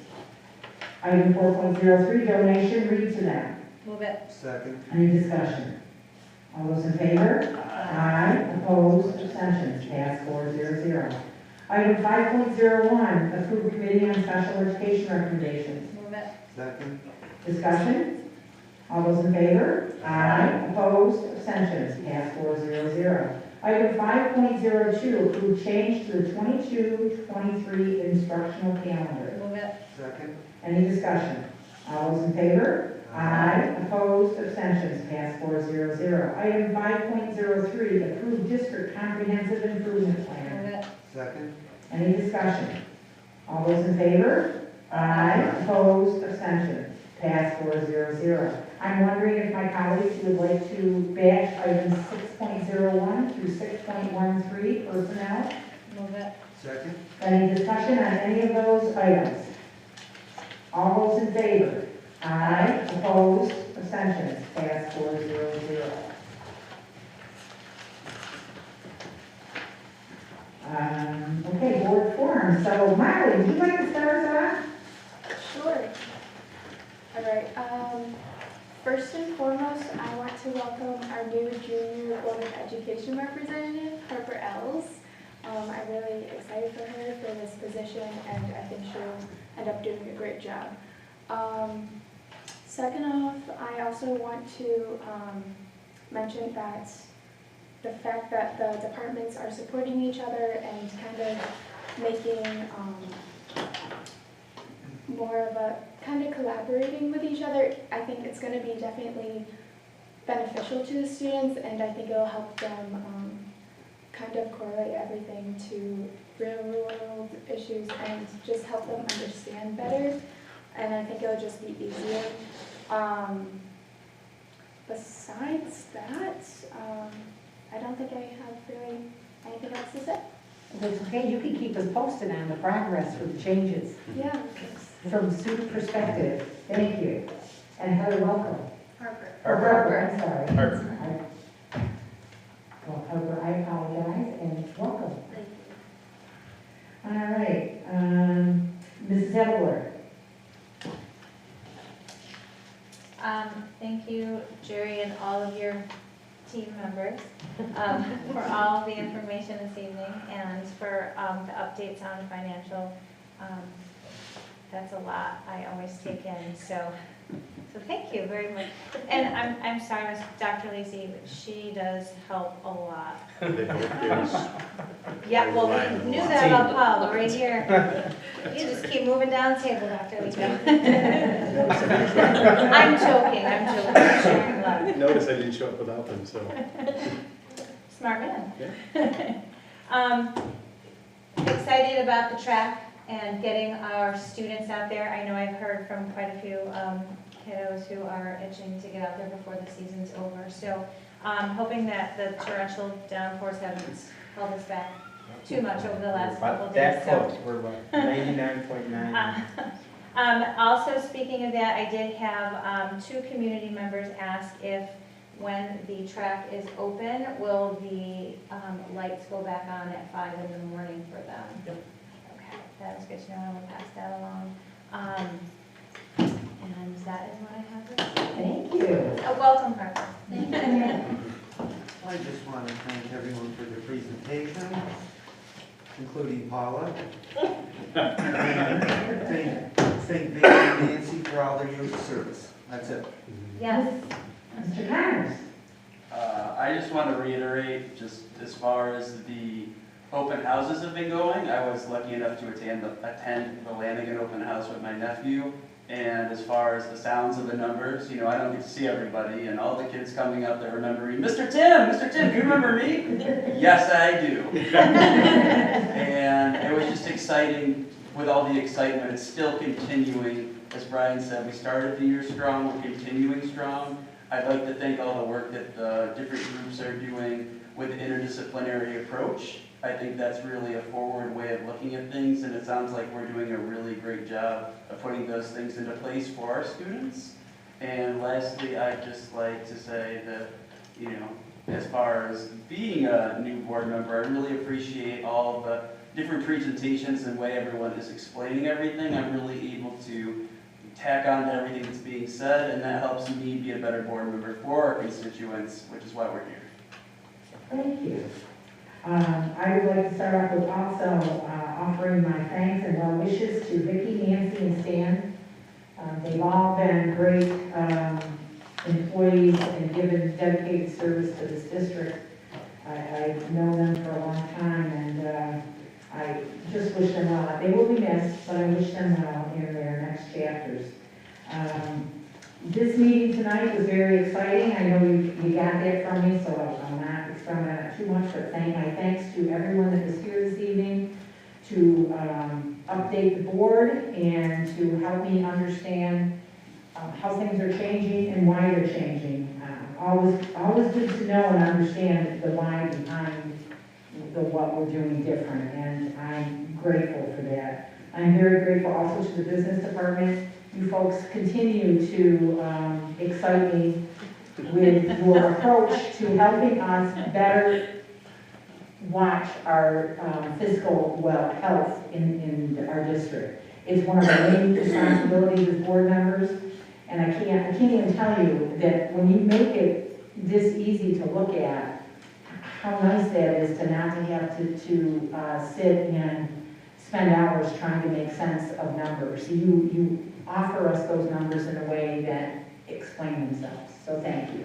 Item 4.03, donation, read to them. Move it. Second. Any discussion? All those in favor? Aye. Opposed, abstentions, pass 400. Item 5.01, approve committee on special education recommendations. Move it. Second. Discussion? All those in favor? Aye. Opposed, abstentions, pass 400. Item 5.02, approve change to the 22-23 instructional calendar. Move it. Second. Any discussion? All those in favor? Aye. Opposed, abstentions, pass 400. Item 5.03, approve district comprehensive improvement plan. Move it. Second. Any discussion? All those in favor? Aye. Opposed, abstentions, passed 400. I'm wondering if my colleagues would like to batch items 6.01 through 6.13, personnel. Move it. Second? Any discussion on any of those items? All those in favor? Aye. Opposed, abstentions, passed 400. Okay, board forum. So Molly, would you like to start us off? Sure. All right, first and foremost, I want to welcome our new junior Board of Education representative, Harper Ells. I'm really excited for her for this position, and I think she'll end up doing a great job. Second off, I also want to mention that the fact that the departments are supporting each other and kind of making more of a kind of collaborating with each other, I think it's going to be definitely beneficial to the students, and I think it'll help them kind of correlate everything to real world issues and just help them understand better, and I think it'll just be easier. Besides that, I don't think I have really anything else to say. That's okay, you can keep us posted on the progress with the changes Yeah. from a student perspective. Thank you. And Heather, welcome. Harper. Or Harper, I'm sorry. Harper. Well, Harper, I apologize, and welcome. Thank you. All right, Mrs. Evler. Thank you, Jerry, and all of your team members for all the information this evening and for the updates on financial. That's a lot I always take in, so thank you very much. And I'm sorry, Miss Dr. Lacey, but she does help a lot. They both do. Yeah, well, we knew that about Paul, right here. You just keep moving down the table, Dr. Lacey. I'm joking, I'm sharing love. Notice I didn't show up without them, so. Smart man. Excited about the track and getting our students out there. I know I've heard from quite a few kiddos who are itching to get out there before the season's over. So hoping that the torrential downpours haven't held us back too much over the last couple of days. That close, we're like 99.9. Also, speaking of that, I did have 2 community members ask if when the track is open, will the lights go back on at 5 in the morning for them? Yep. Okay, that is good to know. I will pass that along. And that is what I have for you. Thank you. Welcome, Harper. Thank you. I just want to thank everyone for their presentation, including Paula. Thank Vicky and Nancy for all their years of service. That's it. Yes. Mr. Connors. I just want to reiterate, just as far as the open houses have been going, I was lucky enough to attend the Lanigan open house with my nephew. And as far as the sounds of the numbers, I don't get to see everybody, and all the kids coming up there remembering, Mr. Tim, do you remember me? Yes, I do. And it was just exciting. With all the excitement, it's still continuing. As Brian said, we started the year strong, we're continuing strong. I'd like to thank all the work that the different groups are doing with the interdisciplinary approach. I think that's really a forward way of looking at things, and it sounds like we're doing a really great job of putting those things into place for our students. And lastly, I'd just like to say that, as far as being a new board member, I really appreciate all the different presentations and the way everyone is explaining everything. I'm really able to tack on to everything that's being said, and that helps me be a better board member for our constituents, which is why we're here. Thank you. I would like to start off with also offering my thanks and well wishes to Vicki, Nancy, and Stan. They've all been great employees and given dedicated service to this district. I've known them for a long time, and I just wish them well. They will be missed, but I wish them well in their next chapters. This meeting tonight was very exciting. I know you got that from me, so I'm not expounding on it too much, but my thanks to everyone that was here this evening, to update the board and to help me understand how things are changing and why they're changing. Always good to know and understand the why behind what we're doing different, and I'm grateful for that. I'm very grateful also to the business department. You folks continue to excite me with your approach to helping us better watch our fiscal health in our district. It's one of our main responsibilities as board members, and I can't even tell you that when you make it this easy to look at, how nice that is to not to have to sit and spend hours trying to make sense of numbers. You offer us those numbers in a way that explain themselves, so thank you.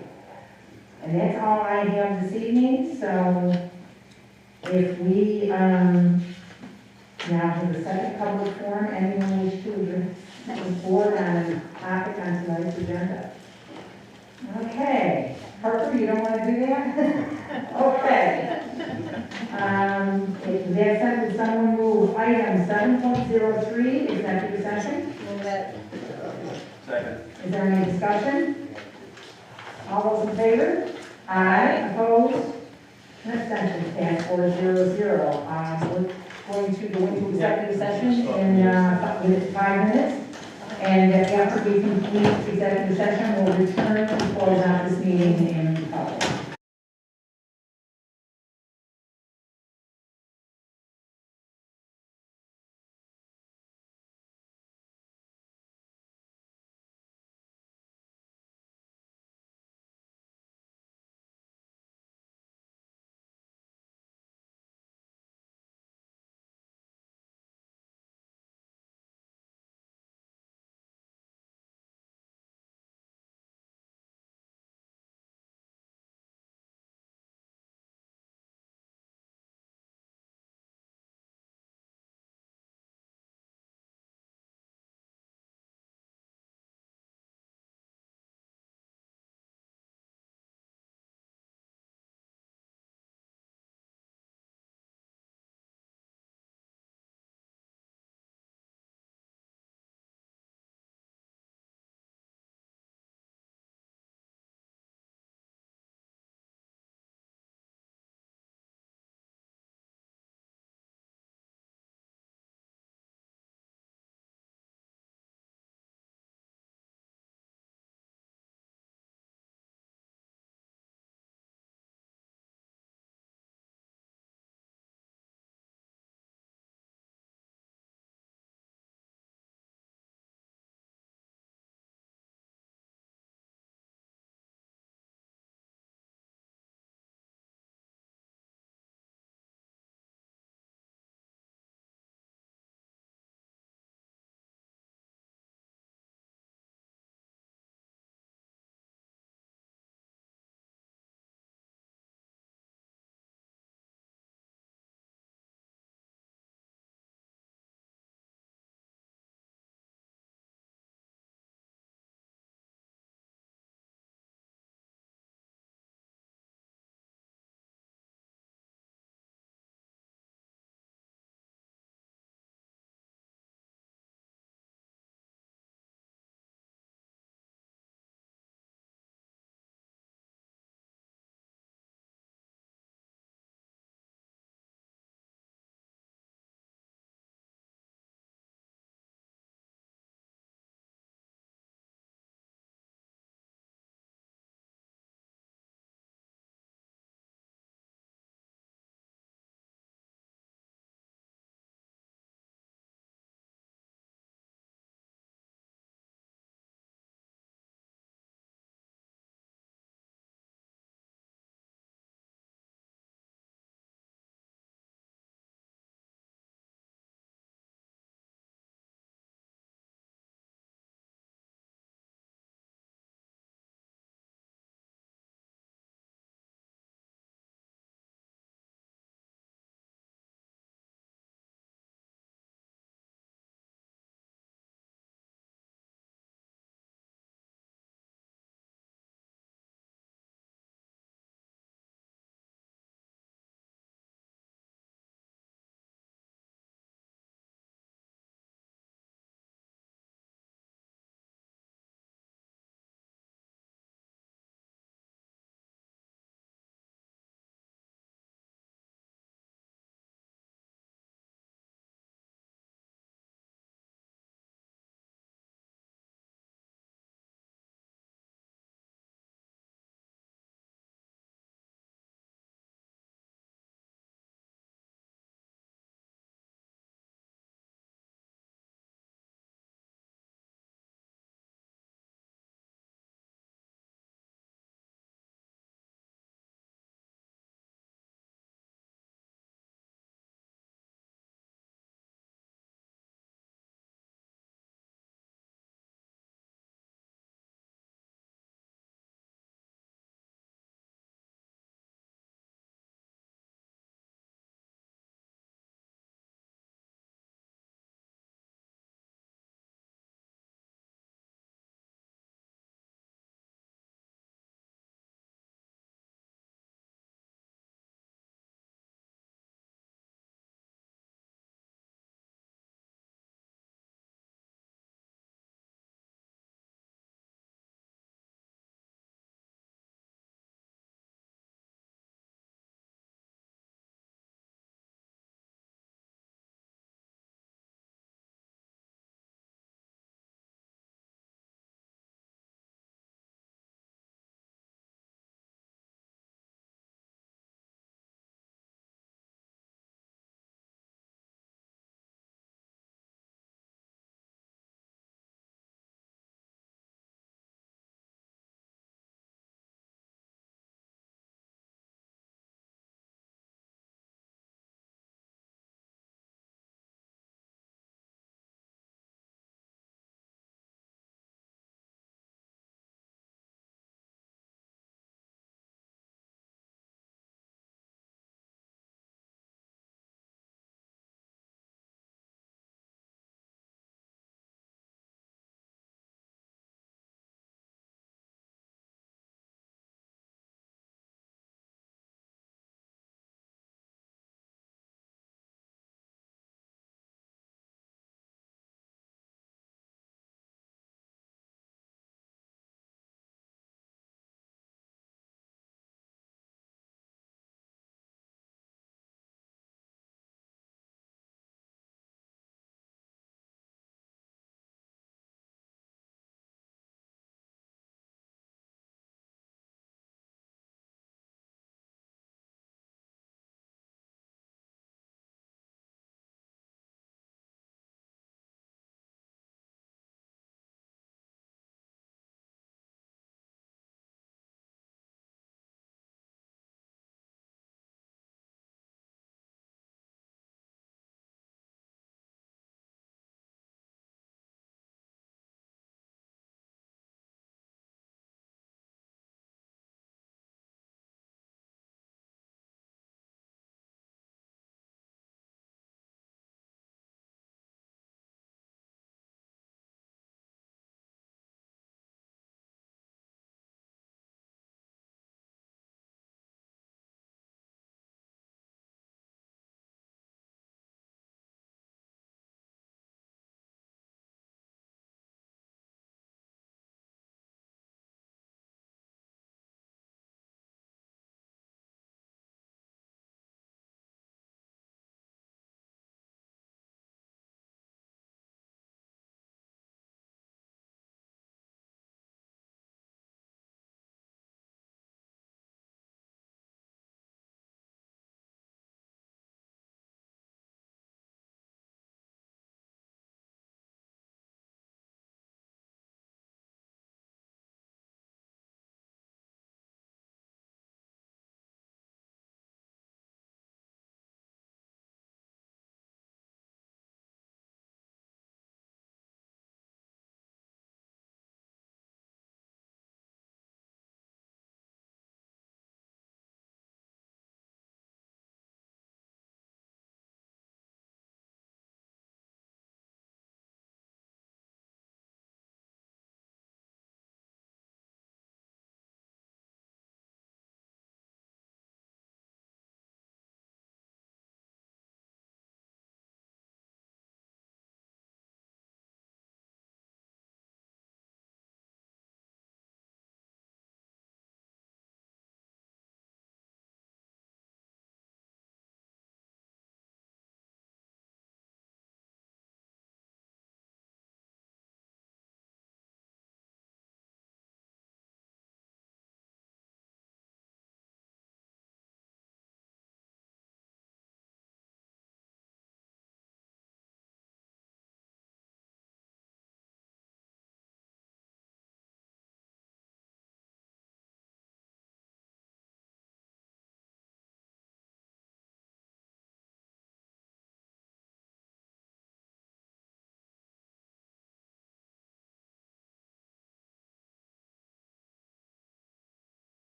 And that's all I have this evening, so if we now have the second public forum, anyone wish to address the board on a topic on tonight's agenda? Okay, Harper, you don't want to do that? Okay. If that said, would someone move item 7.03, executive session? Move it. Second. Is there any discussion? All those in favor? Aye. Opposed? And abstentions, passed 400. We're going to go into executive session in 5 minutes. And after we complete executive session, we'll return to close out this meeting in public.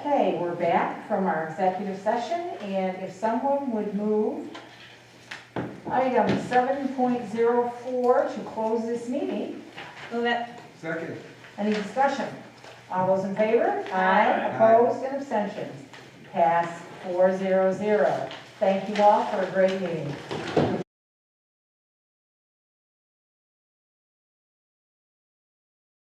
Okay, we're back from our executive session, and if someone would move item 7.04 to close this meeting. Move it. Second. Any discussion? All those in favor? Aye. Opposed and abstentions? Pass 400. Thank you all for a great meeting.